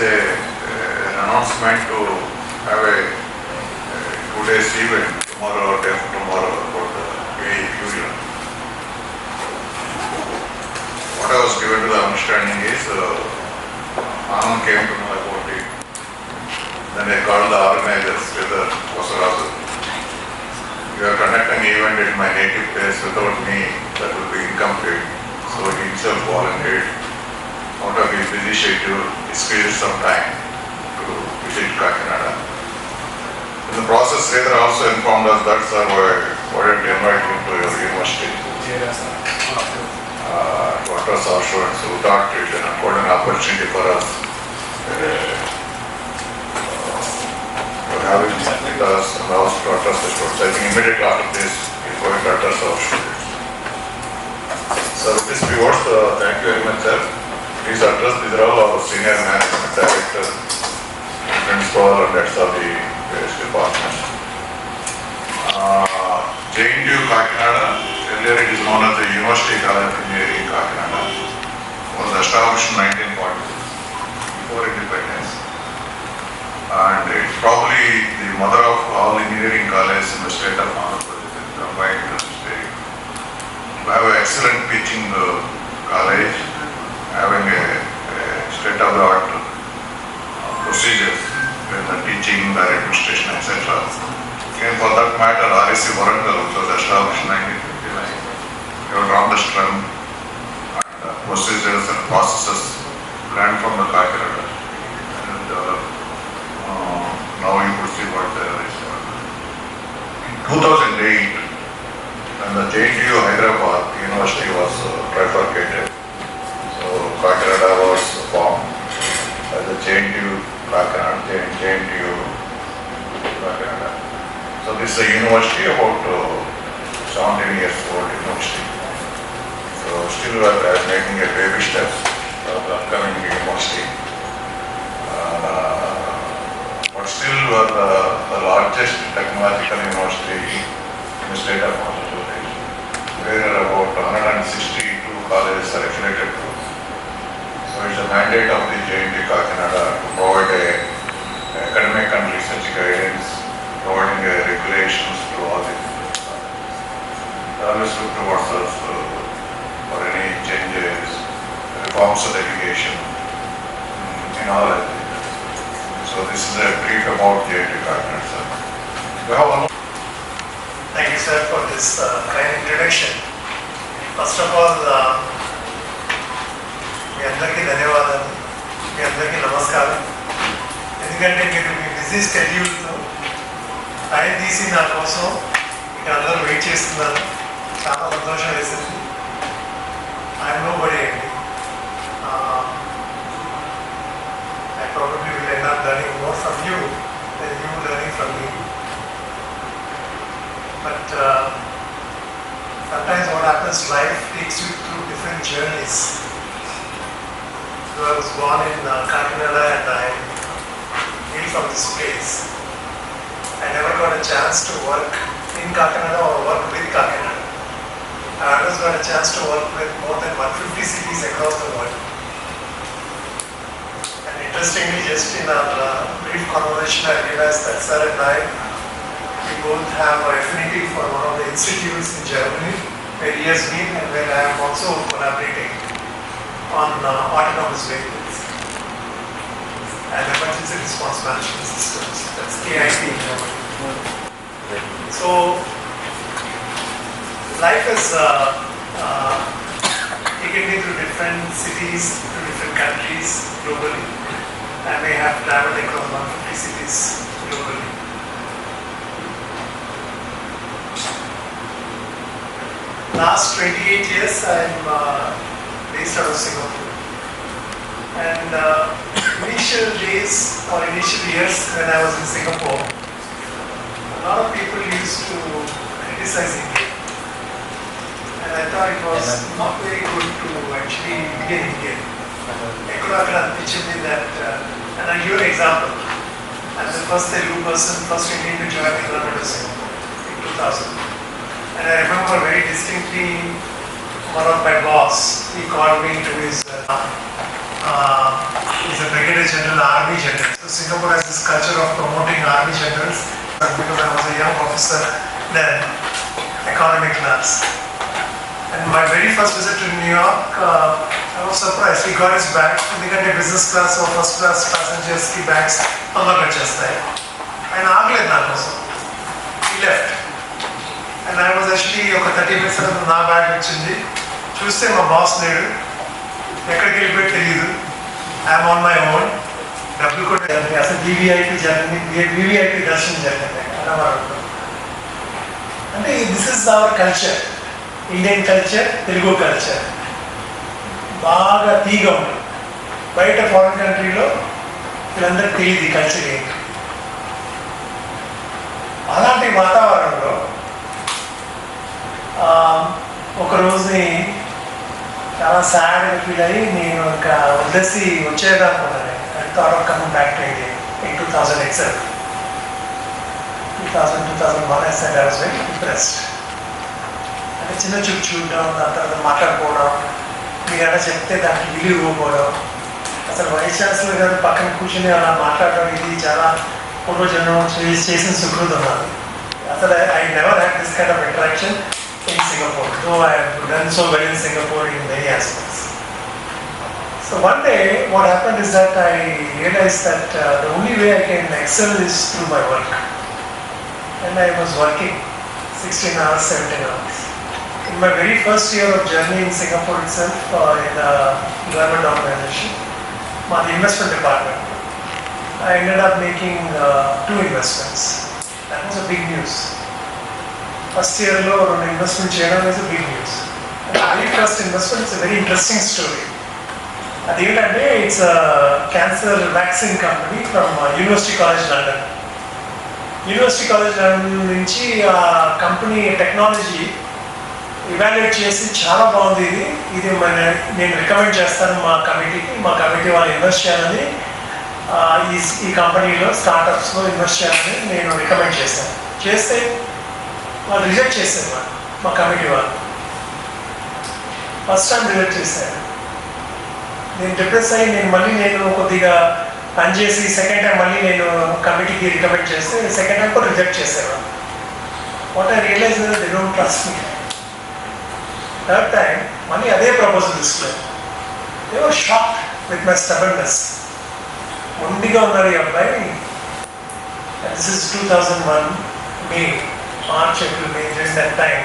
an announcement to have a 2 days event tomorrow or day after tomorrow about the AEQ. What I was given to the understanding is Anand came to know about it. Then I called the organizers, whether Vasaraju, you are conducting an event in my native place without me, that will be incomplete. So he himself volunteered. Out of his busy schedule, he squeezed some time to visit Kakinada. In the process, Sridhar also informed us that, sir, why don't you invite him to your university? To address our students. So we thought it an important opportunity for us to have him with us and also to address the students. I think immediately after this, he's going to address our students. So with this viewers, thank you very much, sir. Please address these are all our senior management director, principal, and heads of the various departments. JNTUK Kakinada, earlier it is known as the University College of Engineering Kakinada, was established in 1940, before independence. And it's probably the mother of all engineering colleges in the state of Andhra Pradesh, combined state. We have an excellent teaching college, having a state-of-the-art procedures in the teaching, the administration, etc. And for that matter, RSC Warangal, which was established in 1959, we have drawn the strength and procedures and processes learned from the Kakinada. And now you could see what there is. In 2008, when the JNTU Hyderabad University was trifurcated, so Kakinada was formed as the JNTU Kakinada, JNTU Kakinada. So this is a university about 17 years old university. So still we are making a baby steps of the upcoming university. But still we are the largest technological university in the state of Andhra Pradesh, where about 162 colleges are affiliated to. So it's a mandate of the JNTUK Kakinada to provide academic and research guidance, providing regulations to all these. They always look towards us for any changes, reforms of education in all areas. So this is a brief about JNTUK Kakinada, sir. We have one. Thank you, sir, for this kind introduction. First of all, మీ అందరికీ ధన్యవాదాలు, మీ అందరికీ నమస్కారం. ఎందుకంటే మీరు మీ busy స్కెడ్యూల్తో time తీసి నా కోసం ఇక్కడ అందరూ వెయిట్ చేస్తున్నారు. చాలా సంతోషం వేసింది. ఐఎమ్ నో బడీ అండి. I probably will end up learning more from you than you learning from me. But sometimes what happens, life takes you through different journeys. So I was born in Kakinada and I hail from this place. I never got a chance to work in Kakinada or work with Kakinada. I always got a chance to work with more than 150 cities across the world. And interestingly, just in our brief conversation, I realized that sir and I, we both have an affinity for one of the institutes in Germany where he has been and where I am also collaborating on autonomous vehicles and emergency response management systems. That's KIT in Germany. So life has taken me to different cities, to different countries globally. I may have traveled across 150 cities globally. Last 28 years I am based out of Singapore. And initial days or initial years when I was in Singapore, a lot of people used to criticize India. And I thought it was not very good to actually be an Indian. I could have pictured me that, and I'll give an example. I'm the first Telugu person, first Indian to join the government of Singapore in 2000. And I remember very distinctly one of my boss, he called me to his He's a Brigadier General, Army General. So Singapore has this culture of promoting Army Generals. Because I was a young officer then, economy class. And my very first visit to New York, I was surprised. He got his bag, ఎందుకంటే business class or first class passengers ki bags తొందరగా వచ్చేస్తాయి. ఆయన ఆగలేదు నా కోసం. He left. And I was actually ఒక 30 minutes తర్వాత నా బ్యాగ్ వచ్చింది. చూస్తే మా బాస్ లేడు. ఎక్కడికి వెళ్ళిపోయి తెలియదు. I'm on my own. డబ్బులు కూడా జరిగింది. అసలు వివిఐపి జరిగింది. వివిఐపి దర్శనం జరిగింది అన్నవరంలో. అంటే this is our culture. Indian culture, Telugu culture బాగా తీగా ఉంది. బయట ఫారిన్ కంట్రీలో వీళ్ళందరికీ తెలియదు ఈ కల్చర్ ఏంటి. అలాంటి వాతావరణంలో ఒక రోజుని చాలా సాడ్గా ఫీల్ అయ్యి నేను ఇంకా వదిలేసి వచ్చేదానుకున్నాను. I thought of coming back to India in 2000 itself. 2001 I said I was very depressed. అంటే చిన్న చూపు చూడడం, దాని తర్వాత మాట్లాడుకోవడం, మీరు ఎలా చెప్తే దానికి విలువ ఇవ్వకపోవడం, అసలు వైస్ ఛాన్సలర్ గారు పక్కన కూర్చొని అలా మాట్లాడడం, ఇది చాలా పూర్వజన్మ చేసిన సుకృతి ఉన్నది. అసలు I never had this kind of interaction in Singapore, though I have done so well in Singapore in many aspects. So one day, what happened is that I realized that the only way I can excel is through my work. And I was working 16 hours, 17 hours. In my very first year of journey in Singapore itself, in a government organization, my investment department, I ended up making 2 investments. That was a big news. First year లో 2 investment చేయడం is a big news. And the very first investment is a very interesting story. అదేంటంటే it's cancer vaccine company from university college London. University college London నుంచి ఆ company technology evaluate చేసి చాలా బాగుంది, ఇది నేను రికమెండ్ చేస్తాను మా కమిటీకి. మా కమిటీ వాళ్ళు ఇన్వెస్ట్ చేయాలని ఈ కంపెనీలో స్టార్టప్స్లో ఇన్వెస్ట్ చేయాలని నేను రికమెండ్ చేశాను. చేస్తే వాళ్ళు రిజెక్ట్ చేశారు. మా కమిటీ వాళ్ళు ఫస్ట్ టైం రిజెక్ట్ చేశారు. నేను డిప్రెస్ అయ్యి నేను కొద్దిగా పనిచేసి సెకండ్ టైం మళ్ళీ నేను కమిటీకి రికమెండ్ చేస్తే సెకండ్ టైం కూడా రిజెక్ట్ చేశారు. What I realise they don't trust me. Third time మళ్ళీ అదే ప్రపోజల్ తీసుకున్నారు. దే వర్ షాక్డ్ విత్ మై స్టబర్నెస్. మొండిగా ఉన్నారు ఈ అబ్బాయి. This is 2001 May, March, April, May, during that time.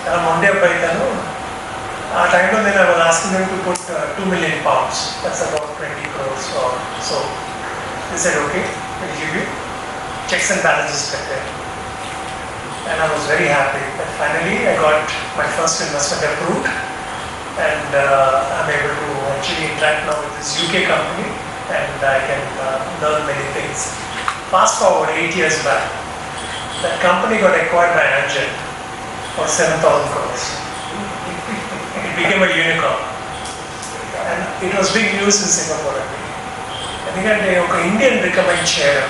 చాలా మొండి అబ్బాయి తను. ఆ టైంలో నేను I was asking them to put 2 million pounds. That's about 20 crores or so. They said, okay, we'll give you. Checks and balances పెట్టారు. And I was very happy that finally I got my first investment approved, and I'm able to actually interact now with this UK company, and I can learn many things. Fast forward 8 years back, that company got acquired by ANAND for 7,000 crores. It became a unicorn. And it was big news in Singapore. ఎందుకంటే ఒక Indian recommend చేయడం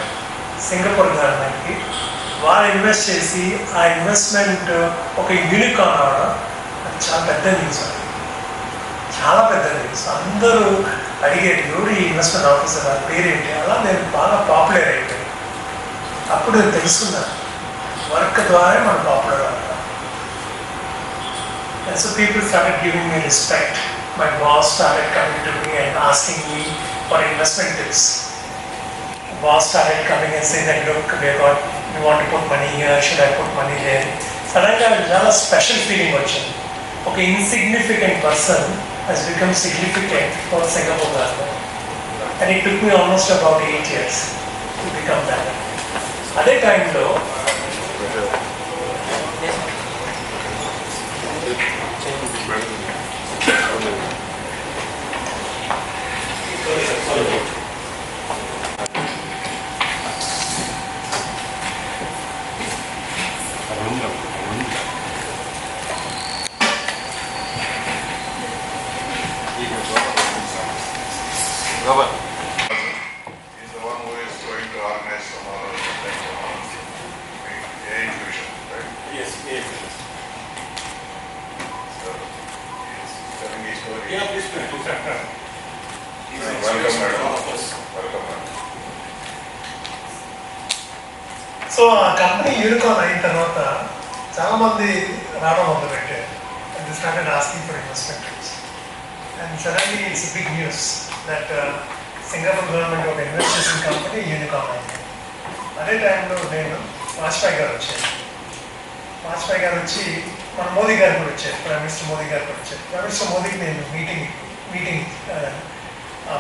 Singapore గవర్నమెంట్కి, వాళ్ళు invest చేసి ఆ investment ఒక unicorn అవడం, అది చాలా పెద్ద న్యూస్. అది చాలా పెద్ద న్యూస్. అందరూ అడిగేది ఎవరు ఈ ఇన్వెస్ట్మెంట్ ఆఫీసర్, ఆ పేరేంటి. అలా నేను బాగా పాపులర్ అయిపోయాను. అప్పుడు నేను తెలుసుకున్నాను వర్క్ ద్వారా మనం పాపులర్ అవుతాం. And so people started giving me respect. My boss started coming to me and asking me for investment tips. Boss started coming and saying that, look, we want to put money here, should I put money there? Suddenly a special feeling వచ్చింది. ఒక insignificant person has become significant for Singapore government. And it took me almost about 8 years to become that. అదే టైంలో He's the one who is going to organize tomorrow inclusion, right? Yes, yes. So he's telling me story. Yeah, please. Welcome, madam. So ఆ company unicorn అయిన తర్వాత చాలామంది రావడం మొదలుపెట్టారు. They started asking for investments. And suddenly it's big news that Singapore government ఒక invest చేసిన company unicorn అయింది. అదే టైంలో నేను వాజ్పేయి గారు వచ్చారు. వాజ్పేయి గారు వచ్చి మన మోదీ గారు కూడా వచ్చారు, ప్రైమ్ మినిస్టర్ మోదీ గారు కూడా వచ్చారు. ప్రైమ్ మినిస్టర్ మోదీకి నేను మీటింగ్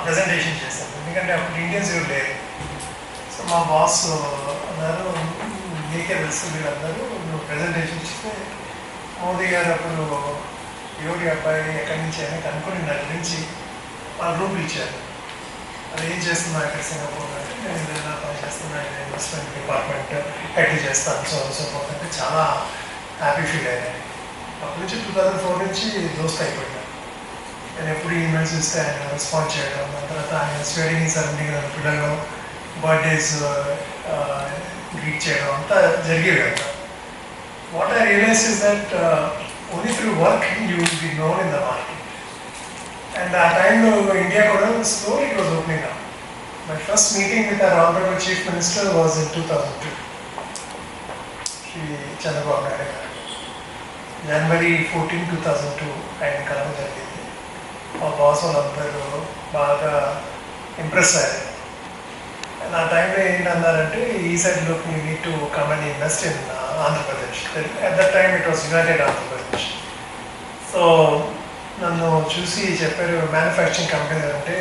ప్రజెంటేషన్ చేశాను, ఎందుకంటే అప్పుడు ఇండియన్స్ ఎవరు లేరు. సో మా బాస్ అన్నారు, నీకే తెలుసు వీళ్ళందరూ, నువ్వు ప్రజెంటేషన్ ఇస్తే మోదీ గారు అప్పుడు ఎవరి అబ్బాయి ఎక్కడి నుంచి అని కనుక్కొని నా గురించి వాళ్ళ గ్రూప్ ఇచ్చారు. అది ఏం చేస్తున్నా ఇక్కడ సింగపూర్ అంటే నేను ఏదైనా పని చేస్తున్నాను, ఇన్వెస్ట్మెంట్ డిపార్ట్మెంట్ హెడ్ చేస్తాను, సో అంటే చాలా హ్యాపీ ఫీల్ అయ్యాను. అప్పటి నుంచి 2004 నుంచి దోస్త్ అయిపోయాను. నేను ఎప్పుడు ఈమెయిల్స్ ఇస్తే ఆయన రెస్పాన్స్ చేయడం, దాని తర్వాత ఆయన వెడ్డింగ్ సరౌండింగ్ పిల్లలు బర్త్డేస్ గ్రీట్ చేయడం అంతా జరిగేవి కదా. What I realise is that only through work you will be known in the market. And ఆ టైంలో ఇండియా కూడా slowly it was opening up. My first meeting with our honourable chief minister was in 2002, Shri Chandrababu Naidu గారు. January 14, 2002 ఆయన కలవడం జరిగింది. మా boss వాళ్ళందరూ బాగా ఇంప్రెస్ అయ్యారు. నా టైంలో ఏంటన్నారంటే, ఈ side look you need to come and invest in Andhra Pradesh. At that time it was United Andhra Pradesh. So నన్ను చూసి చెప్పారు, మ్యానుఫ్యాక్చరింగ్ కంపెనీ అంటే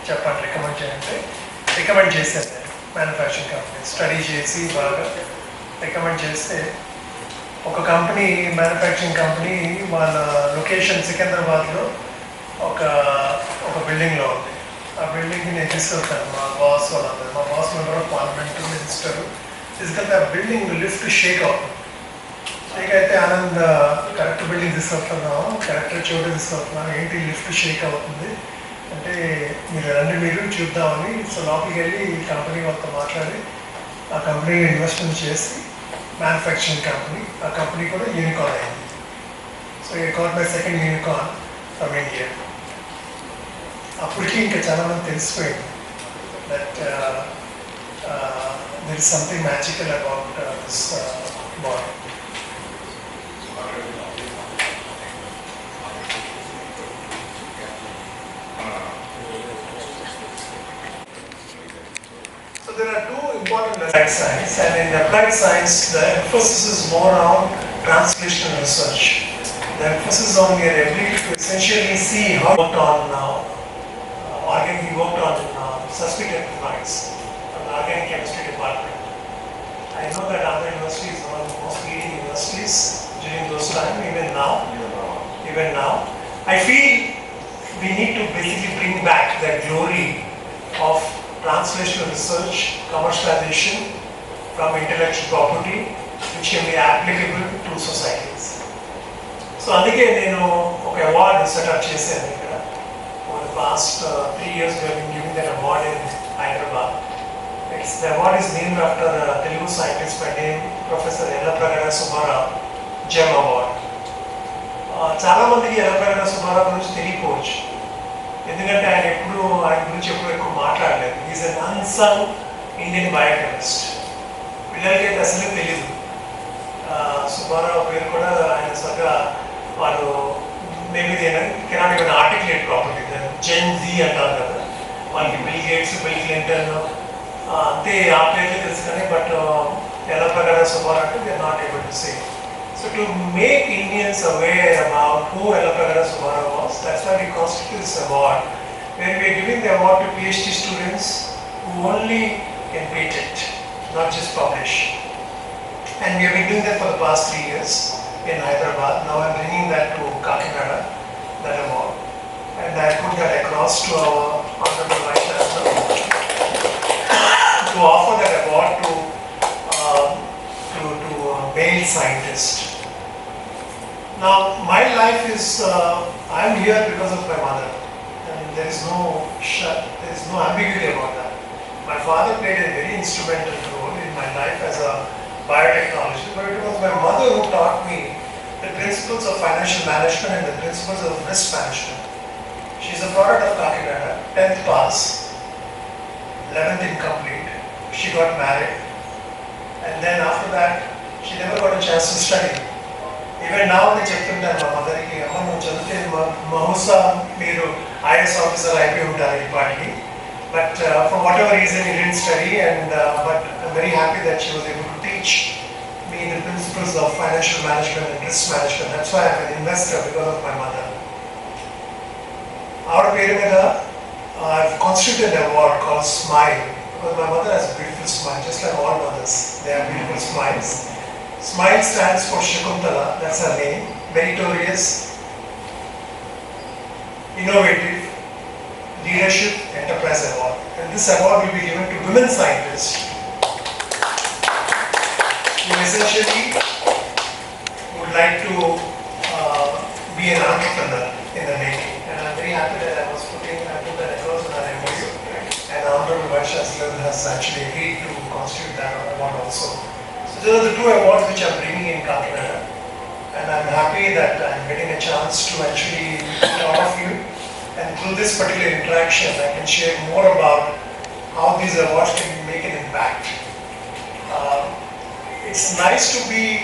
చెప్పండి, రికమెండ్ చేయంటే రికమెండ్ చేశాను. నేను మ్యానుఫ్యాక్చరింగ్ కంపెనీ స్టడీ చేసి బాగా రికమెండ్ చేస్తే ఒక కంపెనీ, మ్యానుఫ్యాక్చరింగ్ కంపెనీ, వాళ్ళ లొకేషన్ సికింద్రాబాద్లో ఒక బిల్డింగ్లో ఉంది. ఆ బిల్డింగ్కి నేను తీసుకెళ్తాను మా బాస్ వాళ్ళందరూ. మా boss member of parliament, minister తీసుకెళ్తే ఆ బిల్డింగ్ లిఫ్ట్ షేక్ అవుతుంది. షేక్ అయితే, ఆనంద్ కరెక్ట్ బిల్డింగ్ తీసుకెళ్తున్నాము, కరెక్ట్ చోటు తీసుకెళ్తున్నాము, ఏంటి లిఫ్ట్ షేక్ అవుతుంది అంటే, మీరు రండి మీరు చూద్దామని. సో లోపలికి వెళ్ళి కంపెనీ వాళ్ళతో మాట్లాడి ఆ కంపెనీలో ఇన్వెస్ట్మెంట్ చేసి మ్యానుఫ్యాక్చరింగ్ కంపెనీ, ఆ కంపెనీ కూడా యూనికార్న్ అయింది. సో ఈ caught my second unicorn from India. అప్పటికి ఇంకా చాలామంది తెలిసిపోయింది that there is something magical about this body. So there are two important applied science, and in applied science the emphasis is more on translational research. The emphasis on your ability to essentially see how it worked on he worked on suspect electrolytes from the organic chemistry department. I know that Andhra University is one of the most leading universities during those times, even now. I feel we need to basically bring back that glory of translational research, commercialization from intellectual property, which can be applicable to societies. So అందుకే నేను ఒక award setup చేశాను ఇక్కడ. For the past 3 years we have been giving that award in Hyderabad. The award is named after a Telugu scientist by name Professor Yellapagada Subbarao Gem Award. చాలా మందికి యల్లప్రగడ సుబ్బారావు గురించి తెలియకపోవచ్చు, ఎందుకంటే ఆయన గురించి ఎప్పుడు ఎక్కువ మాట్లాడలేదు. Is an unsung Indian biochemist. పిల్లలకి అయితే అసలే తెలీదు. సుబ్బారావు పేరు కూడా ఆయన సరిగ్గా వాళ్ళు maybe cannot even articulate property. Gen Z అంటారు కదా, వాళ్ళకి బిల్ గేట్స్, బిల్ క్లింటన్ అంతే ఆ పేర్లే తెలుసు కానీ, బట్ యల్లప్రగడ సుబ్బారావు అంటే they are not able to say. So to make Indians aware about who Yellapagada Subbarao was, that's why we constituted this award, where we are giving the award to PhD students who only can patent, not just publish. And we have been doing that for the past 3 years in Hyderabad. Now I'm bringing that to Kakinada, that award, and I put that across to our Honorable Vice Chancellor to offer that award to male scientist. Now my life is, I am here because of my mother, and there is no ambiguity about that. My father played a very instrumental role in my life as a biotechnologist, but it was my mother who taught me the principles of financial management and the principles of risk management. She is a product of Kakinada, 10th pass, 11th incomplete. She got married, And then after that, she never got a chance to study. Even now, they checked my mother, Mahusa, IS officer, IPO party. But for whatever reason, he didn't study. But I'm very happy that she was able to teach me the principles of financial management and risk management. That's why I'm an investor, because of my mother. Our Kakinada, I've constituted an award called Smile, because my mother has a beautiful smile, just like all mothers. They have beautiful smiles. Smile stands for Shakuntala, that's her name. Meritorious, innovative, leadership, enterprise award. And this award will be given to women scientists who essentially would like to be an entrepreneur in the making. And I'm very happy that I put that across in our MOU. And Honorable Vice Chancellor has actually agreed to constitute that award also. So those are the two awards which I'm bringing in Kakinada. And I'm happy that I'm getting a chance to actually meet all of you. And through this particular interaction, I can share more about how these awards can make an impact. It's nice to be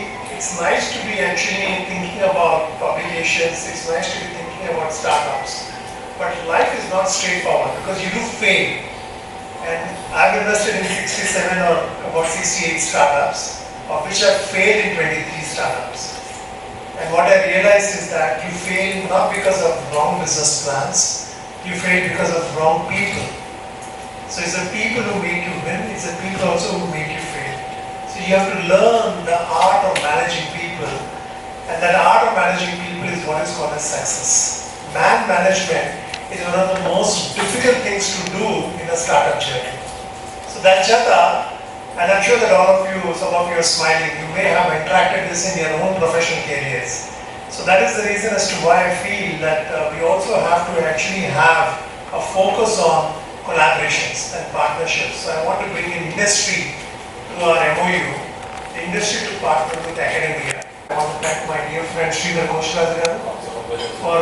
actually thinking about publications. It's nice to be thinking about startups. But life is not straightforward because you do fail. And I've invested in 67 or about 68 startups, of which I've failed in 23 startups. And what I realized is that you fail not because of wrong business plans, you fail because of wrong people. So it's the people who make you win, it's the people also who make you fail. So you have to learn the art of managing people, and that art of managing people is what is called as success. Man management is one of the most difficult things to do in a startup journey. So that Jata, and I'm sure that all of you, some of you are smiling, you may have interacted this in your own professional careers. So that is the reason as to why I feel that we also have to actually have a focus on collaborations and partnerships. So I want to bring in industry to our MOU, the industry to partner with academia. I want to thank my dear friend Sridhar Ghoshal for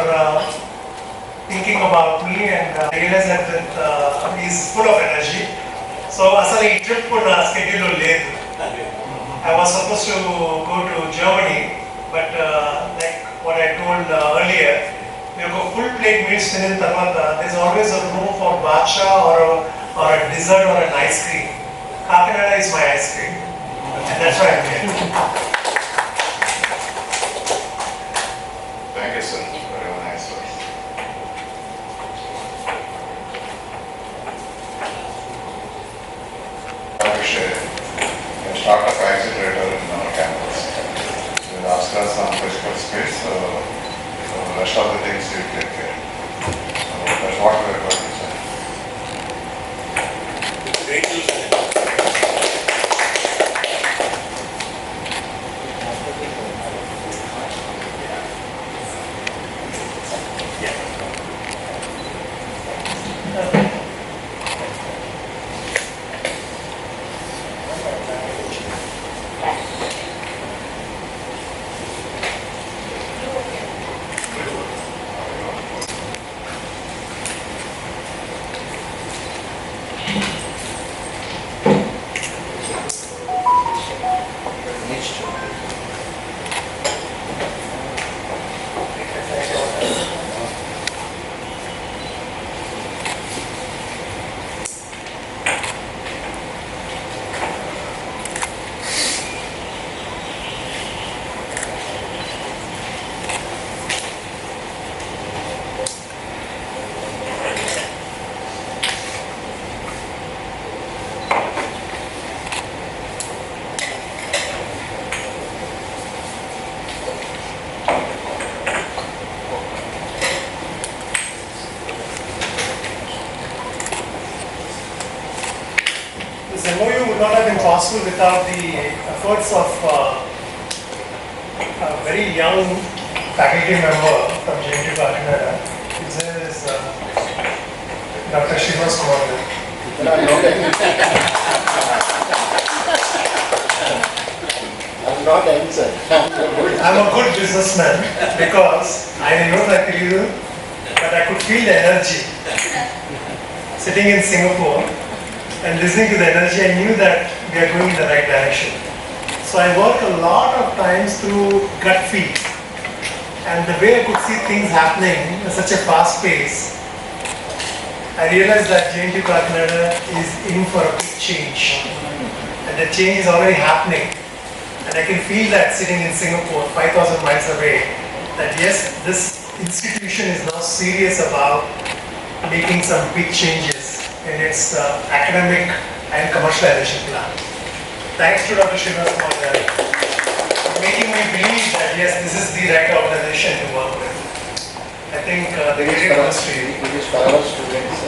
thinking about me, and realize that he's full of energy. So asali trip schedule ledu. I was supposed to go to Germany, but like what I told earlier, full plate meals tinin tarvata, there's always a room for bacha or a dessert or an ice cream. Kakinada is my ice cream, and that's why I'm here. Thank you, sir. Very nice words. A startup accelerator in our campus. They asked us on physical space, so the rest of the things you take care. So that's what we are going to say. Great news. MOU would not have been possible without the efforts of a very young faculty member from JNTUK Kakinada. His name is Dr. Kumar. I'm not answered. I'm a good businessman because I know that you, but I could feel the energy. Sitting in Singapore and listening to the energy, I knew that we are going in the right direction. So I work a lot of times through gut feel. And the way I could see things happening at such a fast pace, I realized that JNTUK Kakinada is in for a big change. And the change is already happening. And I can feel that sitting in Singapore, 5,000 miles away, that yes, this institution is now serious about making some big changes in its academic and commercialization plan. Thanks to Dr. Srinivas for making me believe that yes, this is the right organization to work with. I think the Indian industry. It is for our students.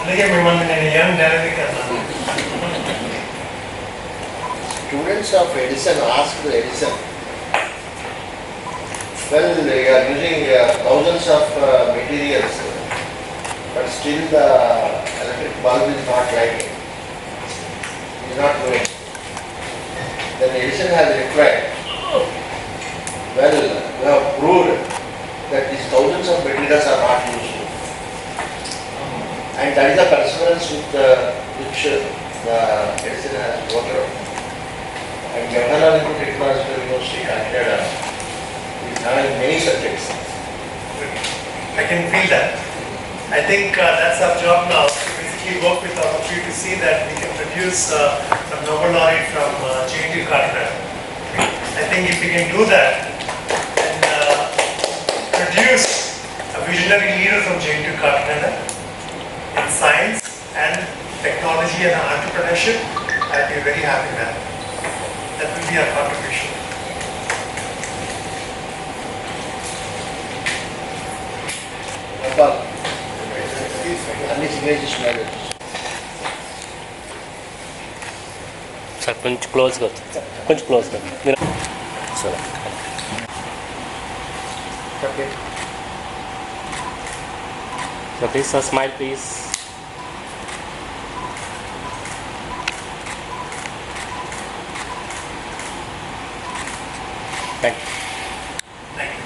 అలాగే మిమ్మల్ని నేను young dynamic అన్నాను. Students of Edison asked Edison, well, you are using thousands of materials, but still the electric bulb is not lighting. It is not going. Then Edison has replied, well, you have proved that these thousands of materials are not useful. And that is the perseverance with which the Edison has worked out. And Jawaharlal Technological University, Kakinada, is having many subjects. I can feel that. I think that's our job now, to basically work with all of you to see that we can produce some Nobel laureate from JNTUK Kakinada. I think if we can do that and produce a visionary leader from JNTUK Kakinada in science and technology and entrepreneurship, I'll be very happy with that. That will be our contribution. Nepal. అన్ని signatures ఉన్నాయి. Sir కొంచెం క్లోజ్గా వచ్చింది sir, కొంచెం క్లోజ్గా మీరు సరే. Okay. So please sir smile please. Thank you. Thank you.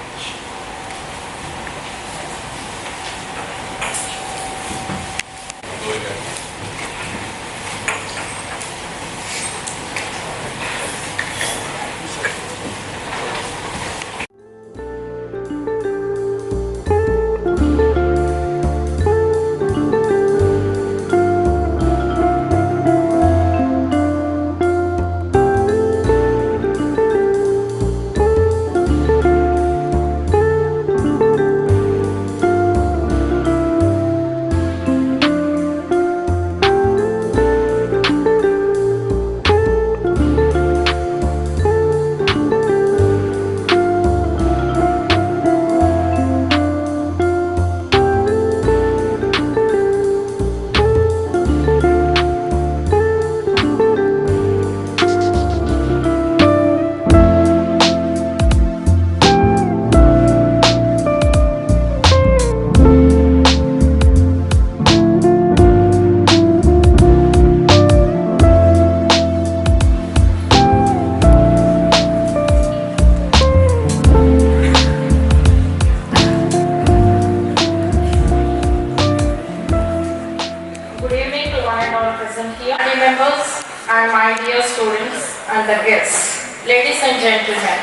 and my dear students and the guests, ladies and gentlemen,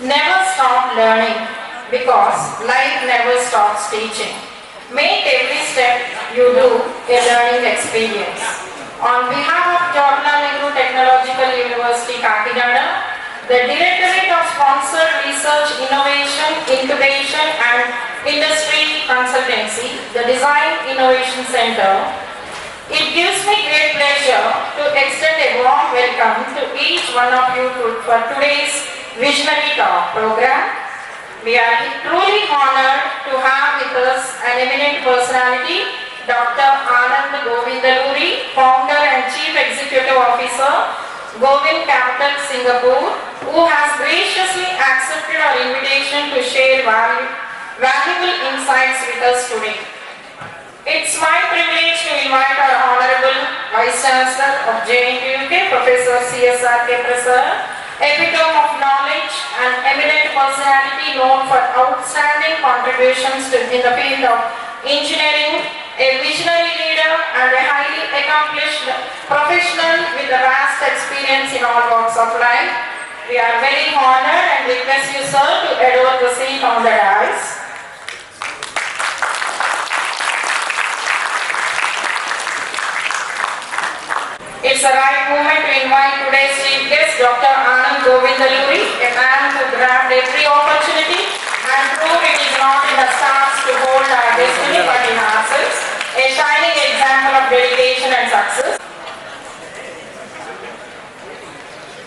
never stop learning because life never stops teaching. Make every step you do a learning experience. On behalf of JNTUK Technological University, Kakinada, the Directorate of Sponsored Research, Innovation, Incubation and Industry Consultancy, the Design Innovation Center, it gives me great pleasure to extend a warm welcome to each one of you for today's Visionary Talk program. We are truly honored to have with us an eminent personality, Dr. ANAND GOVINDALURI, Founder and Chief Executive Officer, Govind Capital, Singapore, who has graciously accepted our invitation to share valuable insights with us today. It's my privilege to invite our Honorable Vice Chancellor of JNTUK, Professor C.S.R.K. Prasad, epitome of knowledge and eminent personality known for outstanding contributions in the field of engineering, a visionary leader and a highly accomplished professional with a vast experience in all walks of life. We are very honored and request you, sir, to adore the seat on the dais. It's the right moment to invite today's chief guest, Dr ANAND GOVINDALURI, a man who grabbed every opportunity and proved it is not in the stars to hold our destiny but in ourselves, a shining example of dedication and success.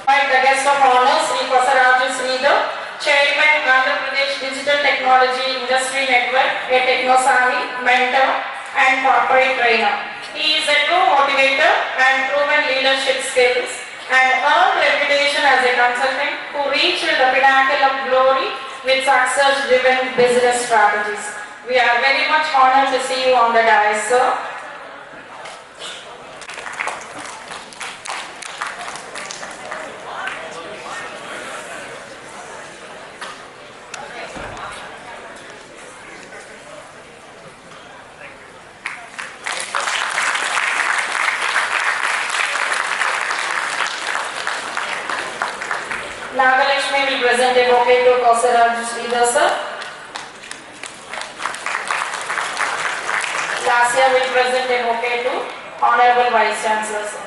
Invite the guest of honor, Sri Kosaraju Sridhar, Chairman, Andhra Pradesh Digital Technology Industry Network, a techno-savvy, mentor and corporate trainer. He is a true motivator and proven leadership skills and earned reputation as a consultant who reached the pinnacle of glory with success-driven business strategies. We are very much honored to see you on the dais, sir. Nagalakshmi will present a bouquet to Kosaraju Sridhar, sir. Lasya will present a bouquet to Honorable Vice Chancellor, sir.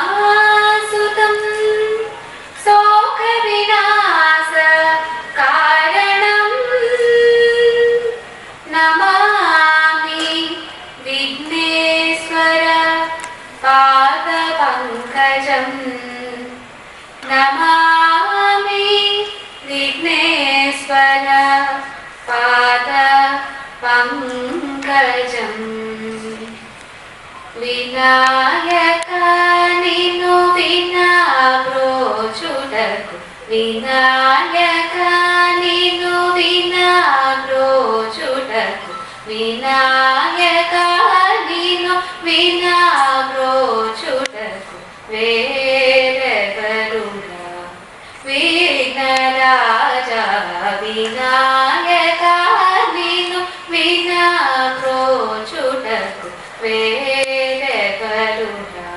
Umasutam Sokavinasa Karanam Namami Vigneswara Pada Pankajam Namami Vigneswara Pada Pankajam Vinayaka ninu vinabrochudaku Vinayaka ninu vinabrochudaku Vinayaka ninu vinabrochudaku Verevaruna Vignaraja Vinayaka ninu vinabrochudaku Verevaruna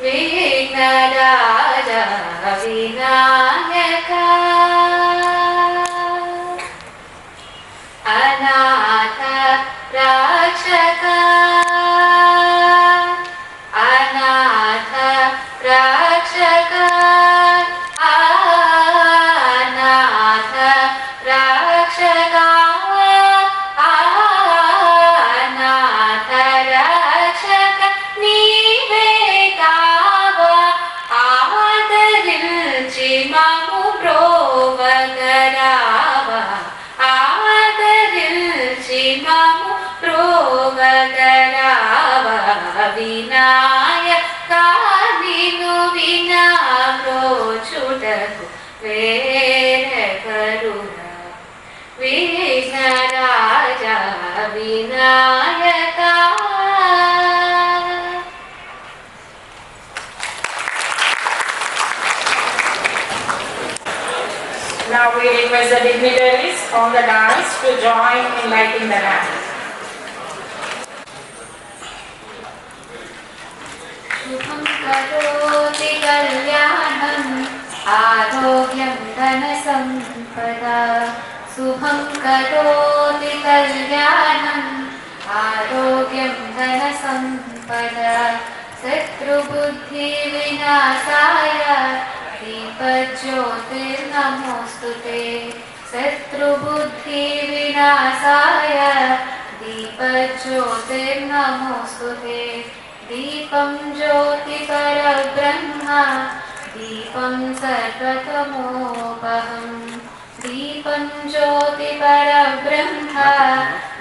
Vignaraja Vinayaka Anatha Rakshaka Anatha Rakshaka Anatha Rakshaka Anatha Rakshaka Nive Kava Aadarilchi Mamu Provagarava Aadarilchi Mamu Provagarava Vinayaka ninu vinabrochudaku Verevaruna Vignaraja Vinayaka. Now we request the dignitaries on the dais to join in lighting the lamp. Shubham karoti kalyanam Arogyam dhana sampada Shubham karoti kalyanam Arogyam dhana sampada Satru buddhi vinasaya Deepajyotir namostute Satru buddhi vinasaya Deepajyotir namostute Deepam jyoti parabrahma Deepam sarvatamopaham Deepam jyoti parabrahma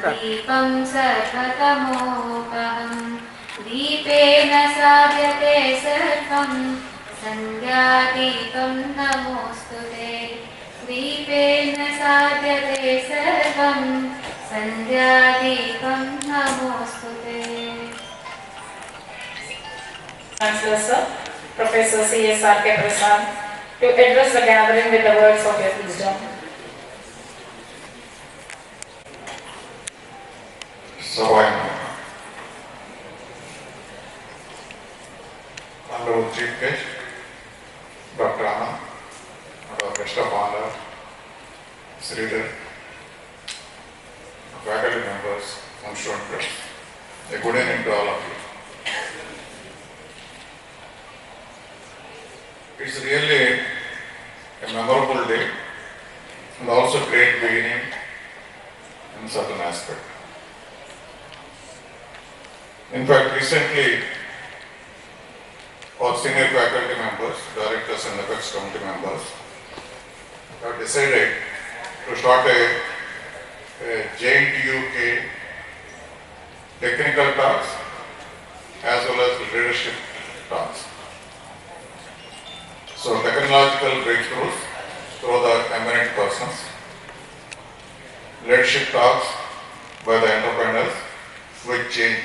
Deepam sarvatamopaham Deepena sadhyate sarvam Sandhyadipam namostute Deepena sadhyate sarvam Sandhyadipam namostute Chancellor Sir, Professor C.S.R.K. Prasad, to address the gathering with the words of your wisdom. Honorable Chief Guest, Dr. Anand, and our guest of honor, Sridhar, faculty members, and student press. A good evening to all of you. It's really a memorable day and also great beginning in certain aspect. In fact, recently, our senior faculty members, directors and apex committee members have decided to start a JNTUK technical talks as well as leadership talks. So technological breakthroughs through the eminent persons, leadership talks by the entrepreneurs with change,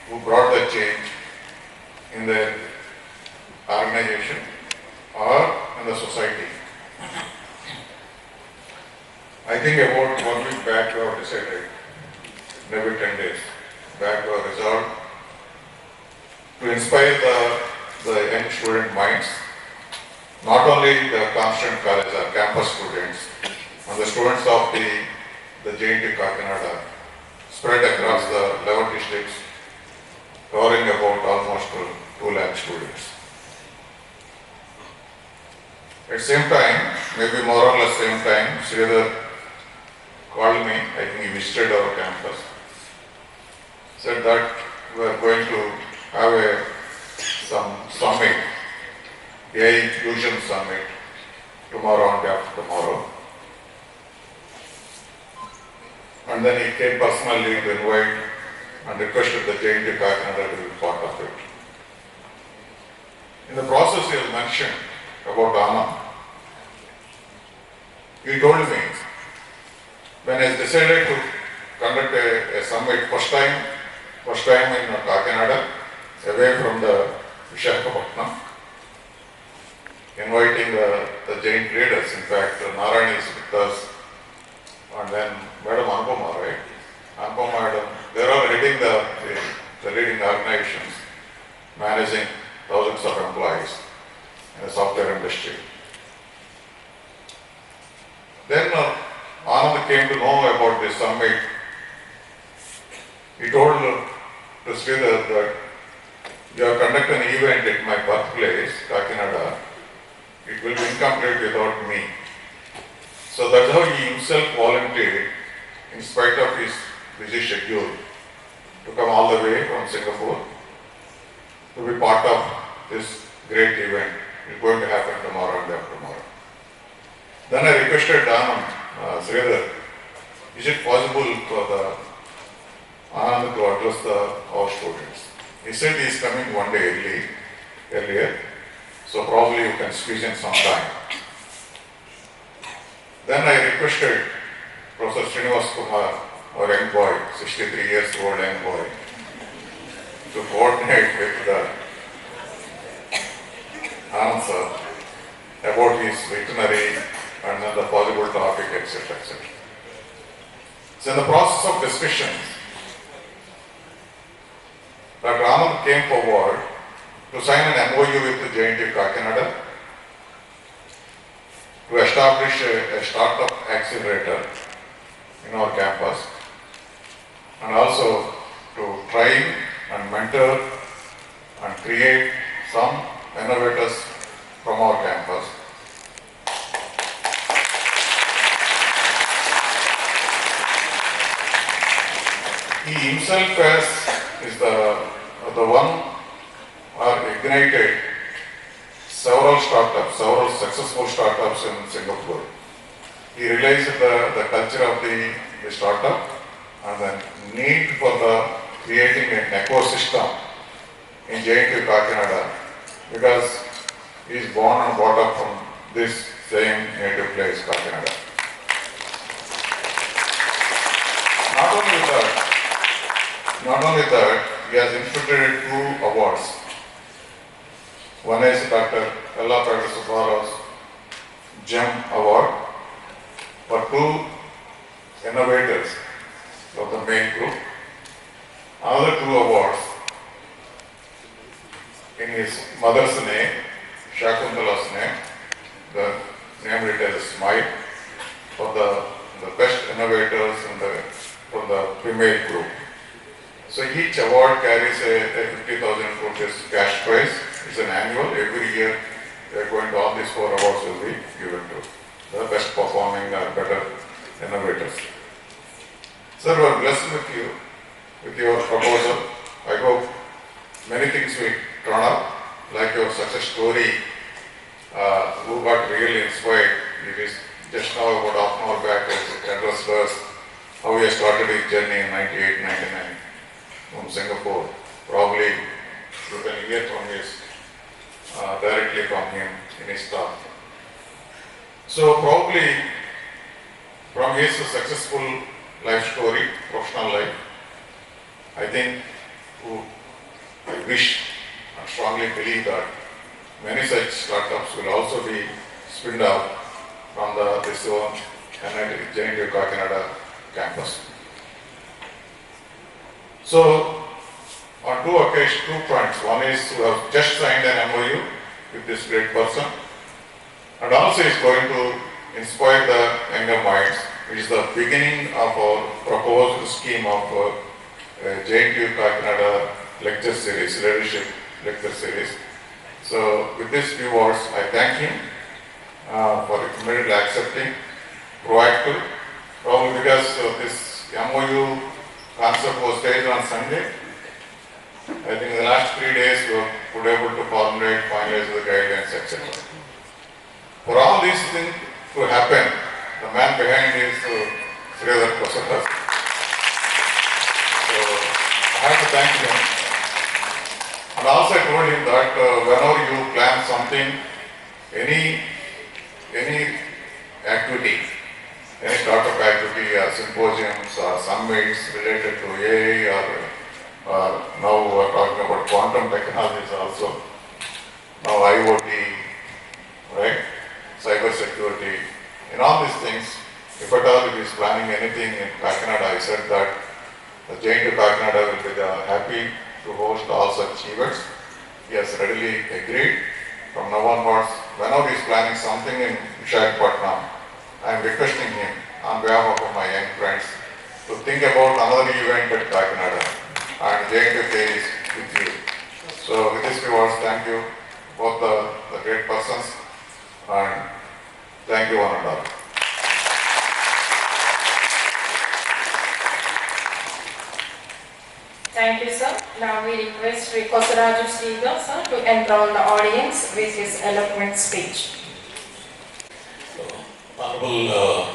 who brought the change in their organization or in the society. I think about 1 week back we have decided, maybe 10 days back we have resolved to inspire the young student minds, not only the Constituent College or campus students and the students of the JNTUK Kakinada spread across the 11 districts, covering about almost 2 lakh students. At the same time, maybe more or less same time, Sridhar called me, I think he visited our campus, said that we are going to have some summit, AI Fusion Summit, tomorrow and after tomorrow. And then he came personally to invite and requested the JNTUK Kakinada to be part of it. In the process he has mentioned about Anand. He told me, when he decided to conduct a summit first time in Kakinada, away from the Visakhapatnam, inviting the Jain leaders. In fact, Narayana is with us, and then Madam Anupama, right? Anupama Madam, they are all heading the leading organizations, managing thousands of employees in the software industry. Then Anand came to know about this summit. He told to Sridhar that you have conducted an event at my birthplace, Kakinada. It will be incomplete without me. So that's how he himself volunteered, in spite of his busy schedule, to come all the way from Singapore to be part of this great event. It's going to happen tomorrow and after tomorrow. Then I requested Anand, Sridhar, is it possible for the Anand to address our students? He said he is coming one day earlier, so probably you can squeeze in some time. Then I requested Professor Srinivas Kumar, our young boy, 63 years old young boy, to coordinate with the Anand sir about his itinerary and then the possible topic, etc. etc. So in the process of discussions, Dr. Anand came forward to sign an MOU with the JNTUK Kakinada to establish a startup accelerator in our campus, and also to train and mentor and create some innovators from our campus. He himself is the one who ignited several successful startups in Singapore. He realized the culture of the startup and the need for creating an ecosystem in JNTUK Kakinada, because he is born and brought up from this same native place, Kakinada. Not only that, he has instituted 2 awards. One is Dr. Subba's GEM Award for two innovators of the main group. Another two awards in his mother's name, Shakuntala's name, the name written as Smile, for the best innovators for the female group. So each award carries a 50,000 rupees cash prize. It's an annual. Every year they are going to, all these four awards will be given to the best performing or better innovators. Sir, we are blessed with you, with your proposal. I hope many things will turn out, like your success story, who got really inspired. It is just now about half an hour back as addressed us how he started his journey in 98, 99 from Singapore. Probably you can hear from his, directly from him in his talk. So probably from his successful life story, professional life, I think, I wish and strongly believe that many such startups will also be spinned out from this one JNTUK Kakinada campus. So, on two occasions, 2 points. One is we have just signed an MOU with this great person, and also is going to inspire the younger minds, which is the beginning of our proposed scheme of JNTUK Kakinada lecture series, leadership lecture series. So, with these few words, I thank him for immediately accepting, proactive, probably because this MOU concept was staged on Sunday. I think in the last 3 days we were able to formulate, finalize the guidelines, etc. For all these things to happen, the man behind is Sridhar Prasad. So I have to thank him. And also I told him that whenever you plan something, any activity, any startup activity or symposiums or summits related to AI or now we are talking about quantum technologies also, now IoT, right, cyber security, in all these things, if at all he is planning anything in Kakinada, I said that the JNTUK Kakinada will be happy to host all such events. He has readily agreed. From now onwards, whenever he is planning something in Visakhapatnam, I am requesting him on behalf of my young friends to think about another event at Kakinada, and JNTUK is with you. So with these few words, thank you both the great persons, and thank you one and all. Thank you, sir. Now we request Sri Kosaraju Sridhar, sir, to enthrall the audience with his eloquent speech. Honorable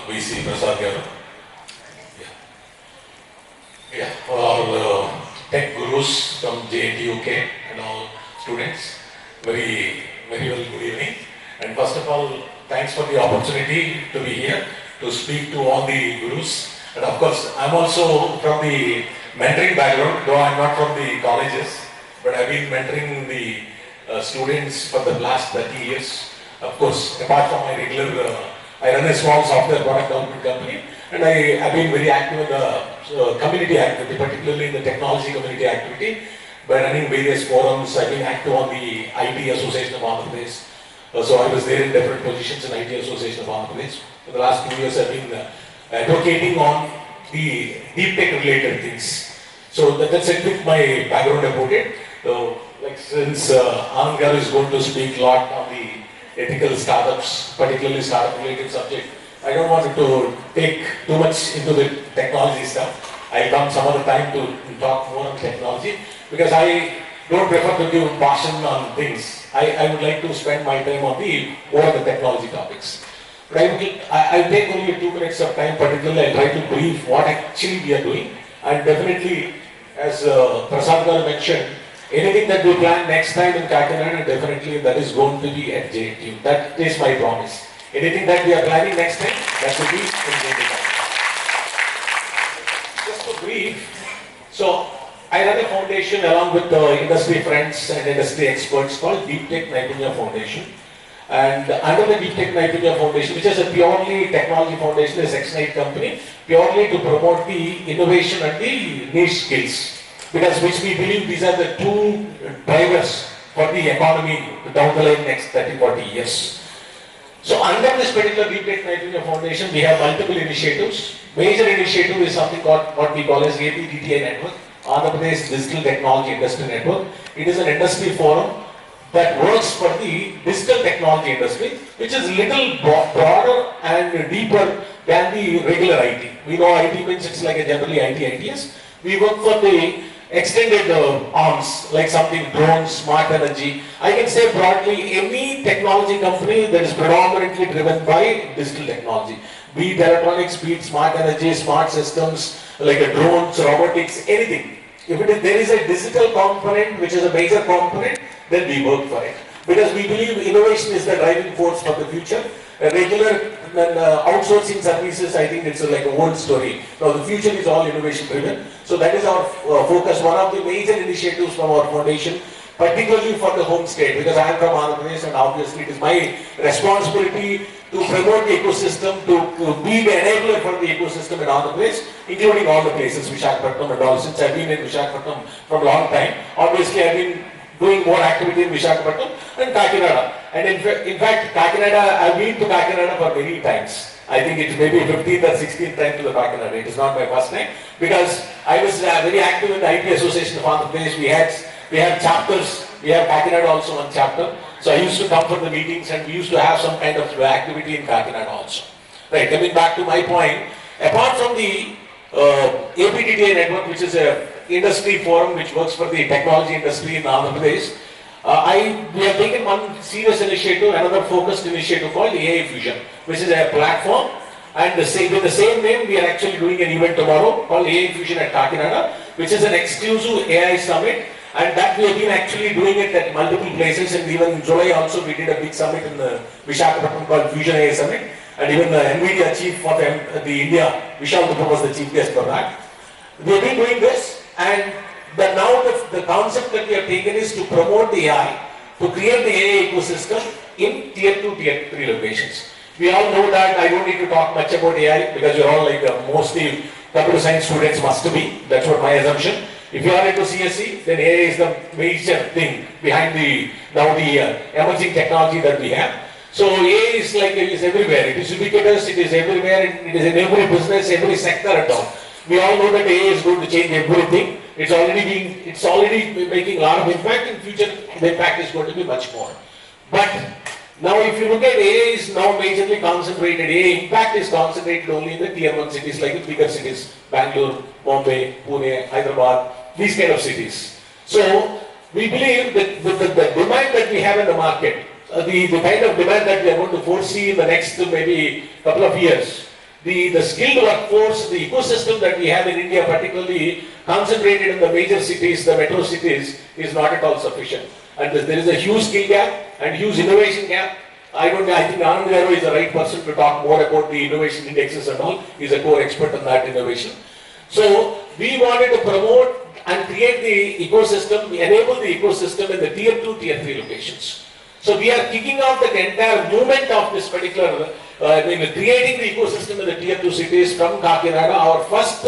VC Prasad Garu. For our tech gurus from JNTUK and all students, very well good evening. And first of all, thanks for the opportunity to be here to speak to all the gurus. And of course, I'm also from the mentoring background, though I'm not from the colleges, but I've been mentoring the students for the last 30 years. Of course, apart from my regular, I run a small software product development company, and I have been very active in the community activity, particularly in the technology community activity, by running various forums. I've been active on the IT Association of Andhra Pradesh. So I was there in different positions in IT Association of Andhra Pradesh. For the last 2 years, I've been advocating on the deep tech related things. So that's a quick my background about it. So, like since Anand Garu is going to speak a lot on the ethical startups, particularly startup related subject, I don't want to take too much into the technology stuff. I'll come some other time to talk more on technology, because I don't prefer to give passion on things. I would like to spend my time on the technology topics. But I'll take only 2 minutes of time, particularly I'll try to brief what actually we are doing. And definitely, as Prasad Garu mentioned, anything that we plan next time in Kakinada, definitely that is going to be at JNTUK. That is my promise. Anything that we are planning next time, that will be in JNTUK. Just to brief, so I I run a foundation along with industry friends and industry experts called Deep Tech Naipunya Foundation. And under the Deep Tech Naipunya Foundation, which is a purely technology foundation, a Section 8 company, purely to promote the innovation and the niche skills. Because which we believe these are the two drivers for the economy down the line next 30-40 years. So under this particular Deep Tech Naipunya Foundation, we have multiple initiatives. Major initiative is something called what we call as APDTA network, Andhra Pradesh Digital Technology Industry Network. It is an industry forum that works for the digital technology industry, which is little broader and deeper than the regular IT. We know IT means it's like a generally IT, ITS. We work for the extended arms, like something drones, smart energy. I can say broadly, any technology company that is predominantly driven by digital technology, be it electronics, be it smart energy, smart systems, like a drones, robotics, anything. If there is a digital component, which is a major component, then we work for it. Because we believe innovation is the driving force for the future. Regular outsourcing services, I think it's like an old story. Now the future is all innovation driven. So that is our focus. One of the major initiatives from our foundation, particularly for the home state, because I am from Andhra Pradesh and obviously it is my responsibility to promote the ecosystem, to be the enabler for the ecosystem in Andhra Pradesh, including all the places, Visakhapatnam and all. Since I've been in Visakhapatnam for a long time, obviously I've been doing more activity in Visakhapatnam and Kakinada. And in fact, Kakinada, I've been to Kakinada for many times. I think it's maybe 15th or 16th time to the Kakinada. It is not my first time because I was very active in the IT Association of Andhra Pradesh. We have chapters. We have Kakinada also one chapter. So I used to come for the meetings and we used to have some kind of activity in Kakinada also. Right, coming back to my point, apart from the APDTA network, which is a industry forum which works for the technology industry in Andhra Pradesh, we have taken one serious initiative, another focused initiative called AI Fusion, which is a platform, and with the same name we are actually doing an event tomorrow called AI Fusion at Kakinada, which is an exclusive AI summit, and that we have been actually doing it at multiple places, and even in July also we did a big summit in the Visakhapatnam called Fusion AI Summit, and even the NVIDIA chief for the India, Vishal Duppa was the chief guest for that. We have been doing this, and now the concept that we have taken is to promote the AI, to create the AI ecosystem in tier 2, tier 3 locations. We all know that. I don't need to talk much about AI because you're all like mostly computer science students must be. That's what my assumption. If you are into CSE, then AI is the major thing behind the emerging technology that we have. So AI is like it is everywhere. It is ubiquitous. It is everywhere. It is in every business, every sector at all. We all know that AI is going to change everything. It's already making a lot of impact. In future, the impact is going to be much more. But now, if you look at AI, is now majorly concentrated. AI impact is concentrated only in the tier 1 cities, like the bigger cities, Bangalore, Bombay, Pune, Hyderabad, these kind of cities. So we believe that with the demand that we have in the market, the kind of demand that we are going to foresee in the next maybe couple of years, the skilled workforce, the ecosystem that we have in India, particularly concentrated in the major cities, the metro cities, is not at all sufficient. And there is a huge skill gap and huge innovation gap. I think Anand Garu is the right person to talk more about the innovation indexes and all. He's a core expert on that innovation. So we wanted to promote and create the ecosystem, enable the ecosystem in the tier 2, tier 3 locations. So we are kicking off the entire movement of this particular, creating the ecosystem in the tier 2 cities from Kakinada. Our first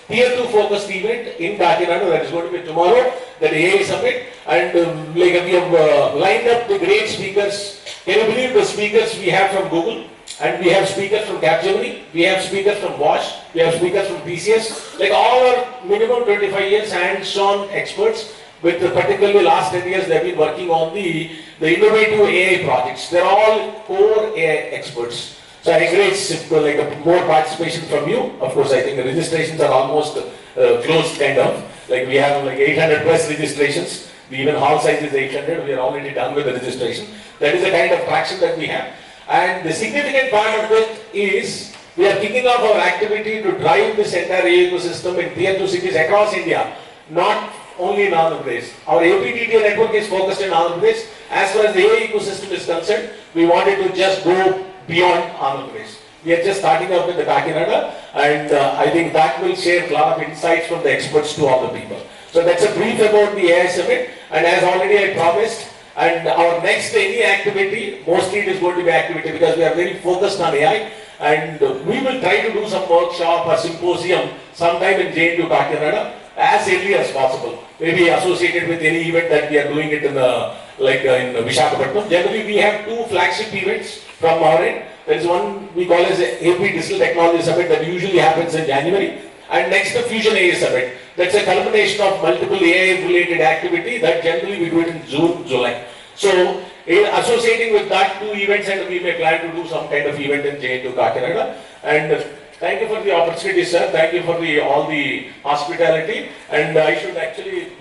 tier 2 focused event in Kakinada that is going to be tomorrow, the AI Summit, and we have lined up the great speakers. Can you believe the speakers we have from Google? And we have speakers from Capgemini, we have speakers from Bosch, we have speakers from TCS, like all are minimum 25 years hands-on experts. With particularly last 10 years, they've been working on the innovative AI projects. They're all core AI experts. So I encourage more participation from you. Of course, I think the registrations are almost closed kind of. Like we have like 800 plus registrations. Even hall size is 800. We are already done with the registration. That is the kind of traction that we have. And the significant part of it is we are kicking off our activity to drive this entire AI ecosystem in tier 2 cities across India, not only in Andhra Pradesh. Our APDTA network is focused in Andhra Pradesh. As far as the AI ecosystem is concerned, we wanted to just go beyond Andhra Pradesh. We are just starting up with the Kakinada, and I think that will share a lot of insights from the experts to all the people. So that's a brief about the AI Summit, and as already I promised, and our next any activity, mostly it is going to be activity because we are very focused on AI, and we will try to do some workshop or symposium sometime in JNTUK Kakinada as early as possible. Maybe associated with any event that we are doing it in in Visakhapatnam. Generally we have two flagship events from our end. There is one we call as a AP Digital Technology Summit that usually happens in January, and next the Fusion AI Summit. That's a culmination of multiple AI related activity that generally we do it in June, July. So associating with that two events, and we may plan to do some kind of event in JNTUK Kakinada. And thank you for the opportunity, sir. Thank you for all the hospitality. And I should actually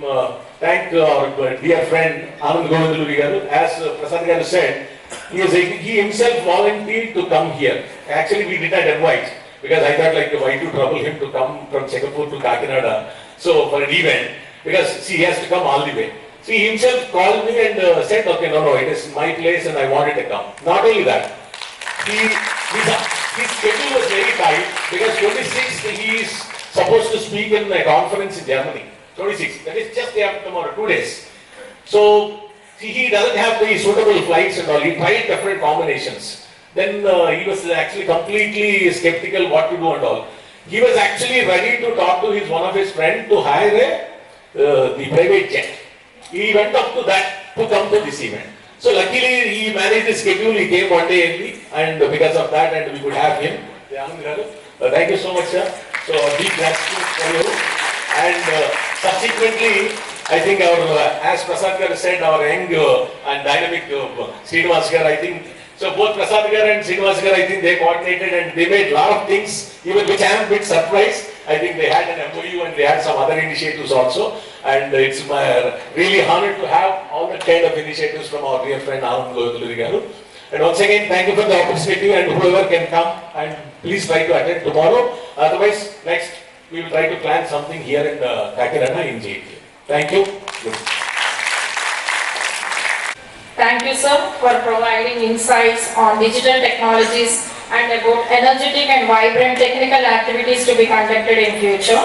thank our dear friend Anand Govindaluri. As Prasad Garu said, he himself volunteered to come here. Actually, we did not invite because I thought why to trouble him to come from Singapore to Kakinada for an event, because he has to come all the way. So he himself called me and said, okay, no, it is my place and I wanted to come. Not only that, his schedule was very tight because 26th he is supposed to speak in a conference in Germany. 26th, that is just day after tomorrow, 2 days. So he doesn't have the suitable flights and all. He tried different combinations. Then he was actually completely skeptical what to do and all. He was actually ready to talk to one of his friends to hire the private jet. He went up to that to come to this event. So luckily he managed the schedule. He came one day early, and because of that, and we could have him. Thank you so much, sir. So big gratitude for you. And subsequently, I think as Prasad Garu said, our young and dynamic Srinivas Garu, I think. So both Prasad Garu and Srinivas Garu, I think they coordinated and they made a lot of things, even which I am a bit surprised. I think they had an MOU and they had some other initiatives also. And it's my really honor to have all that kind of initiatives from our dear friend Anand Govindaluri. And once again, thank you for the opportunity, and whoever can come, and please try to attend tomorrow. Otherwise, next we will try to plan something here in Kakinada in JNTUK. Thank you. Thank you, sir, for providing insights on digital technologies and about energetic and vibrant technical activities to be conducted in future.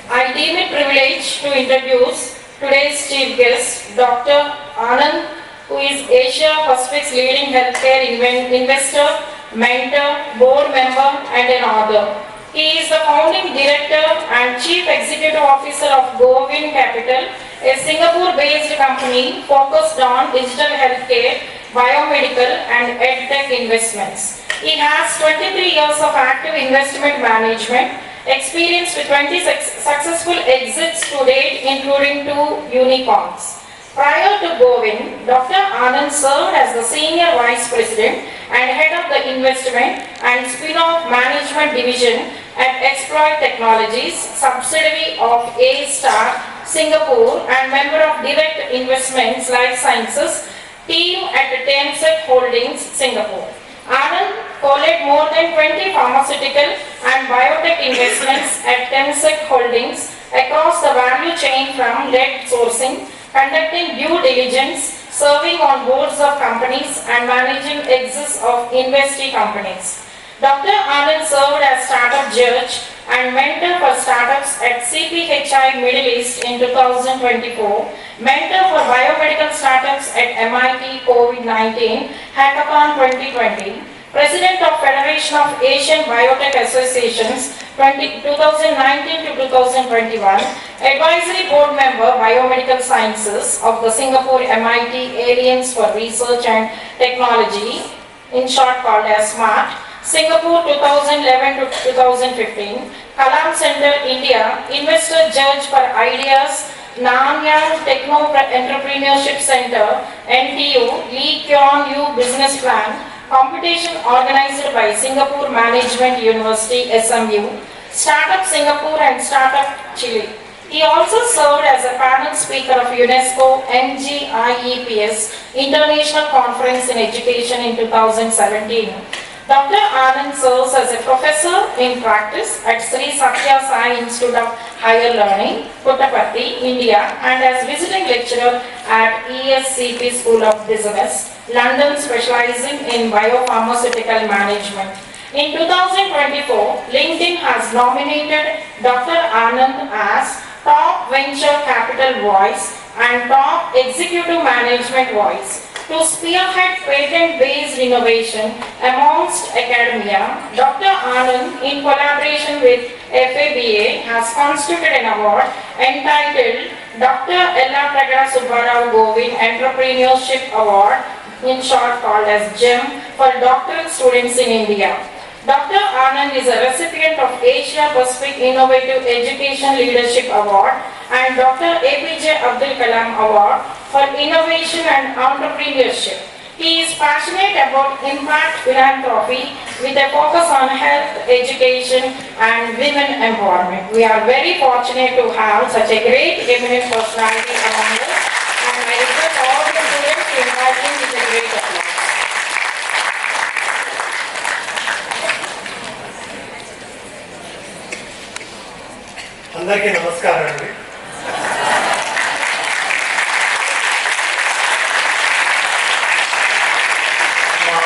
I deem it privilege to introduce today's chief guest, Dr. Anand, who is Asia Pacific's leading healthcare investor, mentor, board member, and an author. He is the founding director and chief executive officer of Govind Capital, a Singapore-based company focused on digital healthcare, biomedical, and edtech investments. He has 23 years of active investment management experience with 26 successful exits to date, including 2 unicorns. Prior to Govind, Dr. Anand served as the Senior Vice President and Head of the Investment and Spin-off Management Division at Exploit Technologies, subsidiary of A-Star Singapore, and member of Direct Investments Life Sciences team at Tencent Holdings, Singapore. Anand co-led more than 20 pharmaceutical and biotech investments at Tencent Holdings across the value chain, from lead sourcing, conducting due diligence, serving on boards of companies, and managing exits of investee companies. Dr. Anand served as startup judge and mentor for startups at CPHI Middle East in 2024, mentor for biomedical startups at MIT COVID-19 Hackathon 2020, President of Federation of Asian Biotech Associations 2019 to 2021, Advisory Board Member Biomedical Sciences of the Singapore MIT Alliance for Research and Technology, in short called as SMART, Singapore 2011 to 2015, Kalam Center, India, Investor Judge for Ideas, Nanyang Techno Entrepreneurship Center, NTU, Lee Kuan Yew Business Plan, competition organized by Singapore Management University, SMU, Startup Singapore and Startup Chile. He also served as a panel speaker of UNESCO NGIEPS International Conference in Education in 2017. Dr. Anand serves as a professor in practice at Sri Satya Sai Institute of Higher Learning, Puttaparthi, India, and as visiting lecturer at ESCP School of Business, London, specializing in biopharmaceutical management. In 2024, LinkedIn has nominated Dr. Anand as Top Venture Capital Voice and Top Executive Management Voice. To spearhead patent-based innovation amongst academia, Dr. Anand, in collaboration with FABA, has constituted an award entitled Dr. Subbarao Govind Entrepreneurship Award, in short called as GEM, for doctoral students in India. Dr. Anand is a recipient of Asia Pacific Innovative Education Leadership Award and Dr. APJ Abdul Kalam Award for Innovation and Entrepreneurship. He is passionate about impact philanthropy with a focus on health, education and women empowerment. We are very fortunate to have such a great eminent personality among us, and I request all the students to invite him with a great applause. అందరికీ నమస్కారం అండి. మా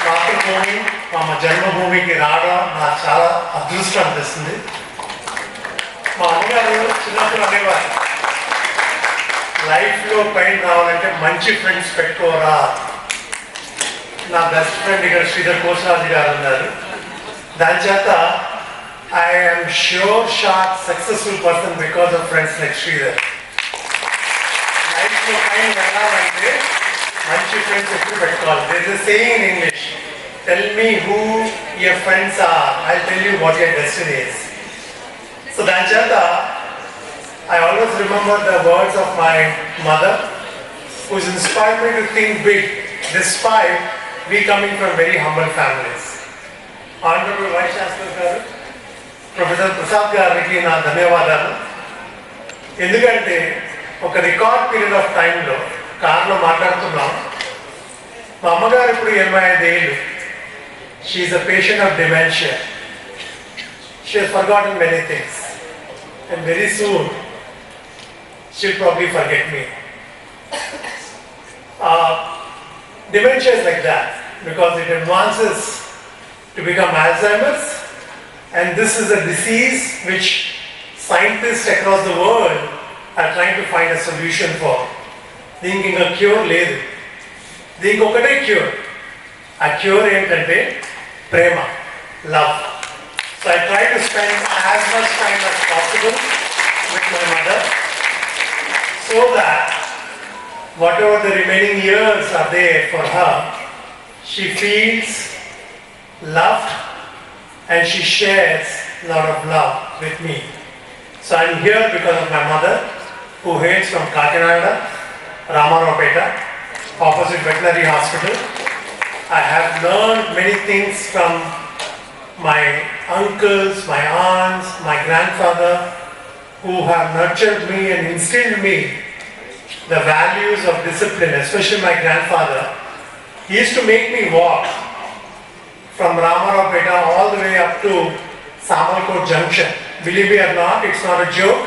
మాతృభూమి మా జన్మభూమికి రావడం నాకు చాలా అదృష్టం అనిపిస్తుంది. మా అమ్మగారు చిన్నప్పుడు అనేవారు, లైఫ్లో పైన రావాలంటే మంచి ఫ్రెండ్స్ పెట్టుకోరా. నా బెస్ట్ ఫ్రెండ్ ఇక్కడ శ్రీధర్ కోసరాజు గారు ఉన్నారు. దాని చేత I am sure shot successful person because of friends like Sridhar. Life lo pain vellalante manchi friends eppudu pettukovali. There is a saying in English, tell me who your friends are, I'll tell you what your destiny is. So that chata I always remember the words of my mother, who's inspired me to think big despite we coming from very humble families. Honorable Vice Chancellor garu, professor Prasad గారికి నా ధన్యవాదాలు. ఎందుకంటే ఒక record period of టైంలో కార్లో మాట్లాడుతున్నాం. మా అమ్మగారు ఇప్పుడు 85 ఏళ్ళు. She's a patient of dementia. She has forgotten many things and very soon she will probably forget me. Dementia is like that because it advances to become Alzheimer's. And this is a disease which scientists across the world are trying to find a solution for. దీనికి ఇంకా cure లేదు. దీనికి ఒకటే cure. ఆ cure ఏంటంటే ప్రేమ, love. So I try to spend as much time as possible with my mother so that whatever the remaining years are there for her, she feels loved and she shares a lot of love with me. So I'm here because of my mother, who hails from Kakinada, Ramarapeta, opposite veterinary hospital. I have learned many things from my uncles, my aunts, my grandfather, who have nurtured me and instilled me the values of discipline, especially my grandfather. He used to make me walk from Ramarapeta all the way up to Samalkot Junction. Believe me or not, it's not a joke,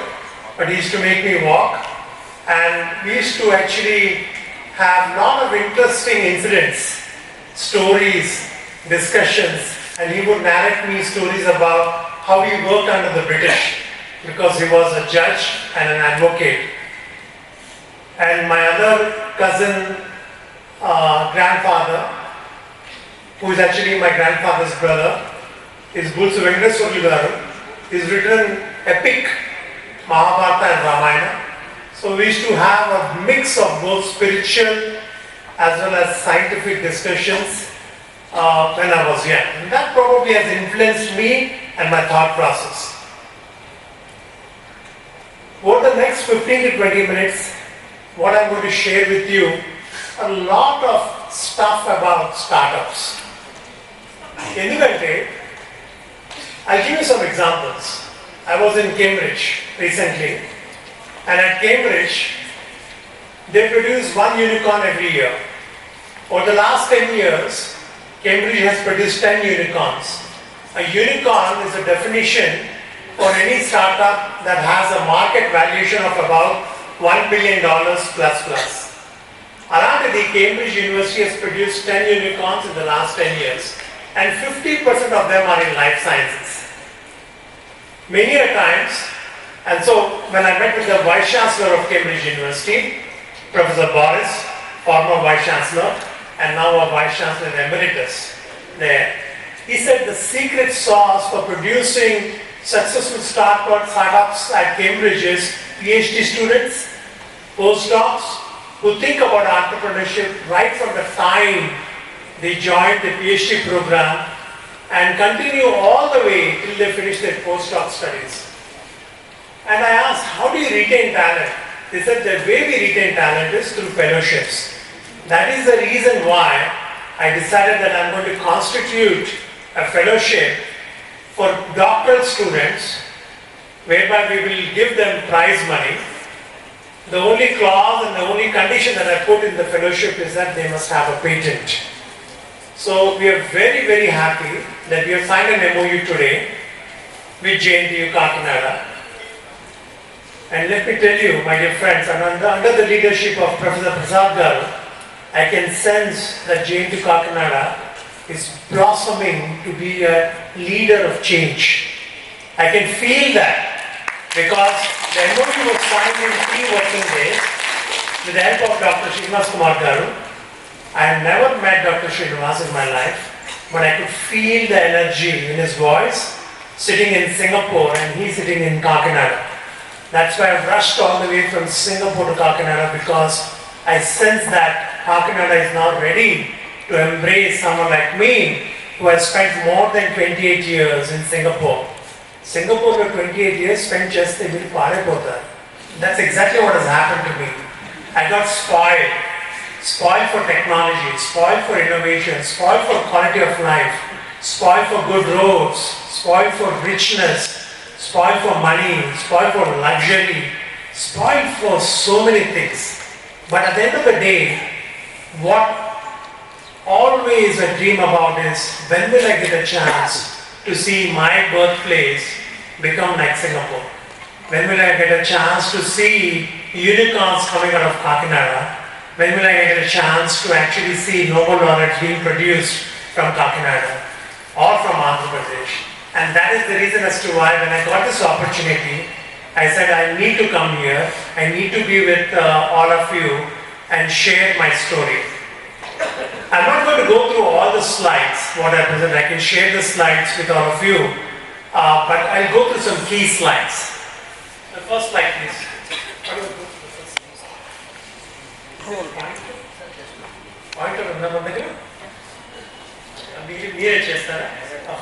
but he used to make me walk. And we used to actually have a lot of interesting incidents, stories, discussions, and he would narrate me stories about how he worked under the British because he was a judge and an advocate. And my other cousin, grandfather, who is actually my grandfather's brother, is Bulsu Venkateswarlu garu. He's written epic Mahabharata and Ramayana. So we used to have a mix of both spiritual as well as scientific discussions when I was young. And that probably has influenced me and my thought process. Over the next 15 to 20 minutes, what I'm going to share with you, a lot of stuff about startups. ఎందుకంటే I'll give you some examples. I was in Cambridge recently, and at Cambridge they produce one unicorn every year. Over the last 10 years, Cambridge has produced 10 unicorns. A unicorn is a definition for any startup that has a market valuation of about $1 billion plus. Alaantadi Cambridge University has produced 10 unicorns in the last 10 years. and 50% of them are in life sciences. Many a times, and so when I met with the Vice Chancellor of Cambridge University, Professor Boris, former Vice Chancellor, and now a Vice Chancellor Emeritus there, he said the secret sauce for producing successful startups at Cambridge is PhD students, postdocs, who think about entrepreneurship right from the time they join the PhD program and continue all the way till they finish their postdoc studies. And I asked, how do you retain talent? They said the way we retain talent is through fellowships. That is the reason why I decided that I'm going to constitute a fellowship for doctoral students, whereby we will give them prize money. The only clause and the only condition that I put in the fellowship is that they must have a patent. So we are very, very happy that we have signed an MOU today with JNTUK Kakinada. And let me tell you, my dear friends, and under the leadership of Professor Prasad Garu, I can sense that JNTUK Kakinada is blossoming to be a leader of change. I can feel that because the MOU was signed in 3 working days with the help of Dr. Srinivas Kumar Garu. I have never met Dr. Srinivas in my life, but I could feel the energy in his voice sitting in Singapore and he sitting in Kakinada. That's why I rushed all the way from Singapore to Kakinada, because I sense that Kakinada is now ready to embrace someone like me who has spent more than 28 years in Singapore. Singapore for 28 years spent just a bit pare. That's exactly what has happened to me. I got spoiled for technology, spoiled for innovation, spoiled for quality of life, spoiled for good roads, spoiled for richness, spoiled for money, spoiled for luxury, spoiled for so many things. But at the end of the day, what always I dream about is, when will I get a chance to see my birthplace become like Singapore? When will I get a chance to see unicorns coming out of Kakinada? When will I get a chance to actually see Nobel laureates being produced from Kakinada or from Andhra Pradesh? And that is the reason as to why, when I got this opportunity, I said I need to come here, I need to be with all of you and share my story. I'm not going to go through all the slides, what I present. I can share the slides with all of you, but I'll go through some key slides. The first slide, please. Pointer ఉందా మన దగ్గర? మీరే చేస్తారా?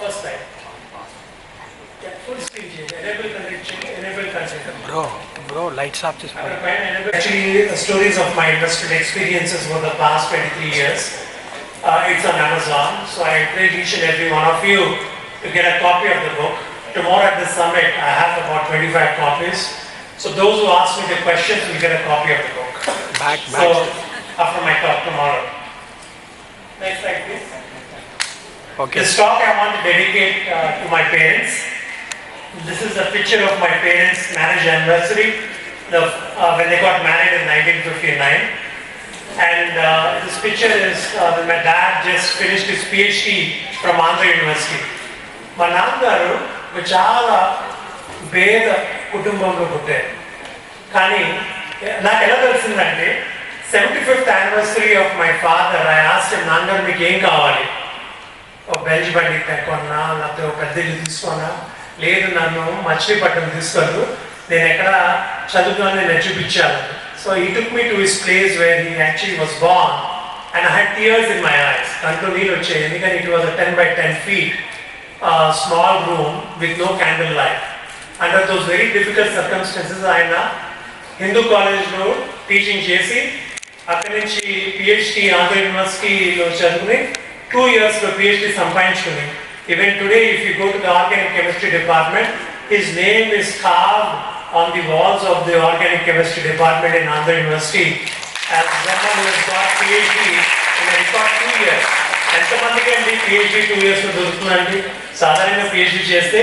First slide. Full screen చేయండి. Enable content చేయండి. Enable content. Bro, lights off this. Actually, the stories of my industrial experiences for the past 23 years. It's on Amazon, so I encourage each and every one of you to get a copy of the book. Tomorrow at the summit, I have about 25 copies. So those who ask me the questions will get a copy of the book. Back. So after my talk tomorrow. Next slide, please. Okay. This talk I want to dedicate to my parents. This is a picture of my parents' marriage anniversary, when they got married in 1959. And this picture is when my dad just finished his PhD from Andhra University. మా నాన్నగారు చాలా పేద కుటుంబంలో పుట్టారు. కానీ నాకు ఎలా తెలిసిందంటే, 75th anniversary of my father, I asked him, నాన్నగారు మీకు ఏం కావాలి? ఒక బెంచ్ బండి కొన్నా, లేకపోతే ఒక పెద్ద ఇల్లు తీసుకోనా? లేదు, నన్ను మచిలీపట్నం తీసుకెళ్ళు, నేను ఎక్కడ చదువుకొని నేను చూపించాను. So he took me to his place where he actually was born, and I had tears in my eyes. కంట్లో నీళ్ళు వచ్చాయి, ఎందుకంటే it was a 10 by 10 feet small room with no candle light. Under those very difficult circumstances, ఆయన హిందూ కాలేజ్లో teaching చేసి, అక్కడి నుంచి PhD Andhra యూనివర్సిటీలో చదువుకుని 2 yearsలో PhD సంపాదించుకుని, even today if you go to the organic chemistry department, his name is carved on the walls of the organic chemistry department in Andhra University as someone who has got PhD in a record 2 years. ఎంతమందికి అండి PhD 2 yearsలో దొరుకుతుందండి? సాధారణంగా PhD చేస్తే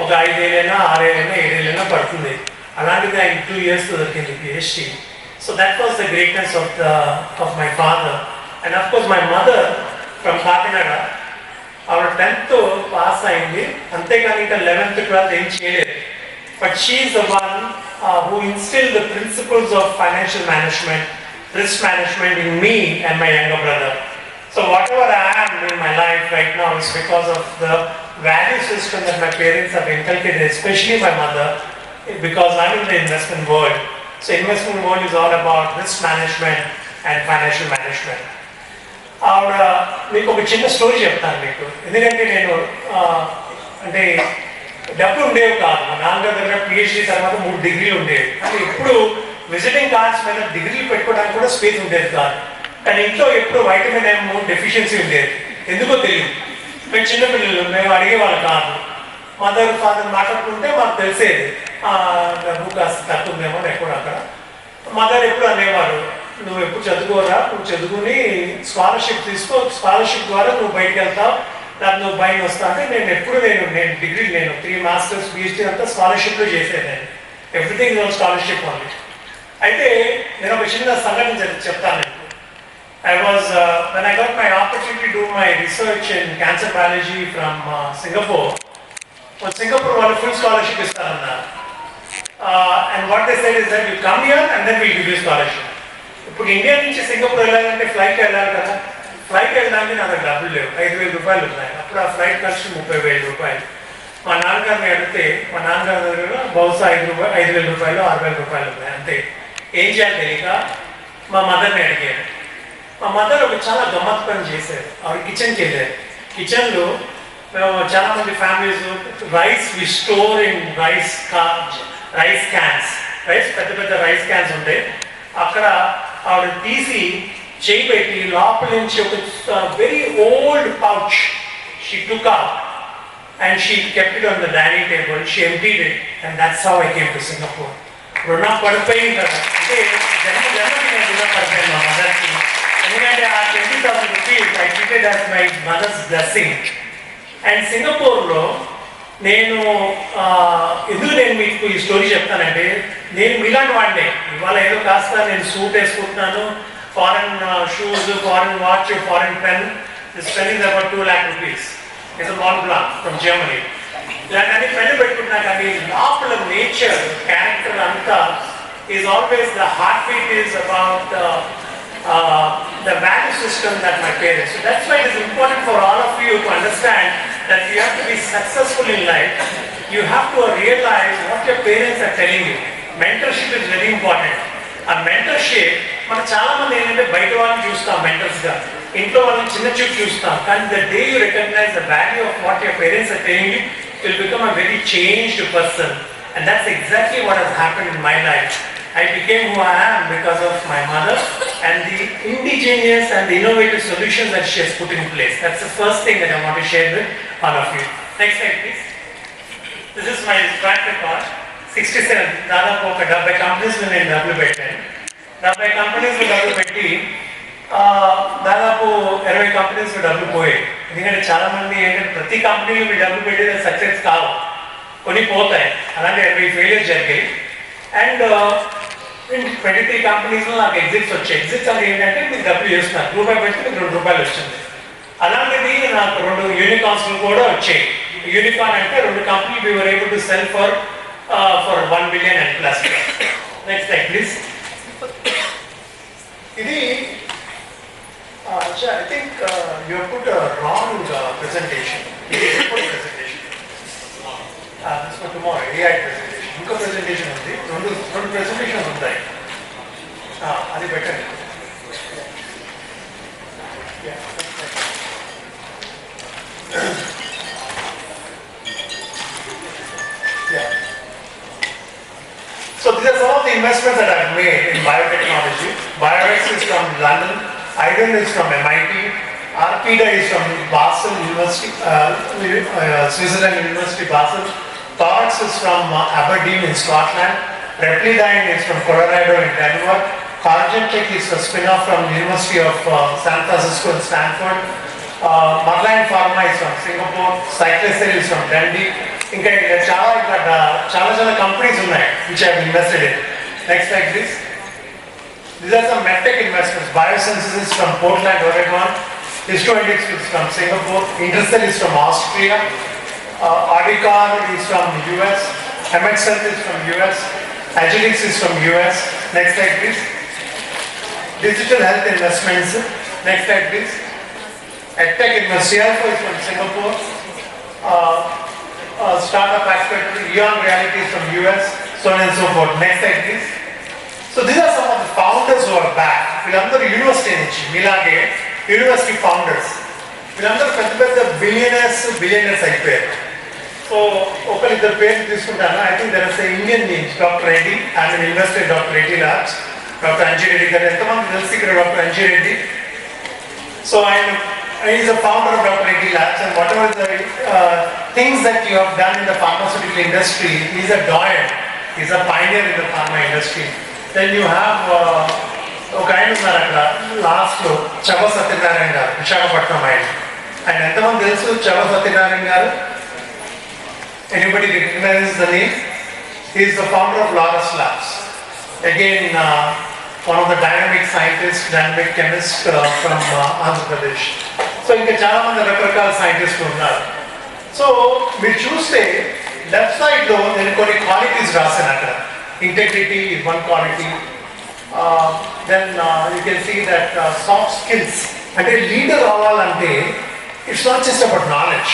ఒక 5 ఏళ్ళైనా 6 ఏళ్ళైనా 7 ఏళ్ళైనా పడుతుంది. అలాంటిది ఆయన 2 yearsలో దొరికింది PhD. So that was the greatness of my father. And of course my mother from Kakinada, ఆవిడ 10th పాస్ అయింది, అంతేకాని ఇంకా 11th 12th ఏం చేయలేదు. But she's the one who instil the principles of financial management, risk management in me and my younger brother. So whatever I am in my life right now is because of the value system that my parents have inculcated, especially my mother, because I'm in the investment world. So investment world is all about risk management and financial management. ఆవిడ మీకు ఒక చిన్న story చెప్తాను మీకు, ఎందుకంటే నేను అంటే డబ్బులు ఉండేవి కాదు. మా నాన్నగారి దగ్గర పిహెచ్డి తర్వాత 3 డిగ్రీలు ఉండేవి, అంటే ఎప్పుడు విజిటింగ్ కార్డ్స్ మీద డిగ్రీలు పెట్టుకోవడానికి కూడా స్పేస్ ఉండేది కాదు. కానీ ఇంట్లో ఎప్పుడు వైటమిన్ ఎం డెఫిషియన్సీ ఉండేది, ఎందుకో తెలియదు. మేము చిన్నపిల్లలు, మేము అడిగేవాళ్ళు కాదు. మదర్ ఫాదర్ మాట్లాడుకుంటే మాకు తెలిసేది డబ్బు కాస్త తక్కువ ఉందేమో ఎప్పుడు అక్కడ. మదర్ ఎప్పుడు అనేవారు, నువ్వు ఎప్పుడు చదువుకోరా, నువ్వు చదువుకుని స్కాలర్షిప్ తీసుకో, స్కాలర్షిప్ ద్వారా నువ్వు బయటకు వెళ్తావు, లేకపోతే నువ్వు బయట వస్తావు అంటే నేను ఎప్పుడు నేను డిగ్రీ, నేను 3 మాస్టర్స్ పిహెచ్డీ అంతా స్కాలర్షిప్లో చేసేదాన్ని. Everything was scholarship only. అయితే నేను ఒక చిన్న సంఘటన చెప్తాను. when I got my opportunity to do my research in cancer biology from Singapore, Singapore వాళ్ళు full scholarship ఇస్తారన్నారు. And what they said is that you come here and then we give you scholarship. ఇప్పుడు India నుంచి Singapore వెళ్ళాలంటే flight వెళ్ళాలి కదా, flight వెళ్ళడానికి నా దగ్గర డబ్బులు లేవు, 5,000 రూపాయలు ఉన్నాయి. అప్పుడు ఆ ఫ్లైట్ ఖర్చు 30,000 రూపాయలు. మా నాన్నగారిని అడిగితే మా నాన్నగారి దగ్గర బహుశా 5,000 రూపాయలు 6,000 రూపాయలు ఉన్నాయి అంతే. ఏం చేయాలి తెలియక మా మదర్ని అడిగాను. మా మదర్ ఒక చాలా గమ్మత్ పని చేశారు. ఆవిడ కిచెన్కి వెళ్ళారు. కిచెన్లో మేము చాలా మంది families rice we store in rice cans, పెద్ద పెద్ద రైస్ క్యాన్స్ ఉంటాయి. అక్కడ ఆవిడ తీసి చేయి పెట్టి లోపల నుంచి ఒక very old pouch she took out and she kept it on the dining table. She emptied it, and that's how I came to Singapore. రుణం పడిపోయింది కదా, అంటే జన్మకి నేను రుణం పడిపోయాను మా మదర్కి. ఎందుకంటే ఆ 20,000 rupees I treated as my mother's blessing. And సింగపూర్లో నేను ఎందుకు నేను మీకు ఈ స్టోరీ చెప్తానంటే, నేను మీలాంటి వాడినే. ఇవాళ ఏదో కాస్త నేను సూట్ వేసుకుంటున్నాను, foreign shoes, foreign watch, foreign pen. This pen is about 2 lakh rupees. It's a Mont Blanc from Germany. ఇలాంటి పెన్ను పెట్టుకున్నా కానీ లోపల నేచర్, క్యారెక్టర్ అంతా is always the heart beat is about the value system that my parents. So that's why it is important for all of you to understand that you have to be successful in life. You have to realize what your parents are telling you. Mentorship is very important. A mentorship, మనం చాలా మంది ఏంటంటే బయట వాళ్ళని చూస్తాం మెంటర్స్గా, ఇంట్లో వాళ్ళని చిన్న చూపు చూస్తాం. కానీ the day you recognize the value of what your parents are telling you, you will become a very changed person. And that's exactly what has happened in my life. I became who I am because of my mother and the indigenous and the innovative solutions that she has put in place. That's the first thing that I want to share with all of you. Next slide, please. This is my track record. 67. దాదాపు ఒక 70 companies నేను డబ్బులు పెట్టాను. 70 companies డబ్బులు పెట్టి దాదాపు 20 companies డబ్బులు పోయాయి. ఎందుకంటే చాలా మంది ఏంటంటే ప్రతి కంపెనీలో మీరు డబ్బులు పెట్టేది సక్సెస్ కావు, కొన్ని పోతాయి. అలాంటి 20 ఫెయిలియర్స్ జరిగాయి. అండ్ 23 కంపెనీస్లో నాకు ఎగ్జిట్స్ వచ్చాయి. ఎగ్జిట్స్ అంటే ఏంటంటే మీరు డబ్బులు చేస్తున్నారు, రూపాయి పెడితే మీకు 2 రూపాయలు వచ్చింది. అలాంటిది నాకు 2 యూనికార్న్స్ కూడా వచ్చాయి. యూనికార్న్ అంటే 2 కంపెనీలు we were able to sell for 1 billion and plus. Next slide please. ఇది I think you have put a wrong presentation. This for tomorrow, AI presentation. ఇంకో ప్రెజెంటేషన్ ఉంది, రెండు ప్రెజెంటేషన్ ఉంటాయి, అది better. So these are some of the investments that I've made in biotechnology. BioX is from London, Iron is from MIT, Arpida is from Basel University, Switzerland University Basel. Thorax is from Aberdeen in Scotland. Replidyne is from Colorado in Denver. Cargentech is a spin-off from the University of San Francisco and Stanford. Marline Pharma is from Singapore. Cyclacel is from Dundee. ఇంకా చాలా companies ఉన్నాయి which I have invested in. Next slide please. These are some medtech investments. Biosynthesis from Portland, Oregon. Index is from Singapore, Intercell is from Austria, Audicor is from US, MXL is from US, Agilix is from US. Next slide please. Digital Health Investments. Next slide please. EdTech Investments is from Singapore. Startup Accelerator, Eon Reality is from US, so on and so forth. Next slide please. So these are some of the founders who are back. వీళ్ళందరూ university నుంచి మీలాగే university founders. వీళ్ళందరూ పెద్ద పెద్ద billionaires అయిపోయారు. So ఒకరిద్దరు పేర్లు తీసుకుంటాను. I think there is Indian names. Doctor Reddy, I'm investor in doctor Reddy labs. Doctor Anji Reddy గారు ఎంతమంది తెలుసు ఇక్కడ డాక్టర్ అంజిరెడ్డి? సో ఆయన is a founder of Dr. Reddy Labs, and whatever the things that you have done in the pharmaceutical industry, he's a doyen, he's a pioneer in the pharma industry. Then you have ఒక ఆయన ఉన్నారు అక్కడ లాస్ట్లో, చవ సత్యనారాయణ గారు, విశాఖపట్నం ఆయన. ఆయన ఎంతమంది తెలుసు చవ సత్యనారాయణ గారు? Anybody recognize the name? He is the founder of Laurus Labs. Again, one of the dynamic scientists, dynamic chemist from Andhra Pradesh. So ఇంకా చాలా మంది రకరకాల సైంటిస్టులు ఉన్నారు. సో మీరు చూస్తే లెఫ్ట్ సైడ్లో నేను కొన్ని క్వాలిటీస్ రాశాను అక్కడ. Integrity is one quality. Then you can see that soft skills, అంటే లీడర్ అవ్వాలంటే it's not just about knowledge,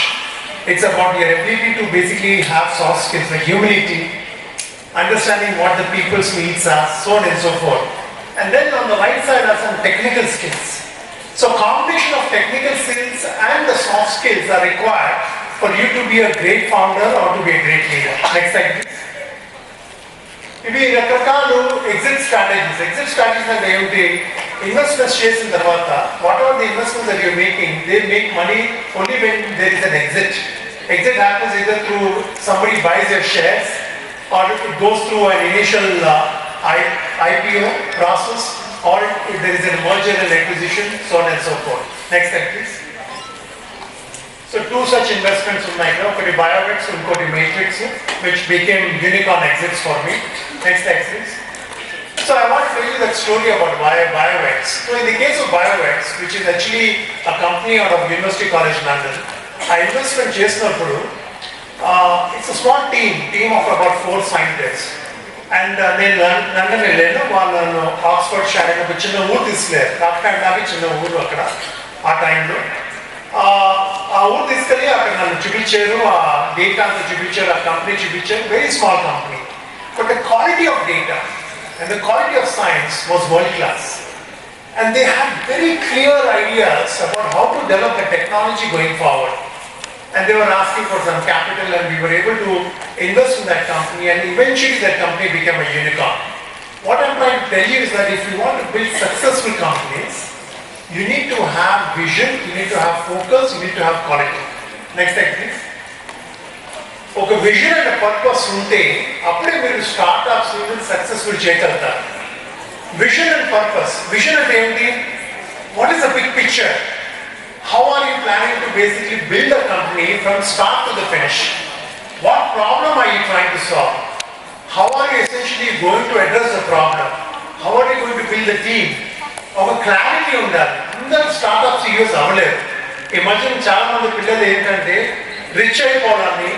it's about your ability to basically have soft skills like humility, understanding what the people's needs are, so on and so forth. And then on the right side are some technical skills. So combination of technical skills and the soft skills are required for you to be a great founder or to be a great leader. Next slide please. ఇవి రకరకాలు exit strategies అంటే ఏమిటి? Investments చేసిన తర్వాత whatever the investments that you're making, they make money only when there is an exit. Exit happens either through somebody buys your shares, or it goes through an initial IPO process, or if there is a merger and acquisition, so on and so forth. Next slide please. So two such investments ఉన్నాయి, ఒకటి Biovex, ఇంకోటి Matrix, which became unicorn exits for me. Next slide please. So I want to tell you that story about Biovex. So in the case of Biovex, which is actually a company out of University College London, ఆ investment చేసినప్పుడు it's a small team of about 4 scientists. And నేను London వెళ్ళాను, వాళ్ళను Oxford Shire ఒక చిన్న ఊరు తీసుకెళ్ళారు, కాకినాడ చిన్న ఊరు అక్కడ ఆ టైంలో. ఆ ఊరు తీసుకెళ్ళి అక్కడ నన్ను చూపించారు, ఆ డేటా అంతా చూపించారు, ఆ కంపెనీ చూపించారు. Very small company, but the quality of data and the quality of science was world class. And they had very clear ideas about how to develop the technology going forward. And they were asking for some capital, and we were able to invest in that company, and eventually that company became a unicorn. What I'm trying to tell you is that if you want to build successful companies, you need to have vision, you need to have focus, you need to have quality. Next slide please. ఒక vision and purpose ఉంటే అప్పుడే మీరు startups successful చేయగలుగుతారు. Vision and purpose. Vision అంటే ఏంటి? What is the big picture? How are you planning to basically build a company from start to the finish? What problem are you trying to solve? How are you essentially going to address the problem? How are you going to build a team? ఒక clarity ఉండాలి. అందరూ startups use అవ్వలేదు. ఈ మధ్యన చాలా మంది పిల్లలు ఏంటంటే రిచ్ అయిపోవాలని,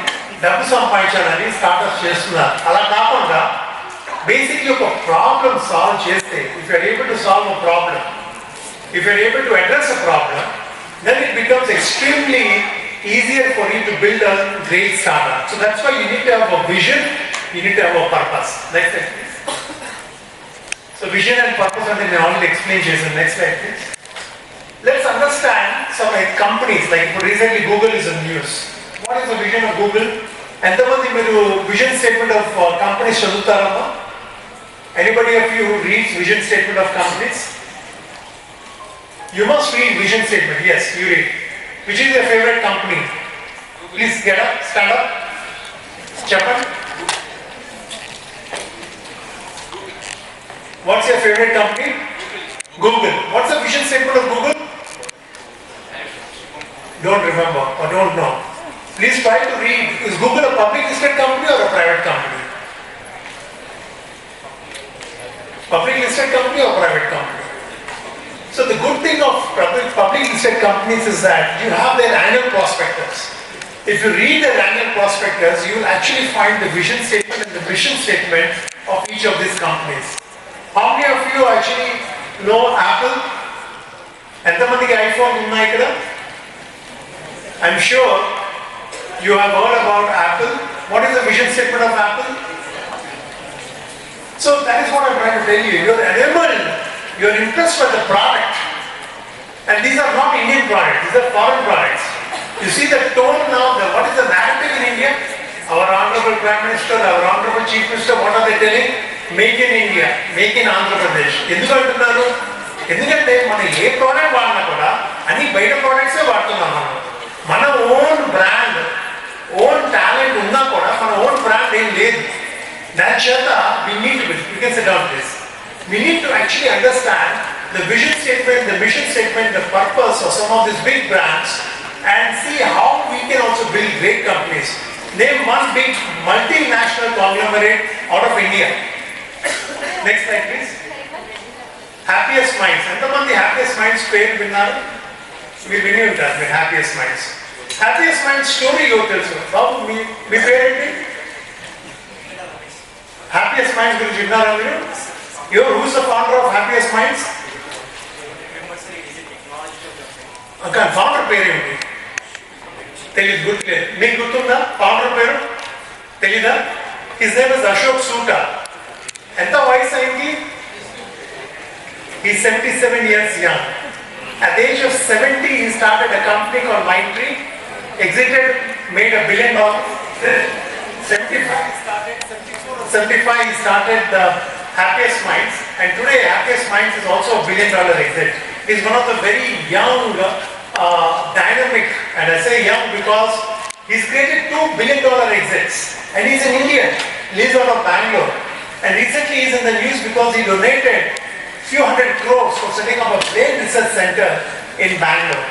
డబ్బు సంపాదించాలని స్టార్ట్అప్స్ చేస్తున్నారు. అలా కాకుండా బేసిక్లీ ఒక ప్రాబ్లం సాల్వ్ చేస్తే, if you're able to solve a problem, if you're able to address a problem, then it becomes extremely easier for you to build a great startup. So that's why you need to have a vision, you need to have a purpose. Next slide please. So vision and purpose are the already explained. Next slide please. Let's understand some companies, like recently Google is in news. What is the vision of Google? ఎంతమంది మీరు vision statement of companies చదువుతారమ్మా? Anybody of you who reads vision statement of companies? You must read vision statement. Yes, you read. Which is your favorite company? Please get up, stand up. Chapan. What's your favorite company? Google. What's the vision statement of Google? Don't remember or don't know. Please try to read. Is Google a public listed company or a private company? Public listed company or private company? So the good thing of public listed companies is that you have their annual prospectus. If you read their annual prospectus, you will actually find the vision statement and the mission statement of each of these companies. How many of you actually know Apple? ఎంతమందికి iPhone ఉన్నాయి ఇక్కడ? I'm sure you have heard about Apple. What is the vision statement of Apple? So that is what I'm trying to tell you. You're enamored, you're impressed by the product. And these are not Indian products, these are foreign products. You see the tone now, what is the narrative in India? Our Honorable Prime Minister, our Honorable Chief Minister, what are they telling? Make in India, make in Andhra Pradesh. ఎందుకు అంటున్నారు? ఎందుకంటే మనం ఏ product వాడినా కూడా అన్ని బయట ప్రోడక్ట్సే వాడుతున్నాం మనం. మన ఓన్ బ్రాండ్, ఓన్ టాలెంట్ ఉన్నా కూడా మన ఓన్ బ్రాండ్ ఏం లేదు. దాని చేత we need to, you can sit down please. We need to actually understand the vision statement, the mission statement, the purpose of some of these big brands and see how we can also build great companies. Name one big multinational conglomerate out of India. Next slide please. Happiest Minds. ఎంతమంది happiest minds పేరు విన్నారు? మీరు విని ఉంటారు మీరు happiest minds. Happiest minds story ఎవరు తెలుసు? బాబు మీ పేరేంటి? హ్యాపీయెస్ట్ మైండ్స్ గురించి విన్నారా మీరు? ఎవరు who's the founder of happiest minds? Founder పేరేంటి? తెలీదు, గుర్తులేదు. మీకు గుర్తుందా ఫౌండర్ పేరు? తెలీదా? His name is Ashok Soota. ఎంత వయసు అయింది? He's 77 years young. At the age of 70, he started a company called Mindtree, exited, made $1 billion. 75, he started the Happiest Minds, and today Happiest Minds is also $1 billion exit. He's one of the very young, dynamic, and I say young because he's created $2 billion exits, and he's an Indian, lives out of Bangalore, and recently he's in the news because he donated few hundred crores for setting up a brain research center in Bangalore.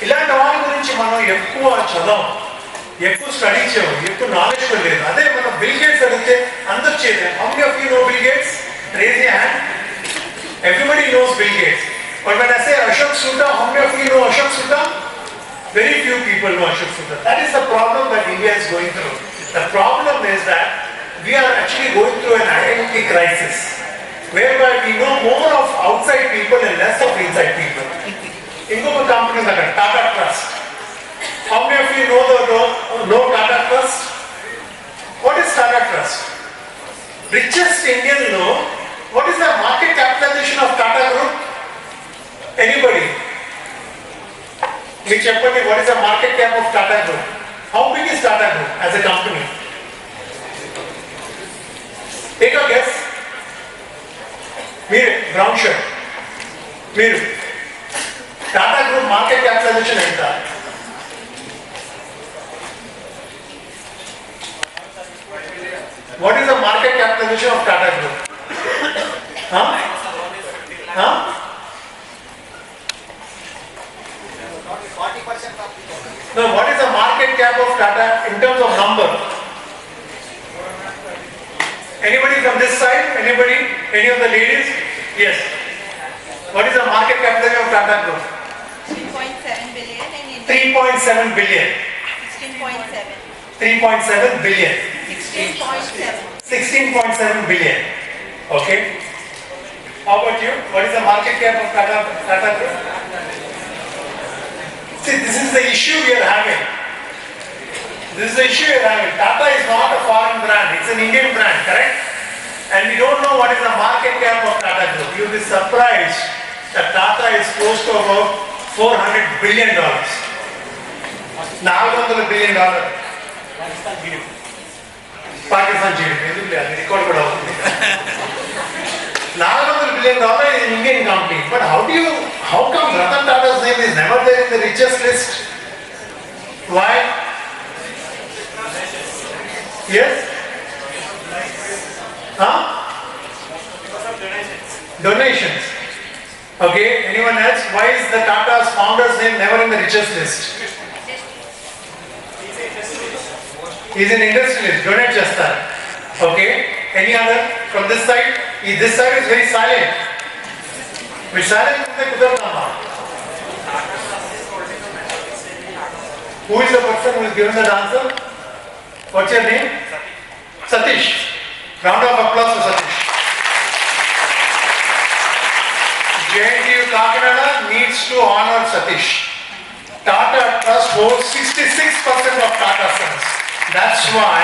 ఇలాంటి వాళ్ళ గురించి మనం ఎక్కువ చదవం, ఎక్కువ study చేయము, ఎక్కువ knowledge కూడా లేదు. అదే మనం బిల్ గేట్స్ అడిగితే అందరూ చేయలేము. How many of you know Bill Gates? Raise your hand. Everybody knows Bill Gates. But when I say Ashok Sudha, how many of you know Ashok Sudha? Very few people know Ashok Sudha. That is the problem that India is going through. The problem is that we are actually going through an identity crisis, whereby we know more of outside people and less of inside people. ఇంకొక company ఉంది అక్కడ, Tata trust. How many of you know Tata Trust? What is Tata Trust? Richest Indian know what is the market capitalization of Tata Group? Anybody? Me cheppandi, what is the market cap of Tata Group? How big is Tata Group as a company? Take a guess. Mere brown shirt. Mere Tata Group market capitalization enta? What is the market capitalization of Tata Group? Huh? Huh? 40% of No, what is the market cap of Tata in terms of number? Anybody from this side? Anybody? Any of the ladies? Yes. What is the market capitalization of Tata Group? 3.7 billion and in 3.7 billion. 16.7. 3.7 billion. 16.7. 16.7 billion. Okay. How about you? What is the market cap of Tata Group? See, this is the issue we are having. This is the issue we are having. Tata is not a foreign brand. It's an Indian brand, correct? And we don't know what is the market cap of Tata Group. You'll be surprised that Tata is close to about $400 billion. $400 billion. Pakistan GDP. Record కూడా అవుతుంది. $400 billion is an Indian company. But how come Ratan Tata's name is never there in the richest list? Why? Yes? Huh? Donations. Okay, anyone else? Why is the Tata's founder's name never in the richest list? He's an industrialist, donate chestar. Okay, any other from this side? This side is very silent. మీరు silent ఉంటే కుదరదమ్మా. Who is the person who is given that answer? What's your name? Satish. Round of applause for Satish. JNTU Kakinada needs to honor Satish. Tata Trust holds 66% of Tata Sons. That's why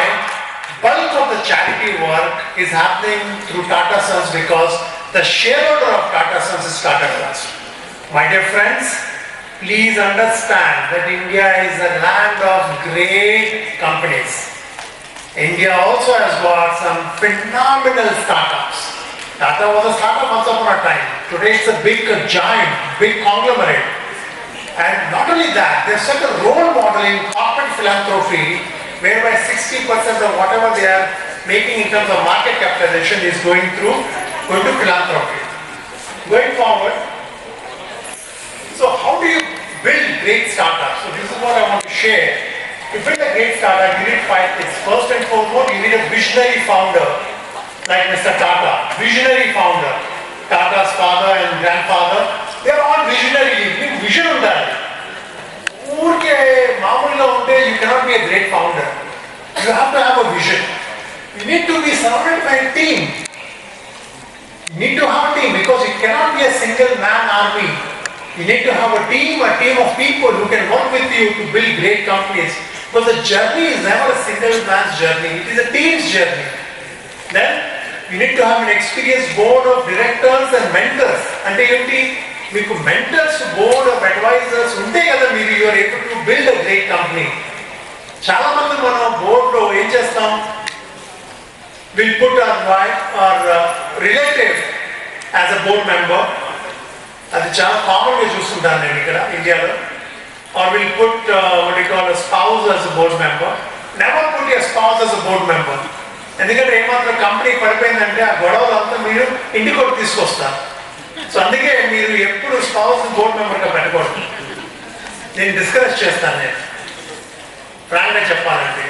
bulk of the charity work is happening through Tata Sons because the shareholder of Tata Sons is Tata Trust. My dear friends, please understand that India is a land of great companies. India also has got some phenomenal startups. Tata was a startup once upon a time. Today it's a big giant, big conglomerate. And not only that, they've set a role model in corporate philanthropy whereby 60% of whatever they are making in terms of market capitalization is going to philanthropy. Going forward, so how do you build great startups? So this is what I want to share. To build a great startup, you need 5 things. First and foremost, you need a visionary founder like Mr. Tata. Visionary founder. Tata's father and grandfather, they are all visionary. Vision undali. Urke maamulga unte you cannot be a great founder. You have to have a vision. You need to be surrounded by a team. You need to have a team because it cannot be a single man army. You need to have a team of people who can work with you to build great companies. Because the journey is never a single man's journey, it is a team's journey. Then you need to have an experienced board of directors and mentors. అంటే ఏంటి, మీకు mentors, board of advisors ఉంటే కదా మీరు you are able to build a great company. చాలా మంది మనం బోర్డులో ఏం చేస్తాం, we'll put our wife or relative as a board member. అది చాలా కామన్గా చూస్తుంటాను నేను ఇక్కడ ఇండియాలో. Or we'll put what you call a spouse as a board member. Never put your spouse as a board member. ఎందుకంటే ఏమాత్రం కంపెనీ పడిపోయిందంటే ఆ గొడవలంతా మీరు ఇంటికి కూడా తీసుకొస్తారు. సో అందుకే మీరు ఎప్పుడు స్పౌస్ బోర్డ్ మెంబర్గా పెట్టకూడదు. నేను డిస్కస్ చేస్తాను నేను ఫ్రాంక్గా చెప్పాలంటే.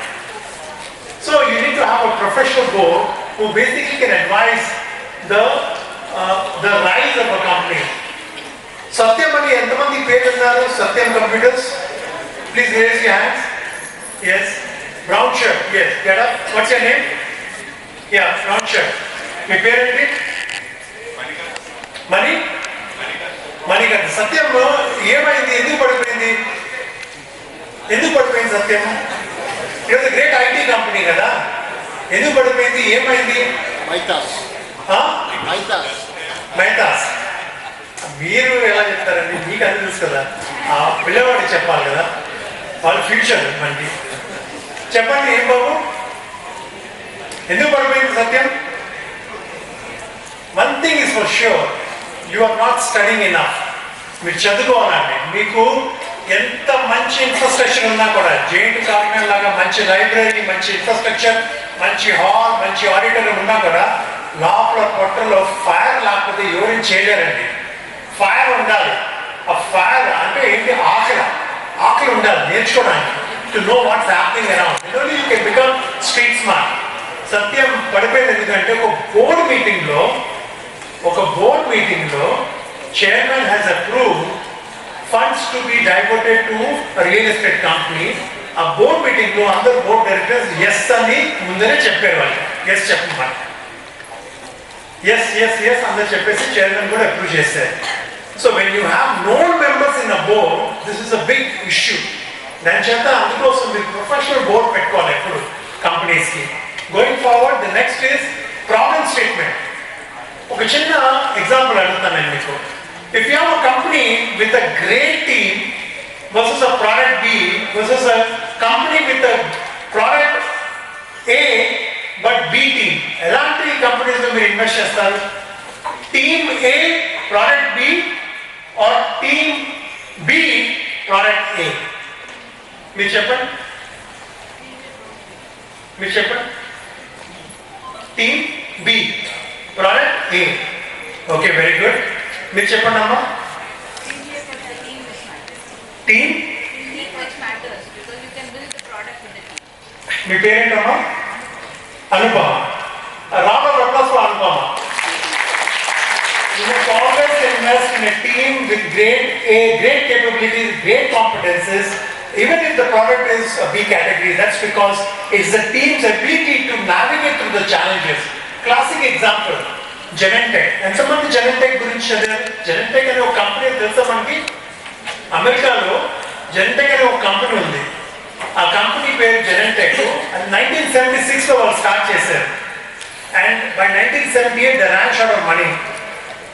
So you need to have a professional board who basically can advise the rise of a company. Satyam అని ఎంతమంది పేరు ఉన్నారు? Satyam computers, please raise your hands. Yes, brown shirt. Yes, get up. What's your name? Yeah, brown shirt. మీ పేరేంటి? మణికంఠ. సత్యం ఏమైంది? ఎందుకు పడిపోయింది Satyam? It was great IT company కదా, ఎందుకు పడిపోయింది? ఏమైంది? మైతాస్. మీరు ఎలా చెప్తారండి? మీకు అది తెలుసు కదా, ఆ పిల్లవాడికి చెప్పాలి కదా, వాళ్ళ ఫ్యూచర్ మనకి. చెప్పండి ఏం బాబు, ఎందుకు పడిపోయింది Satyam? One thing is for sure, you are not studying enough. మీరు చదువుకోవాలండి. మీకు ఎంత మంచి ఇన్ఫ్రాస్ట్రక్చర్ ఉన్నా కూడా, జేఎన్టీ కాకినాడ లాగా మంచి లైబ్రరీ, మంచి ఇన్ఫ్రాస్ట్రక్చర్, మంచి హాల్, మంచి ఆడిటోరియం ఉన్నా కూడా లోపల పొట్టలో ఫైర్ లేకపోతే ఎవరేం చేయలేరండి. ఫైర్ ఉండాలి. ఆ ఫైర్ అంటే ఏంటి? ఆకలి ఉండాలి నేర్చుకోవడానికి, to know what's happening around. Only you can become street smart. Satyam పడిపోయింది ఎందుకంటే ఒక బోర్డ్ మీటింగ్లో chairman has approved funds to be diverted to real estate company. ఆ బోర్డ్ మీటింగ్లో అందరు బోర్డ్ డైరెక్టర్స్ ఎస్ అని ముందరే చెప్పారు. వాళ్ళు ఎస్ చెప్పమని, ఎస్ అందరు చెప్పేసి చైర్మన్ కూడా అప్రూవ్ చేశారు. So when you have known members in a board, this is a big issue. దాని చేత అందుకోసం మీరు ప్రొఫెషనల్ బోర్డ్ పెట్టుకోవాలి ఎప్పుడు కంపెనీస్కి. Going forward, the next is problem statement. ఒక చిన్న ఎగ్జాంపుల్ అడుగుతాను నేను మీకు. If you have a company with a great team versus a product B versus a company with a product A but B team, ఎలాంటి కంపెనీస్లో మీరు invest చేస్తారు? Team A product B or team B product A? మీరు చెప్పండి. Team B product A. Okay, very good. మీరు చెప్పండి అమ్మా. Team మీ పేరేంటమ్మా? Anupama. Rama Prakash Anupama. You must always invest in a team with great capabilities, great competences, even if the product is a B category. That's because it's the team's ability to navigate through the challenges. Classic example, JNTUK. ఎంతమంది JNTUK గురించి చదివారు? JNTUK అనే ఒక company తెలుసా మనకి? అమెరికాలో JNTUK అనే ఒక కంపెనీ ఉంది. ఆ కంపెనీ పేరు JNTUK. అది 1976 లో వాళ్ళు స్టార్ట్ చేశారు. And by 1978 they ran short of money.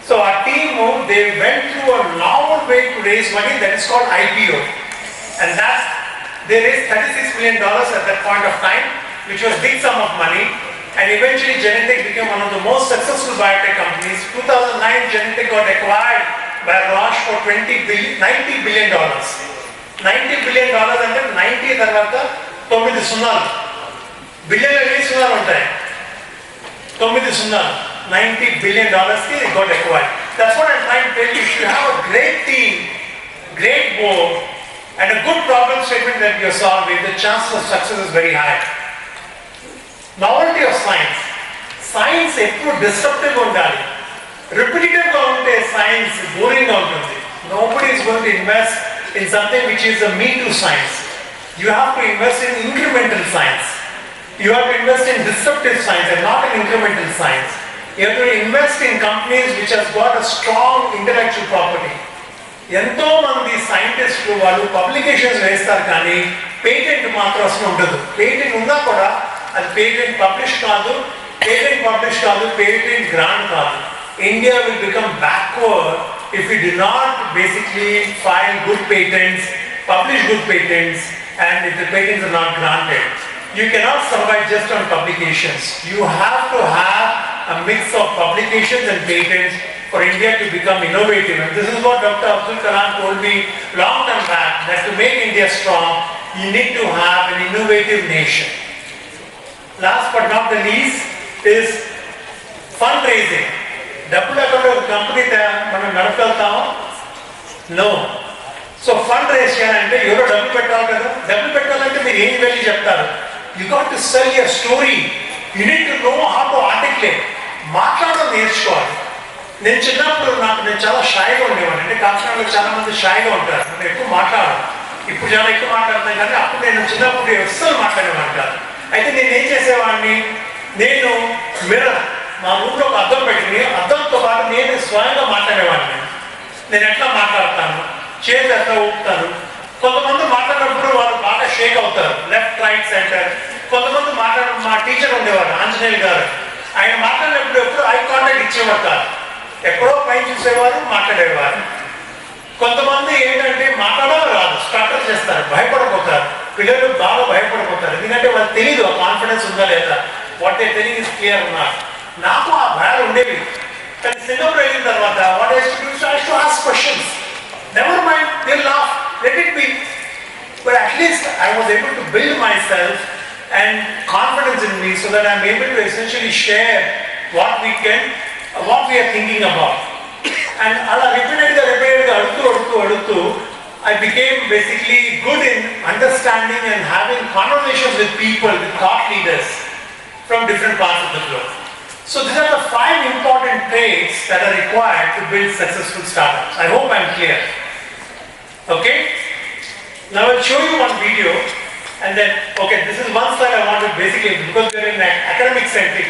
So our team, they went through a novel way to raise money that is called IPO. And that they raised $36 million at that point of time, which was big sum of money. And eventually JNTUK became one of the most successful biotech companies. 2009 JNTUK got acquired by Roche for $90 billion. $90 billion అంటే 90 తర్వాత 9 సున్నాలు. Billion ఎన్ని సున్నాలు ఉంటాయి? 9 సున్నాలు. $90 billion కి got acquired. That's what I'm trying to tell you. If you have a great team, great board, and a good problem statement that you're solving, the chance of success is very high. Novelty of science. Science ఎప్పుడు disruptive ఉండాలి. Repetitive గా ఉంటే science boring గా ఉంటుంది. Nobody is going to invest in something which is a me too science. You have to invest in incremental science. You have to invest in disruptive science and not in incremental science. You have to invest in companies which has got a strong intellectual property. ఎంతో మంది సైంటిస్టులు వాళ్ళు publications వేస్తారు కానీ patent మాత్రం అసలు ఉండదు. Patent ఉన్నా కూడా అది పేటెంట్ పబ్లిష్ కాదు, పేటెంట్ గ్రాంట్ కాదు. India will become backward if we do not basically file good patents, publish good patents, and if the patents are not granted. You cannot survive just on publications. You have to have a mix of publications and patents for India to become innovative. And this is what Dr. Abdul Kalam told me long time back, that to make India strong, you need to have an innovative nation. Last but not the least is fundraising. డబ్బులు లేకుండా ఒక company మనం నడపగలుగుతామా? No. So fund race చేయాలంటే ఎవరో డబ్బులు పెట్టాలి కదా. డబ్బులు పెట్టాలంటే మీరు ఏం వెళ్ళి చెప్తారు? You got to cell your story. You need to know how to articulate. మాట్లాడడం నేర్చుకోవాలి. నేను చిన్నప్పుడు నేను చాలా షైగా ఉండేవాడిని. అంటే కాకినాడలో చాలా మంది షైగా ఉంటారు, నేను ఎక్కువ మాట్లాడను. ఇప్పుడు చాలా ఎక్కువ మాట్లాడతాను కానీ అప్పుడు నేను చిన్నప్పుడు అస్సలు మాట్లాడేవాడిని కాదు. అయితే నేను ఏం చేసేవాడిని, నేను మిర్రర్ మా రూమ్లో ఒక అద్దం పెట్టుకుని అద్దంతో పాటు నేను స్వయంగా మాట్లాడేవాడిని. నేను ఎట్లా మాట్లాడతాను, చేతి ఎట్లా ఊపుతాను. కొంతమంది మాట్లాడినప్పుడు వాళ్ళు బాగా షేక్ అవుతారు, లెఫ్ట్ రైట్ సెంటర్. కొంతమంది మా టీచర్ ఉండేవారు ఆంజనేయులు గారు, ఆయన మాట్లాడినప్పుడు ఎప్పుడు ఐ కాంటాక్ట్ ఇచ్చేవారు కాదు, ఎక్కడో పై చూసేవారు, మాట్లాడేవారు. కొంతమంది ఏంటంటే మాట్లాడాలి రాదు, స్టార్టర్ చేస్తారు, భయపడిపోతారు. పిల్లలు బాగా భయపడిపోతారు, ఎందుకంటే వాళ్ళకి తెలియదు ఆ కాన్ఫిడెన్స్ ఉందా లేదా, వాట్ దే తెలియదు ఇస్ క్లియర్ ఉన్నారు. నాకు ఆ భయాలు ఉండేవి. కానీ సింగపూర్ వెళ్ళిన తర్వాత what I to ask questions. Never mind, they laugh, let it be. But at least I was able to build my self and confidence in me so that I'm able to essentially share what we are thinking about. And ala repeatedly aduthu I became basically good in understanding and having conversations with people, with thought leaders from different parts of the globe. So these are the 5 important traits that are required to build successful startups. I hope I'm clear. Okay? Now I'll show you one video. And then, okay, this is one slide I wanted basically, because we're in an academic setting.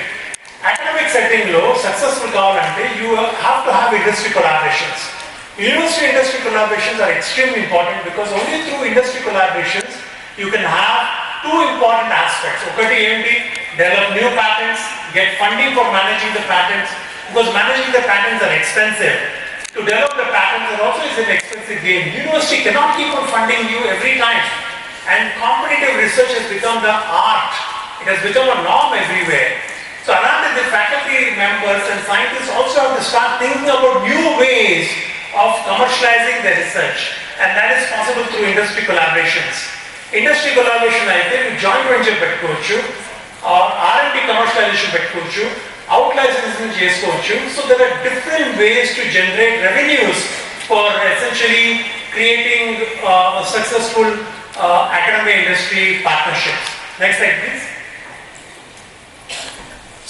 Academic setting lo successful kavalante, you have to have industry collaborations. University industry collaborations are extremely important because only through industry collaborations you can have 2 important aspects. Okati enti, develop new patents, get funding for managing the patents, because managing the patents are expensive. To develop the patents also is an expensive game. University cannot keep on funding you every time. And competitive research has become the art. It has become a norm everywhere. So along with the faculty members and scientists also have to start thinking about new ways of commercializing their research. And that is possible through industry collaborations. Industry collaboration అయితే joint venture పెట్టుకోవచ్చు, or R&D commercialization పెట్టుకోవచ్చు, out licensing చేసుకోవచ్చు. So there are different ways to generate revenues for essentially creating a successful academic industry partnerships. Next slide please.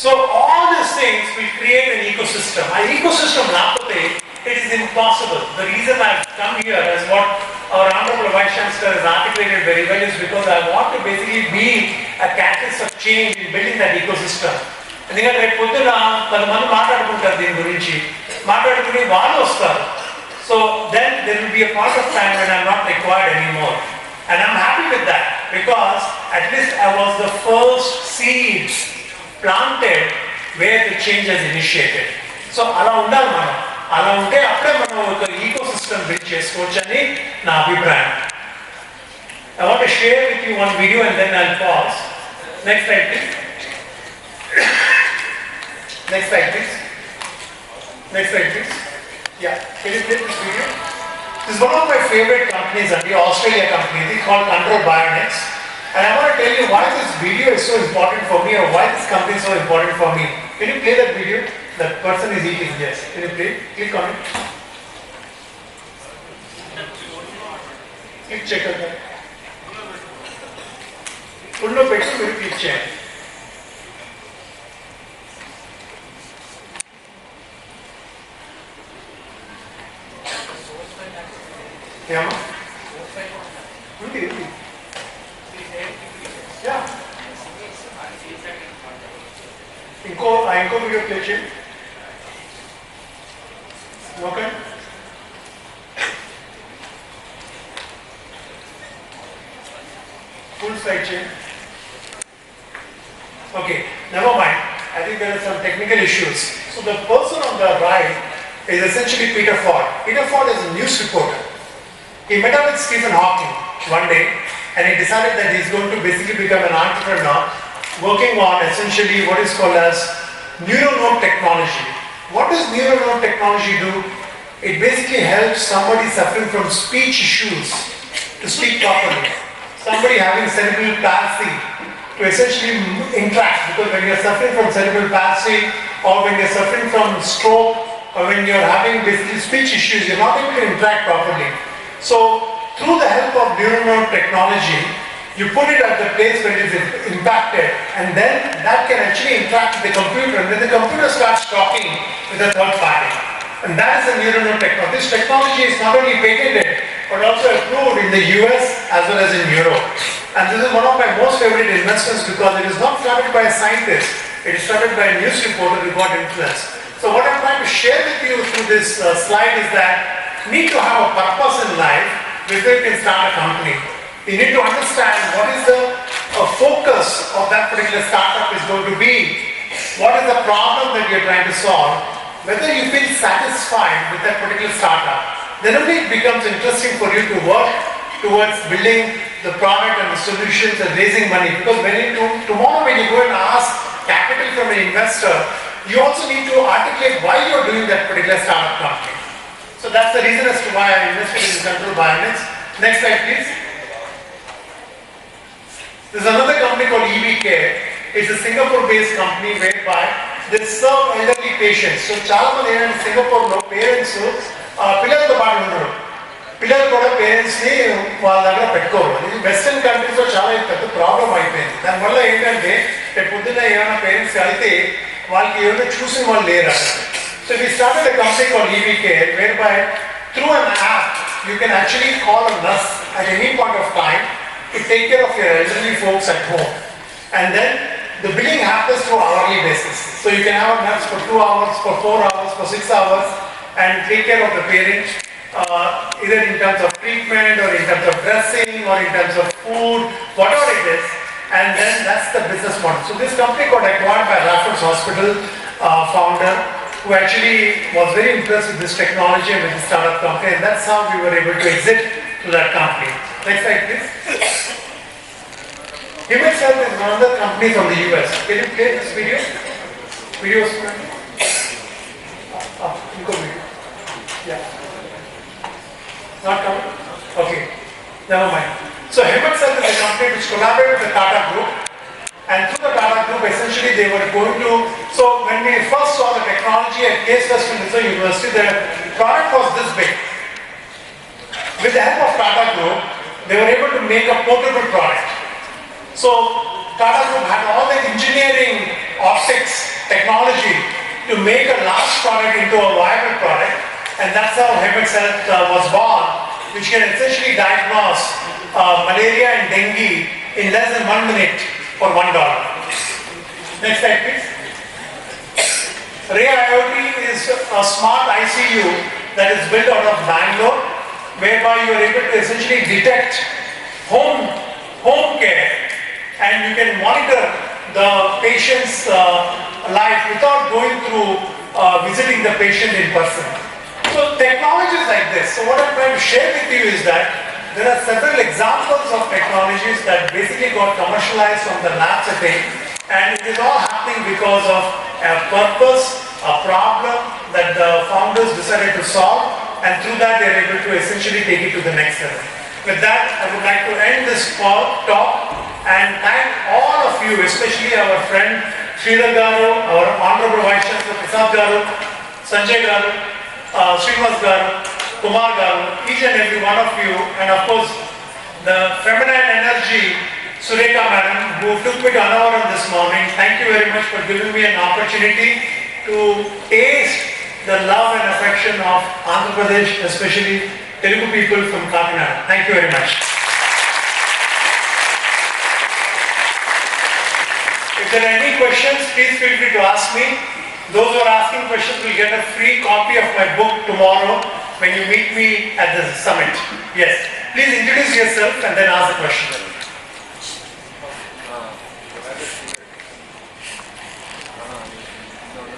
So all these things will create an ecosystem. Our ecosystem లేకపోతే it is impossible. The reason I've come here as what our Honorable Vice Chancellor has articulated very well is because I want to basically be a catalyst of change in building that ecosystem. ఎందుకంటే రేపు పొద్దున 10 మంది మాట్లాడుకుంటారు దీని గురించి మాట్లాడుకుని వాళ్ళు వస్తారు. So then there will be a point of time when I'm not required anymore. And I'm happy with that because at least I was the first seeds planted where the change has initiated. So అలా ఉండాలి మనం. అలా ఉంటే అప్పుడే మనం ఒక ecosystem build చేసుకోవచ్చు అని నా అభిప్రాయం. I want to share with you one video and then I'll pause. Next slide please. Next slide please. Next slide please. Yeah, can you play this video? This is one of my favorite companies, the Australia company. It's called Control Bionics. And I want to tell you why this video is so important for me or why this company is so important for me. Can you play that video? That person is eating, yes. Can you play? Click on it. Click check on that. Unlo pettu మీరు click చేయండి. ఏమా? ఉంది. Yeah. ఇంకో video play చేయండి. Okay. Full slide change. Okay, never mind. I think there are some technical issues. So the person on the right is essentially Peter Ford. Peter Ford is a news reporter. He met up with Stephen Hawking one day and he decided that he's going to basically become an entrepreneur working on essentially what is called as neural node technology. What does neural node technology do? It basically helps somebody suffering from speech issues to speak properly. Somebody having cerebral palsy to essentially interact, because when you're suffering from cerebral palsy or when you're suffering from stroke or when you're having basically speech issues, you're not able to interact properly. So through the help of neural node technology, you put it at the place where it is impacted and then that can actually interact with the computer and then the computer starts talking with a third party. And that is the neural node technology. This technology is not only patented but also approved in the US as well as in Europe. And this is one of my most favorite investments because it is not started by a scientist, it is started by a news reporter who got influence. So what I'm trying to share with you through this slide is that you need to have a purpose in life before you can start a company. You need to understand what is the focus of that particular startup is going to be, what is the problem that you're trying to solve, whether you feel satisfied with that particular startup, then only it becomes interesting for you to work towards building the product and the solutions and raising money. Because tomorrow when you go and ask capital from an investor, you also need to articulate why you're doing that particular startup company. So that's the reason as to why I invested in Control Bionics. Next slide please. There's another company called EBK. It's a Singapore-based company whereby they serve elderly patients. So చాలా మంది ఏంటంటే సింగపూర్లో parents పిల్లలతో పాటు ఉండరు. పిల్లలు కూడా పేరెంట్స్ని వాళ్ళ దగ్గర పెట్టుకోరు. ఇది వెస్టర్న్ కంట్రీస్లో చాలా పెద్ద ప్రాబ్లం అయిపోయింది. దానివల్ల ఏంటంటే రేపు పొద్దున్న ఏమైనా పేరెంట్స్ అయితే వాళ్ళకి ఏమైనా చూసిన వాళ్ళు లేరు. So we started a company called EBK whereby through an app you can actually call a nurse at any point of time to take care of your elderly folks at home. And then the billing happens through hourly basis. So you can have a nurse for 2 hours, for 4 hours, for 6 hours and take care of the parent either in terms of treatment or in terms of dressing or in terms of food, whatever it is. And then that's the business model. So this company got acquired by Raffles Hospital founder who actually was very impressed with this technology and with the startup company, and that's how we were able to exit to that company. Next slide please. Human Health is another company from the US. Can you play this video? Video video. Yeah. Not coming? Okay. Never mind. So Human Health is a company which collaborated with the Tata Group. And through the Tata Group, essentially they were going to, so when we first saw the technology at Case Western Reserve University, the product was this big. With the help of Tata Group, they were able to make a portable product. So Tata Group had all the engineering, optics, technology to make a large product into a viable product, and that's how Hemex Health was born, which can essentially diagnose malaria and dengue in less than 1 minute for $1. Next slide, please. Ray IoT is a smart ICU that is built out of Bangalore, whereby you are able to essentially detect home care, and you can monitor the patient's life without going through visiting the patient in person. So technologies like this. So what I'm trying to share with you is that there are several examples of technologies that basically got commercialized from the lab setting, and it is all happening because of a purpose, a problem that the founders decided to solve, and through that they are able to essentially take it to the next level. With that, I would like to end this talk and thank all of you, especially our friend Sridhar Garu, our Honorable Vice Chancellor Prasad Garu, Sanjay Garu, Srinivas Garu, Kumar Garu, each and every one of you, and of course the feminine energy, Sureka Madam, who took me to Annavaram this morning. Thank you very much for giving me an opportunity to taste the love and affection of Andhra Pradesh, especially Telugu people from Kakinada. Thank you very much. If there are any questions, please feel free to ask me. Those who are asking questions will get a free copy of my book tomorrow when you meet me at the summit. Yes. Please introduce yourself and then ask the question.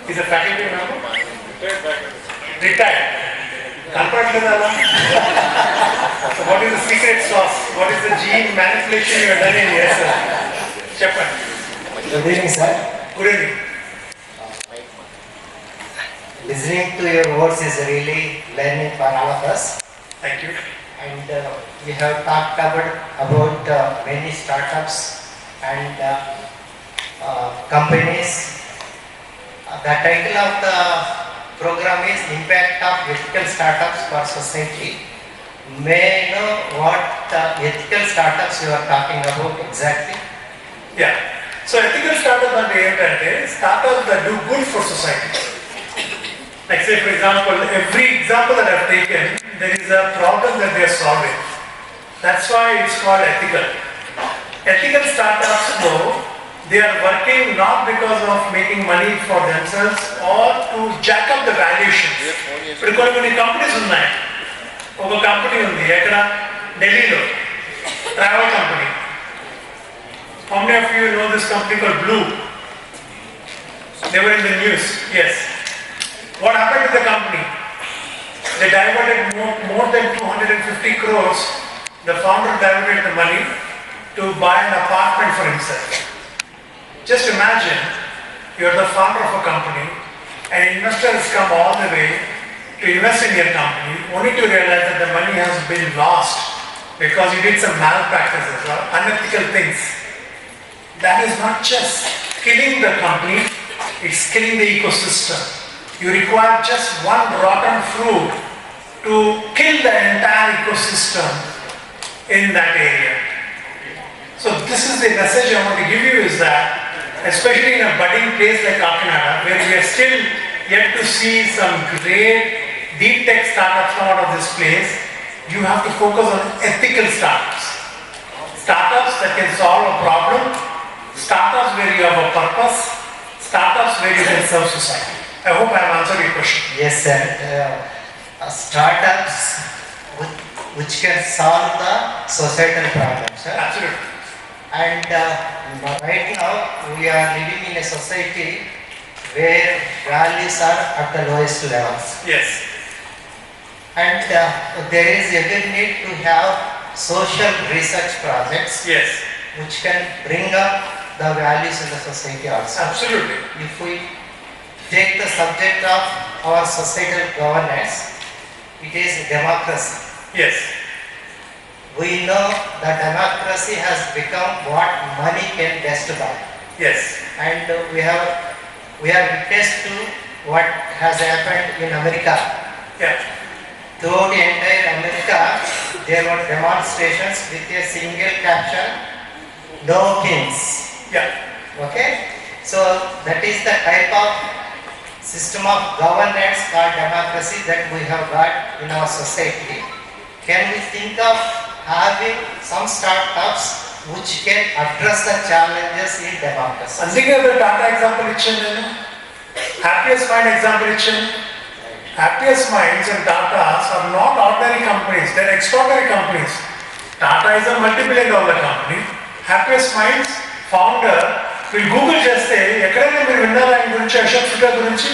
Is a faculty member? Retired. So what is the secret sauce? What is the gene manipulation you have done in here, sir? Chapman. Good evening, sir. Good evening. Listening to your words is really learning for all of us. Thank you. And we have talked about many startups and companies. The title of the program is Impact of Ethical Startups for Society. May I know what ethical startups you are talking about exactly? Yeah. So ethical startups are the startups that do good for society. Like say for example, every example that I've taken, there is a problem that they are solving. That's why it's called ethical. Ethical startups though, they are working not because of making money for themselves or to jack up the valuations. But కొన్ని companies ఉన్నాయి. ఒక company ఉంది ఎక్కడ ఢిల్లీలో travel company. How many of you know this company called Blue? They were in the news. Yes. What happened to the company? They diverted more than 250 crores. The founder diverted the money to buy an apartment for himself. Just imagine, you're the founder of a company and investors come all the way to invest in your company only to realize that the money has been lost because you did some malpractices or unethical things. That is not just killing the company, it's killing the ecosystem. You require just one rotten fruit to kill the entire ecosystem in that area. So this is the message I want to give you is that, especially in a budding place like Kakinada, where we are still yet to see some great deep tech startups come out of this place, you have to focus on ethical startups. Startups that can solve a problem, startups where you have a purpose, startups where you can serve society. I hope I have answered your question. Yes, sir. Startups which can solve the societal problems, sir. Absolutely. And right now we are living in a society where values are at the lowest levels. Yes. And there is every need to have social research projects. Yes. Which can bring up the values in the society also. Absolutely. If we take the subject of our societal governance, it is democracy. Yes. We know that democracy has become what money can best buy. Yes. And we have witnessed to what has happened in America. Yeah. Throughout the entire America, there were demonstrations with a single caption, "No kings." Yeah. Okay? So that is the type of system of governance called democracy that we have got in our society, can we think of having some startups which can address the challenges in democracy? అందుకే Tata example ఇచ్చాను నేను, Happiest Mind example ఇచ్చాను. Happiest Minds and Tatas are not ordinary companies, they are extraordinary companies. Tata is a multi-billion dollar company. Happiest minds founder మీరు Google చేస్తే ఎక్కడైనా మీరు విన్నారా ఆయన గురించి, అశోక్ సుటర్ గురించి?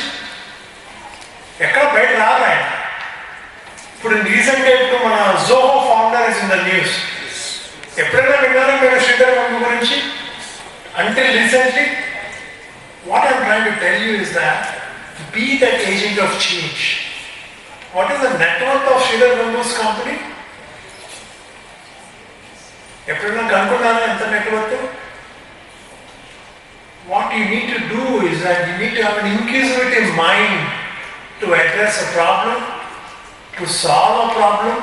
ఎక్కడ బయట రాదు ఆయన. ఇప్పుడు రీసెంట్గా ఇప్పుడు మన Zoho founder is in the news. ఎప్పుడైనా విన్నారా మీరు శ్రీధర్ బాబు గురించి? Until recently, what I'm trying to tell you is that be that agent of change. What is the net worth of Sridhar Bambu's company? ఎప్పుడైనా కనుక్కున్నారా ఎంత net worth? What you need to do is that you need to have an inquisitive mind to address a problem, to solve a problem,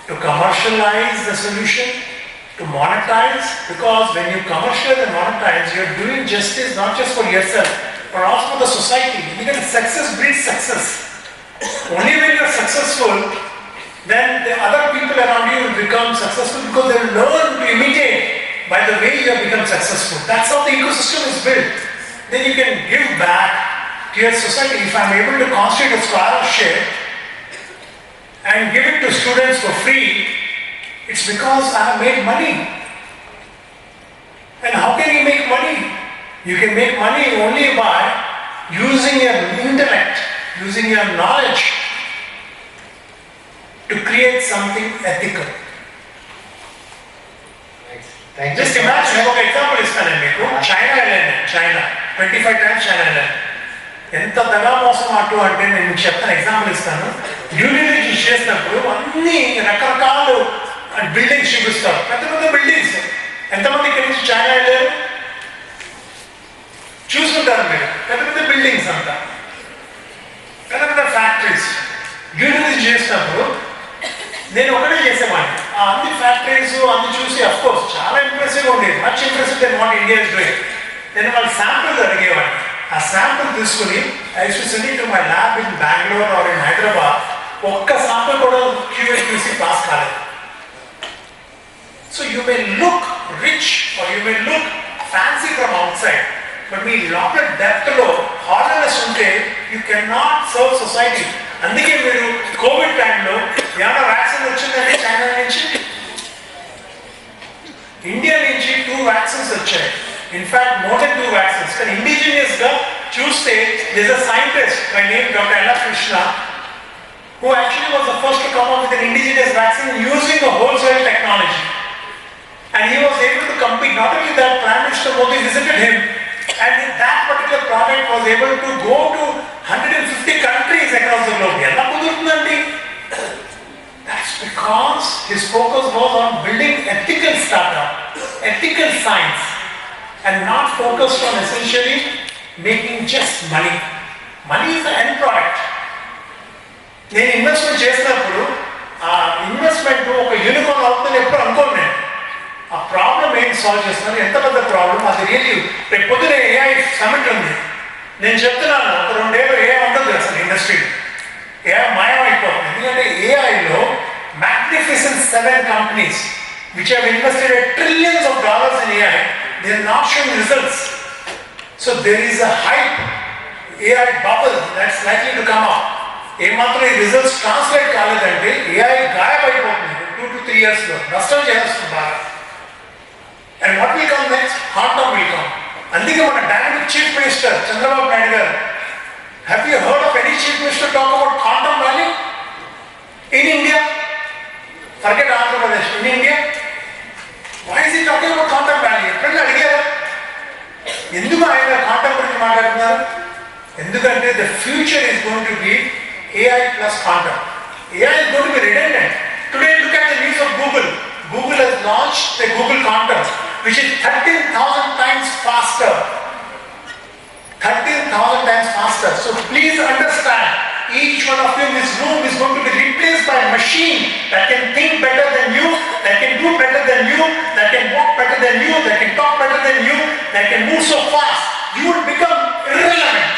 to commercialize the solution, to monetize, because when you commercialize and monetize, you're doing justice not just for yourself, but also for the society. Because success breeds success. Only when you're successful, then the other people around you will become successful because they will learn to imitate by the way you have become successful. That's how the ecosystem is built. Then you can give back to your society. If I'm able to constitute a scholarship and give it to students for free, it's because I have made money. And how can you make money? You can make money only by using your intellect, using your knowledge to create something ethical. Thank you. Just imagine, ఒక example ఇస్తాను మీకు. China వెళ్ళాను, China 25 times China వెళ్ళాను. ఎంత దగా మోసం అటు అంటే నేను మీకు చెప్తాను, ఎగ్జాంపుల్ ఇస్తాను. డ్యూ డిలిజెన్స్ చేసినప్పుడు అన్ని రకరకాలు బిల్డింగ్స్ చూపిస్తారు, పెద్ద పెద్ద బిల్డింగ్స్. ఎంతమంది ఇక్కడి నుంచి చైనా వెళ్ళారు? చూసుకుంటారు మీరు, పెద్ద పెద్ద బిల్డింగ్స్ అంతా, పెద్ద పెద్ద ఫ్యాక్టరీస్. డ్యూ డిలిజెన్స్ చేసినప్పుడు నేను ఒకటే చేసేవాడిని. ఆ అన్ని ఫ్యాక్టరీస్ అన్ని చూసి అఫ్ కోర్స్ చాలా ఇంప్రెసివ్గా ఉండేది, much impressive than what India is doing. నేను వాళ్ళ శాంపుల్స్ అడిగేవాడిని. ఆ శాంపుల్ తీసుకుని I used to send it to my lab in Bengaluru or in Hyderabad. ఒక్క శాంపుల్ కూడా QA/QC పాస్ కాలేదు. So you may look rich or you may look fancy from outside, but మీ లోపల depth లో హార్డ్నెస్ ఉంటే you cannot serve society. అందుకే మీరు Covid టైంలో ఏమైనా వ్యాక్సిన్ వచ్చిందండి చైనా నుంచి? ఇండియా నుంచి 2 vaccines వచ్చాయి. In fact more than 2 vaccines. కానీ ఇండిజినియస్ గా చూస్తే there's a scientist by name Dr. ANAND GOVINDALURI who actually was the first to come up with an indigenous vaccine using a wholesale technology. And he was able to compete. Not only that, Prime Minister Modi visited him, and that particular product was able to go to 150 countries across the globe. Ella kudurundandi. That's because his focus was on building ethical startup, ethical science, and not focused on essentially making just money. Money is the end product. నేను investment చేసినప్పుడు ఆ investment ఒక unicorn అవుతుందని ఎప్పుడు అనుకోను నేను. ఆ problem ఏంటి సాల్వ్ చేస్తున్నారు, ఎంత పెద్ద ప్రాబ్లం అది. రియల్లీ రేపు పొద్దున AI సమిట్ ఉంది. నేను చెప్తున్నాను, ఒక 2 ఏళ్ళు AI ఉండదు అసలు ఇండస్ట్రీ. AI మాయమైపోతుంది. ఎందుకంటే ఏఐలో magnificent 7 companies which have invested trillions of dollars in AI, they are not showing results. So there is a hype AI bubble that's likely to come up. ఏమాత్రం ఈ results translate కాలేదంటే AI గాయమైపోతుంది 2 to 3 years లో, నష్టం చేస్తుంది బాగా. And what will come next? Quantum will come. అందుకే మన dynamic chief minister Chandrababu Naidu గారు, have you heard of any chief minister talk about quantum value in India? Forget Andhra Pradesh, in India. Why is he talking about quantum value? ఎప్పుడైనా అడిగారా ఎందుకు ఆయన quantum గురించి మాట్లాడుతున్నారు? ఎందుకంటే the future is going to be AI plus quantum. AI is going to be redundant. Today look at the news of Google. Google has launched the Google Quantum, which is 13,000 times faster. 13,000 times faster. So please understand, each one of you in this room is going to be replaced by a machine that can think better than you, that can do better than you, that can walk better than you, that can talk better than you, that can move so fast. You will become irrelevant.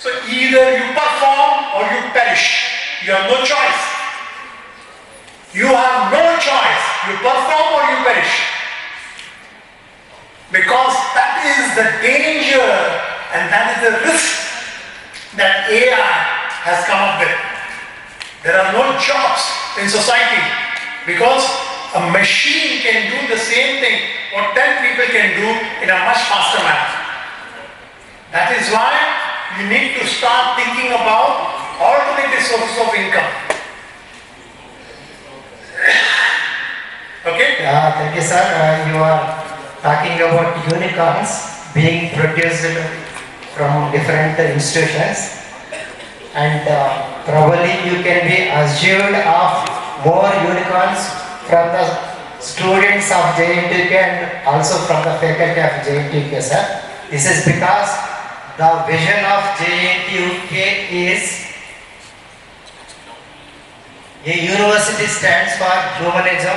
So either you perform or you perish. You have no choice. You have no choice. You perform or you perish. Because that is the danger and that is the risk that AI has come up with. There are no jobs in society because a machine can do the same thing what 10 people can do in a much faster manner. That is why you need to start thinking about alternative sources of income. Okay? Thank you, sir. You are talking about unicorns being produced from different institutions, and probably you can be assured of more unicorns from the students of JNTUK and also from the faculty of JNTUK, sir. This is because the vision of JNTUK is a university stands for humanism,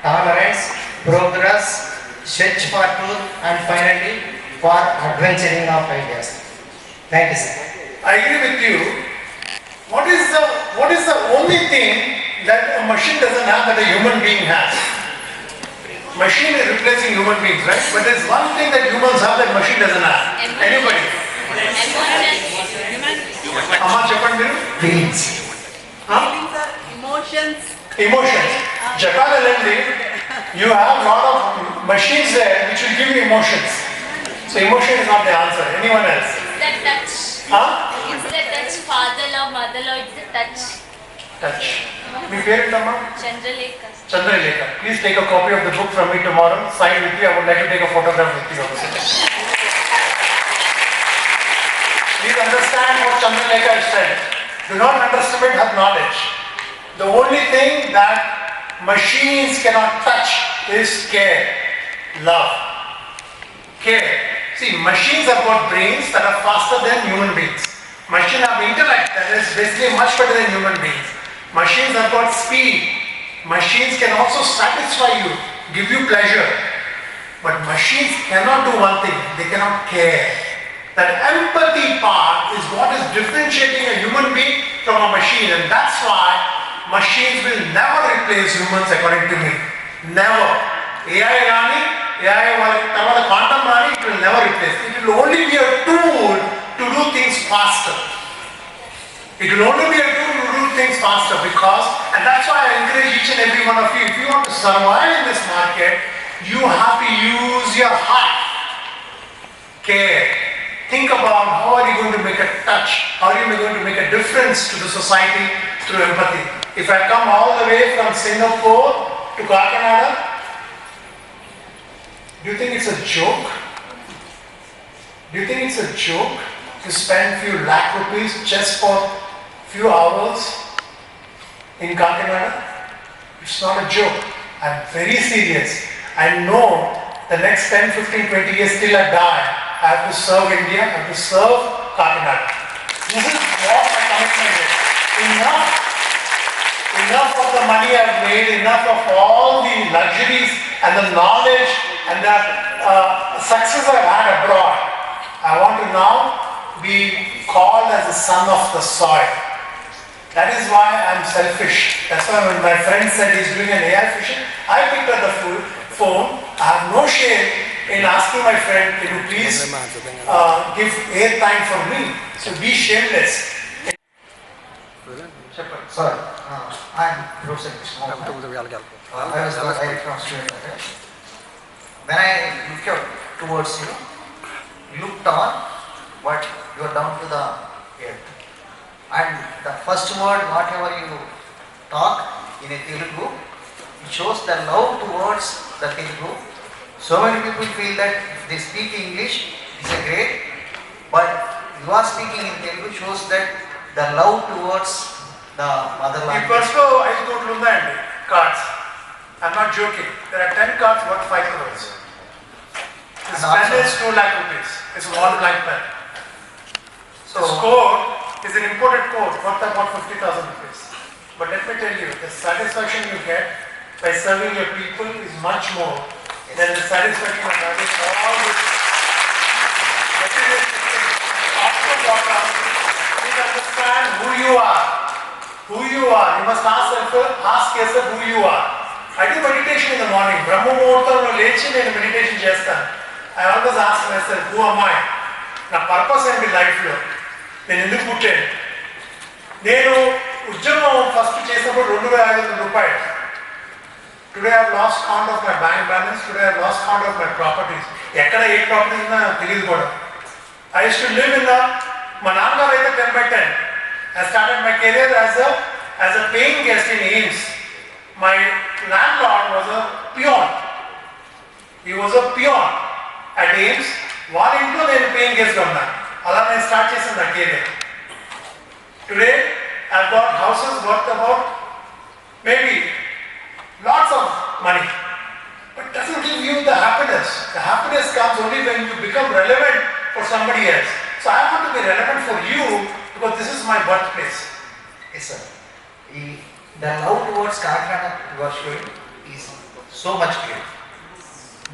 tolerance, progress, search for truth, and finally for adventuring of ideas. Thank you, sir. I agree with you. What is the only thing that a machine doesn't have that a human being has? Machine is replacing human beings, right? But there's one thing that humans have that machine doesn't have. Anybody? Amma Japan Please. Emotions. Emotions. Japan already, you have a lot of machines there which will give you emotions. So emotion is not the answer. Anyone else? That touch. Huh? It's the touch. Father love, mother love. It's the touch. Touch. Me parent Amma? Chandralekha. Chandralekha. Please take a copy of the book from me tomorrow. Sign with you. I would like to take a photograph with you also. Please understand what Chandralekha has said. Do not underestimate her knowledge. The only thing that machines cannot touch is care, love, care. See, machines have got brains that are faster than human beings. Machines have intellect that is basically much better than human beings. Machines have got speed. Machines can also satisfy you, give you pleasure. But machines cannot do one thing, they cannot care. That empathy part is what is differentiating a human being from a machine, and that's why machines will never replace humans according to me. Never. AI Rani, AI quantum Rani, it will never replace. It will only be a tool to do things faster. It will only be a tool to do things faster because, and that's why I encourage each and every one of you, if you want to survive in this market, you have to use your heart. Care. Think about how are you going to make a touch, how are you going to make a difference to the society through empathy. If I come all the way from Singapore to Kakinada, do you think it's a joke? Do you think it's a joke to spend few lakh rupees just for few hours in Kakinada? It's not a joke. I'm very serious. I know the next 10, 15, 20 years till I die, I have to serve India, I have to serve Kakinada. This is what my commitment is. Enough of the money I've made, enough of all the luxuries and the knowledge and the success I've had abroad. I want to now be called as the son of the soil. That is why I'm selfish. That's why when my friend said he's doing an AI fishing, I picked up the phone. I have no shame in asking my friend, can you please give airtime for me? So be shameless. Sorry, I'm Professor Mohammed. I was the director of student affairs. When I looked up towards you, looked on, but you are down to the earth. And the first word, whatever you talk in a Telugu, it shows the love towards the Telugu. So many people feel that if they speak English, it's a great, but you are speaking in Telugu shows that the love towards the motherland. Cards. I'm not joking. There are 10 cards worth 5 crores. This pen is 2 lakh rupees. It's a wall blank pen. So this code is an imported code worth about 50,000 rupees. But let me tell you, the satisfaction you get by serving your people is much more than the satisfaction of having all this material system, after water, understand who you are. Who you are. You must ask yourself who you are. I do meditation in the morning. Brahma Muhurtamlo lechi nenu meditation chestanu. I always ask myself, who am I? Na purpose ఏంటి life లో? నేను ఎందుకు పుట్టాను? నేను ఉద్యోగం first చేసినప్పుడు 2,500 రూపాయలు. Today I have lost count of my bank balance. Today I have lost count of my properties. ఎక్కడ ఏ ప్రాపర్టీస్ ఉన్నా తెలియదు కూడా. I used to live in the, మా నాన్నగారు అయితే 10/10. I started my career as a paying guest in Ames. My landlord was a peon. He was a peon at Ames. వాళ్ళ ఇంట్లో నేను పేయింగ్ గెస్ట్ ఉన్నాను. అలా నేను స్టార్ట్ చేశాను నా career. Today I've got houses worth about maybe lots of money, but it doesn't give you the happiness. The happiness comes only when you become relevant for somebody else. So I want to be relevant for you because this is my birthplace. Yes, sir. The love towards Kakinada you are showing is so much clear.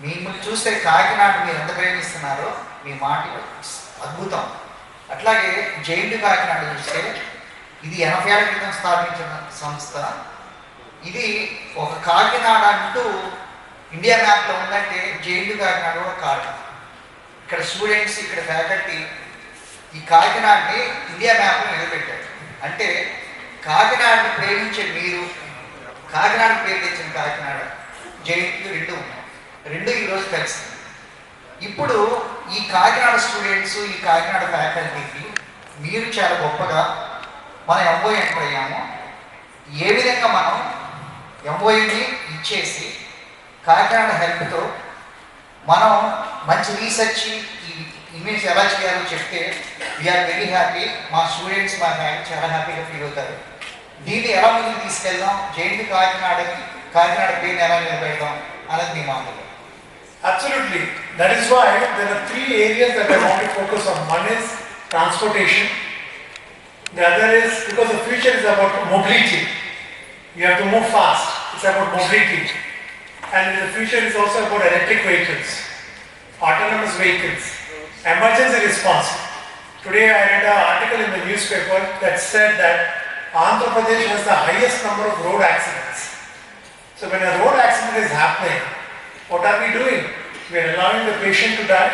మిమ్మల్ని చూస్తే కాకినాడ మీరు ఎంత ప్రేమిస్తున్నారో మీ మాట అద్భుతం. అట్లాగే giant Kakinada చూస్తే ఇది 80 ఏళ్ల క్రితం స్థాపించిన సంస్థ. ఇది ఒక కాకినాడ అంటూ ఇండియా మ్యాప్లో ఉందంటే జైంటు కాకినాడ కూడా కారణం. ఇక్కడ స్టూడెంట్స్, ఇక్కడ ఫ్యాకల్టీ ఈ కాకినాడని ఇండియా మ్యాప్లో నిలబెట్టారు. అంటే కాకినాడని ప్రేమించే మీరు, కాకినాడ పేరు తెచ్చిన కాకినాడ, జైంటు రెండు ఉన్నాయి. రెండు ఈరోజు కలిసింది. ఇప్పుడు ఈ కాకినాడ స్టూడెంట్స్, ఈ కాకినాడ ఫ్యాకల్టీకి మీరు చాలా గొప్పగా మనం ఎంఓఏ ఎంటర్ అయ్యాము. ఏ విధంగా మనం ఎంఓఏని ఇచ్చేసి కాకినాడ హెల్ప్తో మనం మంచి రీసెర్చ్ ఈ ఇమేజ్ ఎలా చేయాలో చెప్తే వీఆర్ వెరీ హ్యాపీ. మా స్టూడెంట్స్, మా ఫ్యామిలీ చాలా హ్యాపీగా ఫీల్ అవుతారు. దీన్ని ఎలా ముందుకు తీసుకెళ్దాం, జయంతి కాకినాడ పేరుని ఎలా నిలబెడదాం అన్నది మీ మాటలు. Absolutely. That is why there are 3 areas that I want to focus on. One is transportation. The other is because the future is about mobility. You have to move fast. It's about mobility. And the future is also about electric vehicles, autonomous vehicles, emergency response. Today I read an article in the newspaper that said that Andhra Pradesh has the highest number of road accidents. So when a road accident is happening, what are we doing? We are allowing the patient to die.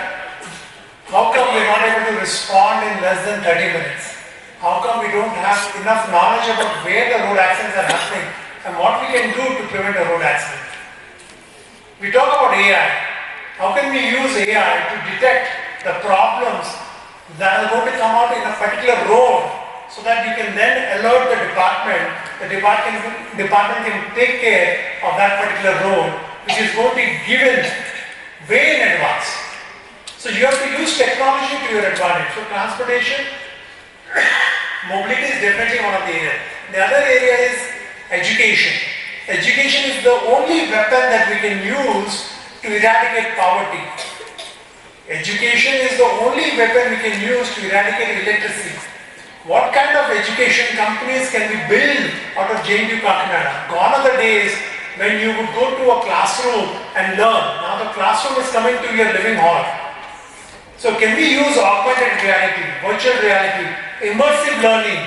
How come we are not able to respond in less than 30 minutes? How come we don't have enough knowledge about where the road accidents are happening and what we can do to prevent a road accident? We talk about AI. How can we use AI to detect the problems that are going to come out in a particular road so that you can then alert the department can take care of that particular road, which is going to be given way in advance. So you have to use technology to your advantage. So transportation, mobility is definitely one of the areas. The other area is education. Education is the only weapon that we can use to eradicate poverty. Education is the only weapon we can use to eradicate illiteracy. What kind of education companies can we build out of JNTUK Kakinada? Gone are the days when you would go to a classroom and learn. Now the classroom is coming to your living hall. So can we use augmented reality, virtual reality, immersive learning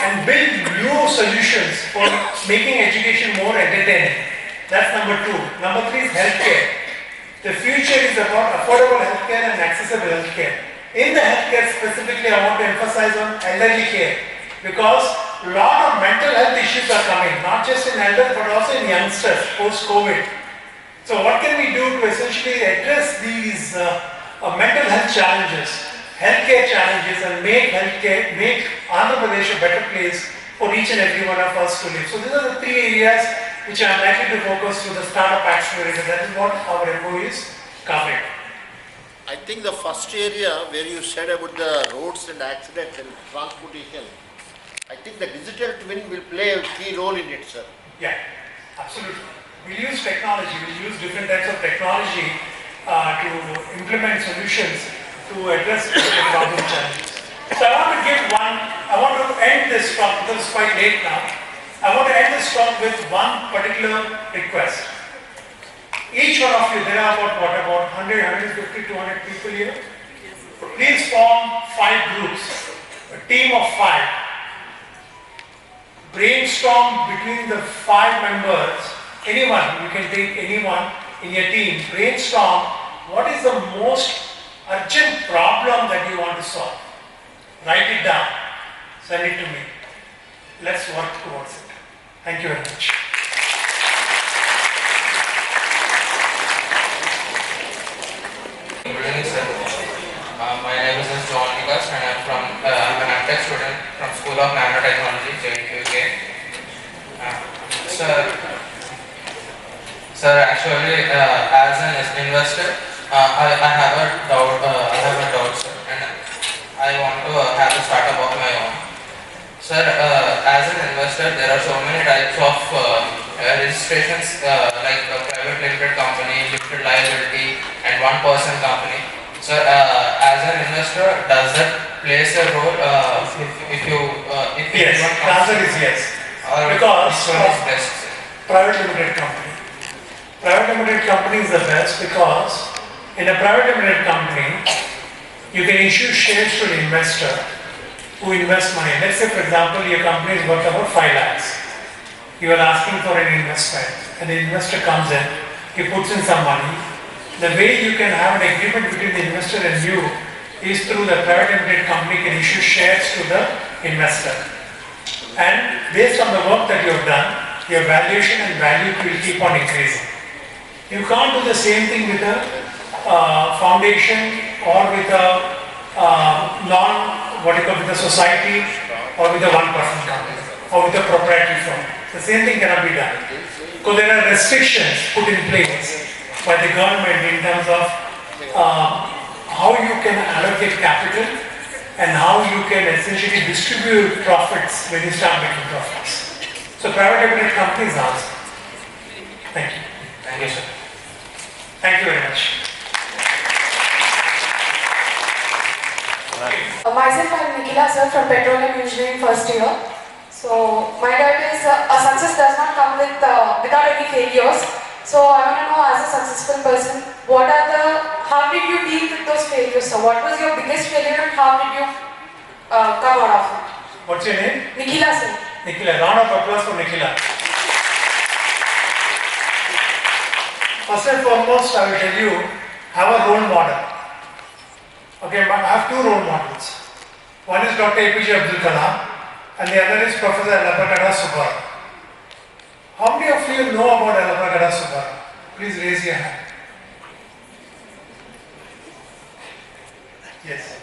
and build new solutions for making education more entertaining? That's number 2. Number 3 is healthcare. The future is about affordable healthcare and accessible healthcare. In the healthcare specifically, I want to emphasize on elderly care because a lot of mental health issues are coming, not just in elders but also in youngsters post-COVID. So what can we do to essentially address these mental health challenges, healthcare challenges, and make Andhra Pradesh a better place for each and every one of us to live? So these are the 3 areas which I am likely to focus through the startup accelerator. That is what our MOU is covering. I think the first area where you said about the roads and accident and transportation, I think the digital twin will play a key role in it, sir. Yeah, absolutely. We'll use technology, we'll use different types of technology to implement solutions to address the problem challenges. So I want to end this talk because it's quite late now. I want to end this talk with one particular request. Each one of you, there are about 100, 150, 200 people here. Please form 5 groups. a team of 5. Brainstorm between the 5 members, anyone, you can take anyone in your team, brainstorm what is the most urgent problem that you want to solve. Write it down, send it to me. Let's work towards it. Thank you very much. Good evening, sir. My name is John Nikas and I'm an MTech student from School of Nanotechnology, JNTUK. Sir, actually, as an investor, I have a doubt, sir, and I want to have a startup of my own. Sir, as an investor, there are so many types of registrations like a private limited company, limited liability, and one-person company. Sir, as an investor, does that plays a role if Yes, the answer is yes. Because which one is best, sir? Private limited company. Private limited company is the best because in a private limited company, you can issue shares to the investor who invests money. Let's say, for example, your company is worth about 5 lakhs. You are asking for an investment, and the investor comes in, he puts in some money. The way you can have an agreement between the investor and you is through the private limited company can issue shares to the investor. And based on the work that you have done, your valuation and value will keep on increasing. You can't do the same thing with a foundation or with a with a society or with a one-person company or with a proprietary firm. The same thing cannot be done. Because there are restrictions put in place by the government in terms of how you can allocate capital and how you can essentially distribute profits when you start making profits. So private limited companies answer. Thank you. Thank you, sir. Thank you very much. Myself, I am Nikhila sir from Petroleum Engineering first year. So my doubt is a success does not come with without any failures. So I want to know, as a successful person, how did you deal with those failures? So what was your biggest failure and how did you come out of it? What's your name? Nikhila sir. Nikhila, round of applause for Nikhila. First and foremost, I will tell you, have a role model. Okay, I have 2 role models. One is Dr. APJ Abdul Kalam and the other is Professor Kakinada Subbar. How many of you know about Kakinada Subbar? Please raise your hand. Yes.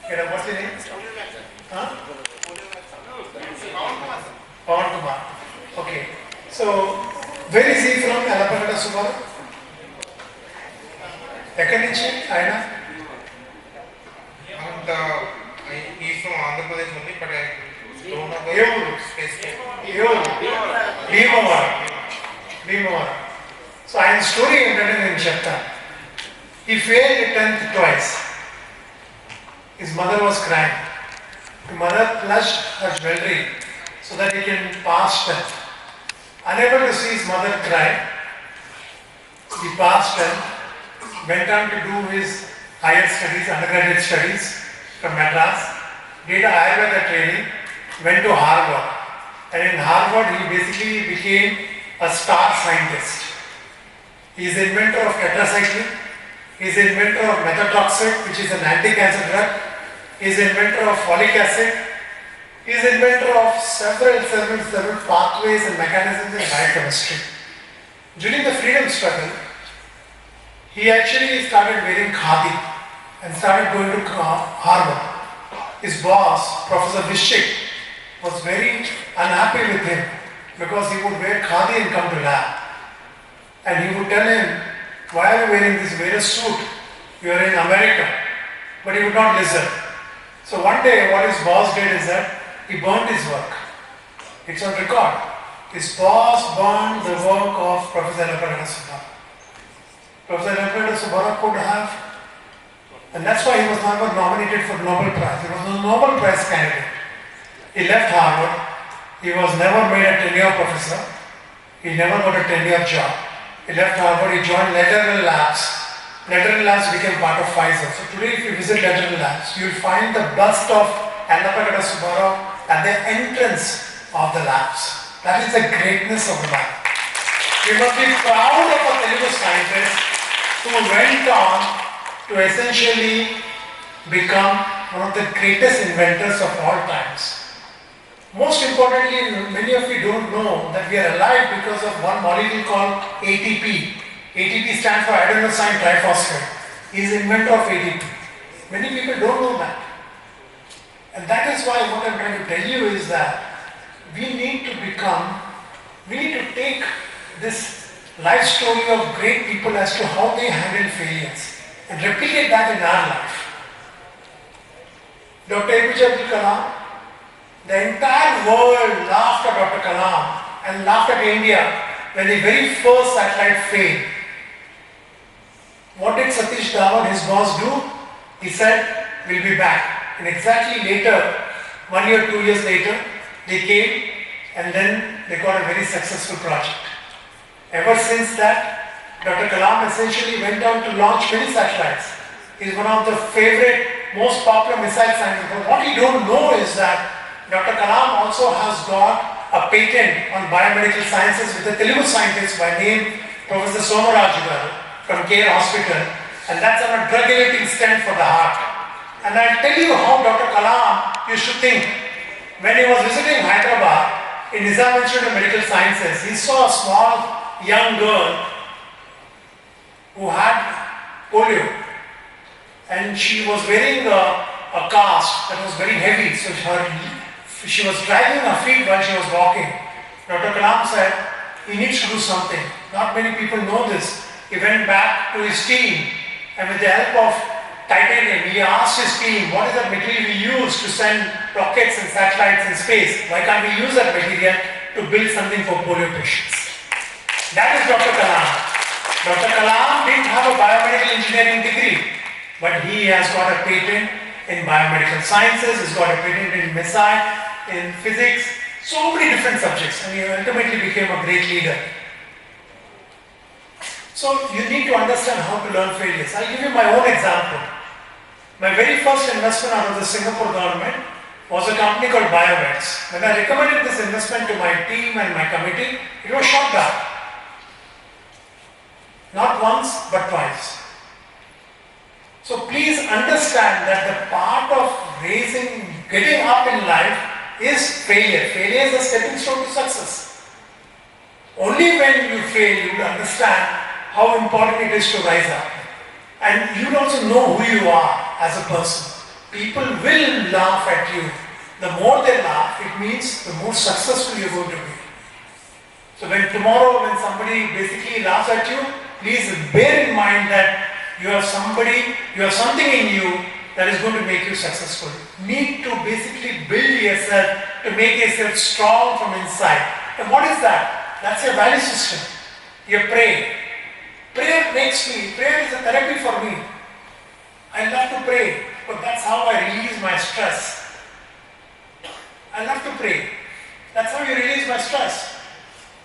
Okay, what's your name? Huh? Pawan Kumar. Okay. So, where is he from, Kakinada Subbar? Ekkadi nunchi ayana? He's from Andhra Pradesh only, but I don't know the specific. Bhimavara. So I am story in Chapta. He failed 10th twice. His mother was crying. The mother pledged her jewelry so that he can pass 10th. Unable to see his mother cry, he passed 10th, went on to do his higher studies, undergraduate studies from Madras, did Ayurveda training, went to Harvard, and in Harvard he basically became a star scientist. He is the inventor of tetracycline, he is the inventor of methotrexate, which is an anti-cancer drug, he is the inventor of folic acid, he is the inventor of several pathways and mechanisms in biochemistry. During the freedom struggle, he actually started wearing khadi and started going to Harvard. His boss, Professor Vishik, was very unhappy with him because he would wear khadi and come to lab. And he would tell him, why are you wearing this? Wear a suit. You are in America. But he would not listen. So one day what his boss did is that he burned his work. It's on record. His boss burned the work of Professor Kakinada Subbar. Professor Kakinada Subbar could have, and that's why he was never nominated for Nobel Prize. He was a Nobel Prize candidate. He left Harvard. He was never made a tenure professor. He never got a tenure job. He left Harvard. He joined lateral labs Netherlands became part of Pfizer. So today if you visit Netherlands, you will find the bust of Annapagada Subbaraw at the entrance of the labs. That is the greatness of the lab. We must be proud of a Telugu scientist who went on to essentially become one of the greatest inventors of all times. Most importantly, many of you don't know that we are alive because of one molecule called ATP. ATP stands for adenosine triphosphate. He is the inventor of ATP. Many people don't know that. And that is why what I'm trying to tell you is that we need to take this life story of great people as to how they handle failures and replicate that in our life. Dr. APJ Abdul Kalam, the entire world laughed at Dr. Kalam and laughed at India when the very first satellite failed. What did Satish Dhawan, his boss, do? He said, we'll be back. And exactly later, 1 year, 2 years later, they came and then they got a very successful project. Ever since that, Dr. Kalam essentially went on to launch many satellites. He's one of the favorite, most popular missile scientists. But what you don't know is that Dr. Kalam also has got a patent on biomedical sciences with a Telugu scientist by name Professor Somaraju garu from Care Hospital, and that's on a drug-eluting stent for the heart. And I'll tell you how Dr. Kalam used to think. When he was visiting Hyderabad in Nizam Institute of Medical Sciences, he saw a small young girl who had polio, and she was wearing a cast that was very heavy, so she was dragging her feet while she was walking. Dr. Kalam said, he needs to do something. Not many people know this. He went back to his team and with the help of titanium, he asked his team, what is the material we use to send rockets and satellites in space? Why can't we use that material to build something for polio patients? That is Dr. Kalam. Dr. Kalam didn't have a biomedical engineering degree, but he has got a patent in biomedical sciences, he's got a patent in missile, in physics, so many different subjects, and he ultimately became a great leader. So you need to understand how to learn failures. I'll give you my own example. My very first investment out of the Singapore government was a company called Biomex. When I recommended this investment to my team and my committee, it was shot down. Not once, but twice. So please understand that the part of getting up in life is failure. Failure is a stepping stone to success. Only when you fail, you will understand how important it is to rise up. And you will also know who you are as a person. People will laugh at you. The more they laugh, it means the more successful you're going to be. So tomorrow when somebody basically laughs at you, please bear in mind that you have something in you that is going to make you successful. You need to basically build yourself to make yourself strong from inside. And what is that? That's your value system. You pray. Prayer is a therapy for me. I love to pray, but that's how I release my stress. I love to pray. That's how you release my stress.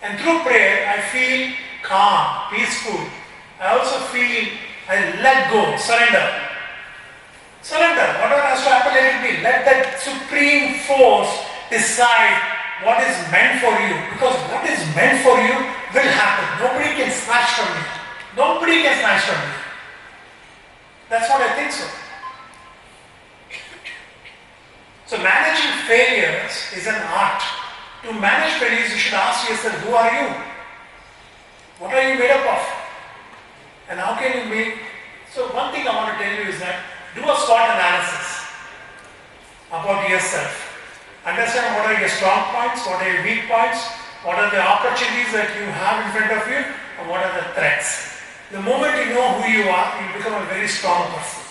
And through prayer, I feel calm, peaceful. I also feel I let go, surrender. Surrender. Whatever has to happen, let it be. Let that supreme force decide what is meant for you. Because what is meant for you will happen. Nobody can snatch from you. Nobody can snatch from you. That's what I think so. So managing failures is an art. To manage failures, you should ask yourself, who are you? What are you made up of? And how can you make... So one thing I want to tell you is that do a SWOT analysis about yourself. Understand what are your strong points, what are your weak points, what are the opportunities that you have in front of you, and what are the threats. The moment you know who you are, you become a very strong person.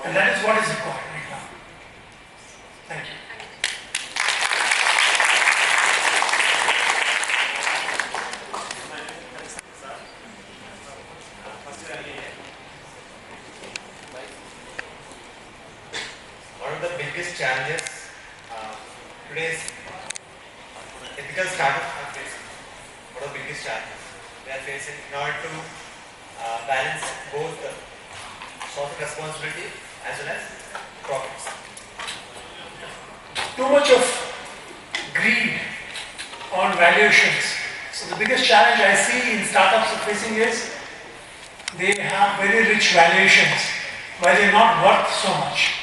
And that is what is required right now. Thank you. One of the biggest challenges today's ethical startups are facing. One of the biggest challenges they are facing in order to balance both social responsibility as well as profits. Too much of greed on valuations. So the biggest challenge I see in startups are facing is they have very rich valuations while they're not worth so much.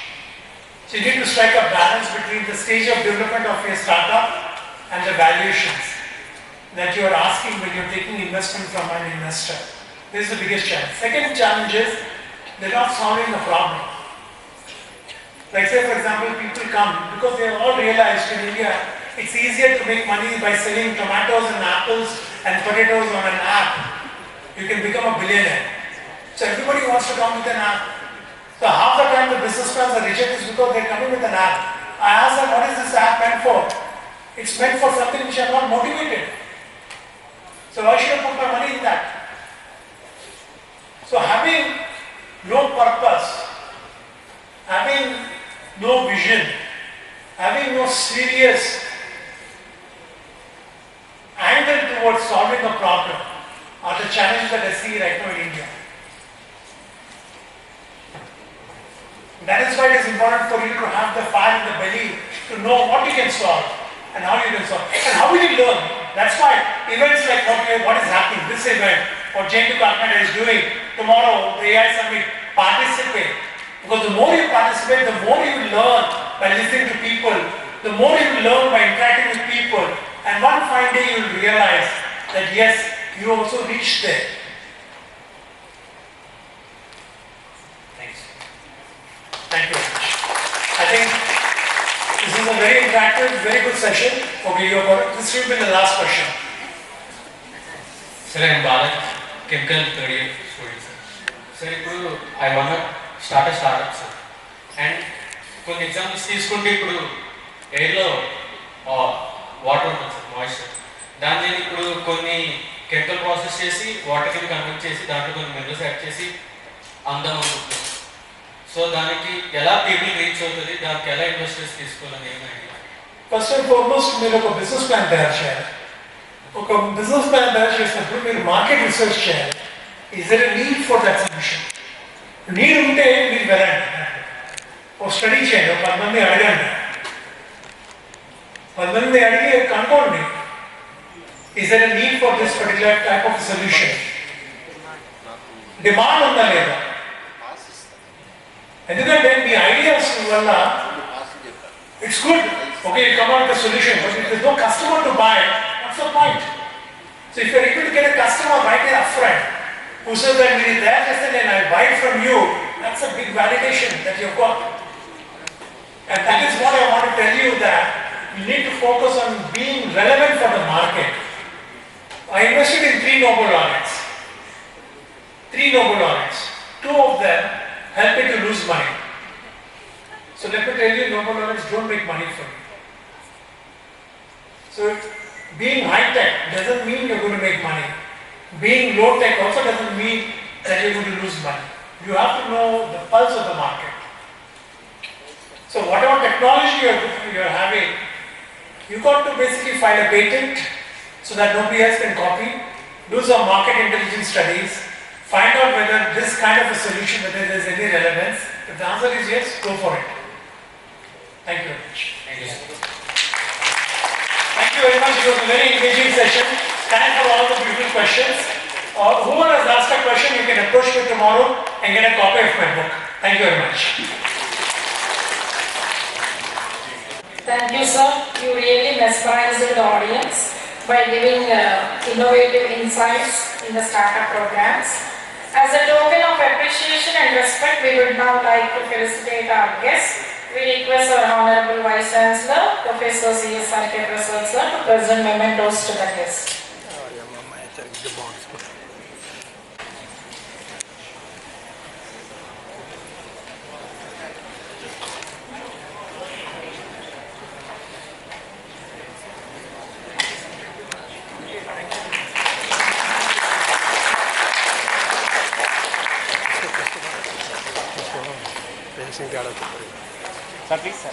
So you need to strike a balance between the stage of development of your startup and the valuations that you are asking when you're taking investment from an investor. This is the biggest challenge. Second challenge is they're not solving the problem. Like say for example, people come because they have all realized in India it's easier to make money by selling tomatoes and apples and potatoes on an app. You can become a billionaire. So everybody wants to come with an app. So half the time the business plans are rejected is because they're coming with an app. I ask them, what is this app meant for? It's meant for something which I'm not motivated. So why should I put my money in that? So having no purpose, having no vision, having no serious angle towards solving a problem are the challenges that I see right now in India. That is why it is important for you to have the fire in the belly to know what you can solve and how you can solve and how will you learn. That's why events like what is happening, this event, what JNTUK Kakinada is doing, tomorrow the AI Summit, participate. Because the more you participate, the more you will learn by listening to people, the more you will learn by interacting with people, and one fine day you will realize that yes, you also reached there. Thanks. Thank you very much. I think this is a very interactive, very good session. Okay, this will be the last question. Sir, I am Balak, chemical third year student. Sir, I want to start a startup, sir. And కొన్ని examples తీసుకుంటే ఇప్పుడు ఎయిర్లో water ఉంటుంది sir, moisture. దాన్ని ఇప్పుడు కొన్ని chemical process చేసి వాటర్కి convert చేసి దాంట్లో కొన్ని మినరల్స్ యాడ్ చేసి అందం అనుకుంటున్నాం. సో దానికి ఎలా పీపుల్ రీచ్ అవుతుంది, దానికి ఎలా ఇన్వెస్టర్స్ తీసుకోవాలని ఏమైనా? ఫస్ట్ అండ్ ఫార్మోస్ట్ మీరు ఒక బిజినెస్ ప్లాన్ తయారు చేయాలి. ఒక బిజినెస్ ప్లాన్ తయారు చేసినప్పుడు మీరు మార్కెట్ రీసెర్చ్ చేయాలి. Is there a need for that solution? Need ఉంటే మీరు వెళ్ళండి, ఒక స్టడీ చేయండి, ఒక 10 మంది అడగండి, 10 మంది అడిగి కనుక్కోండి. Is there a need for this particular type of solution? Demand ఉందా లేదా? ఎందుకంటే మీ ఐడియాస్ వల్ల it's good, okay, you come out the solution, but if there is no customer to buy, what's the point? So if you are able to get a customer right up front who says that we are there yesterday and I buy it from you, that's a big validation that you've got. And that is what I want to tell you, that you need to focus on being relevant for the market. I invested in 3 Nobel laureates. 3 Nobel laureates. 2 of them helped me to lose money. So let me tell you, Nobel laureates don't make money for you. So being high tech doesn't mean you're going to make money. Being low tech also doesn't mean that you're going to lose money. You have to know the pulse of the market. So whatever technology you're having, you got to basically file a patent so that nobody else can copy. Do some market intelligence studies. Find out whether this kind of a solution, whether there's any relevance. If the answer is yes, go for it. Thank you very much. Thank you, sir. Thank you very much. It was a very engaging session. Thanks for all the beautiful questions. Whoever has asked a question, you can approach me tomorrow and get a copy of my book. Thank you very much. Thank you, sir. You really mesmerized the audience by giving innovative insights in the startup programs. As a token of appreciation and respect, we would now like to felicitate our guests. We request our Honorable Vice Chancellor, Professor C.S. Prasad sir, to present mementos to the guests. Sir, please, sir.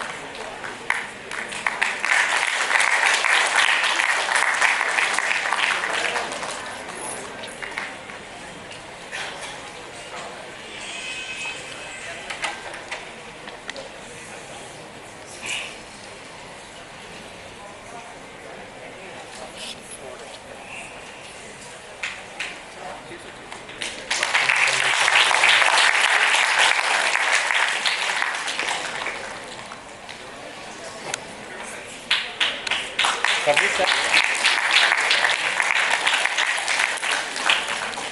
Complete, sir.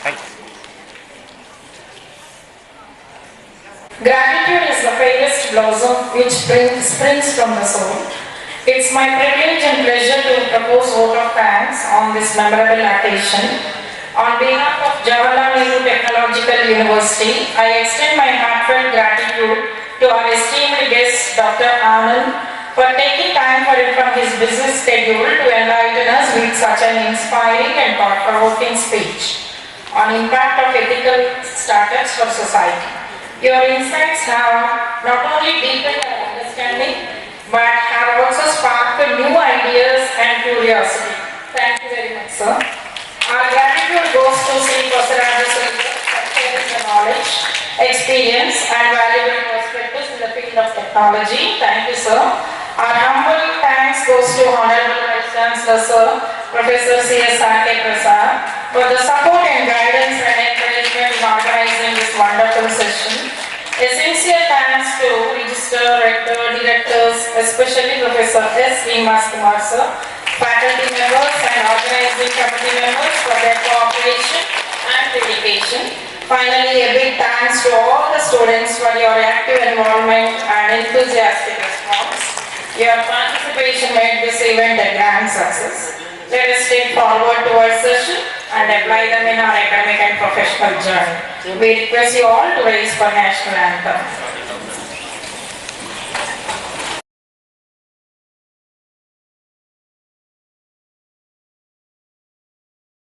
Thank you. Gratitude is the fairest blossom which springs from the soul. It's my privilege and pleasure to propose vote of thanks on this memorable occasion. On behalf of Jawaharlal Nehru Technological University, I extend my heartfelt gratitude to our esteemed guest, Dr. Anand, for taking time from his busy schedule to enlighten us with such an inspiring and thought-provoking speech on impact of ethical startups for society. Your insights have not only deepened our understanding, but have also sparked new ideas and curiosity. Thank you very much, sir. Our gratitude goes to Sri Kosaraju sir for sharing the knowledge, experience and valuable perspectives in the field of technology. Thank you, sir. Our humble thanks goes to Honorable Vice Chancellor, sir, Professor C.S.R.K. Prasad, for the support and guidance and encouragement in organizing this wonderful session. A sincere thanks to Register, Rector, Directors, especially Professor S. Srinivas Kumar, sir, faculty members and organizing committee members for their cooperation and dedication. Finally, a big thanks to all the students for your active involvement and enthusiastic response. Your participation made this event a grand success. Let us take forward towards session and apply them in our academic and professional journey. We request you all to raise for national anthem.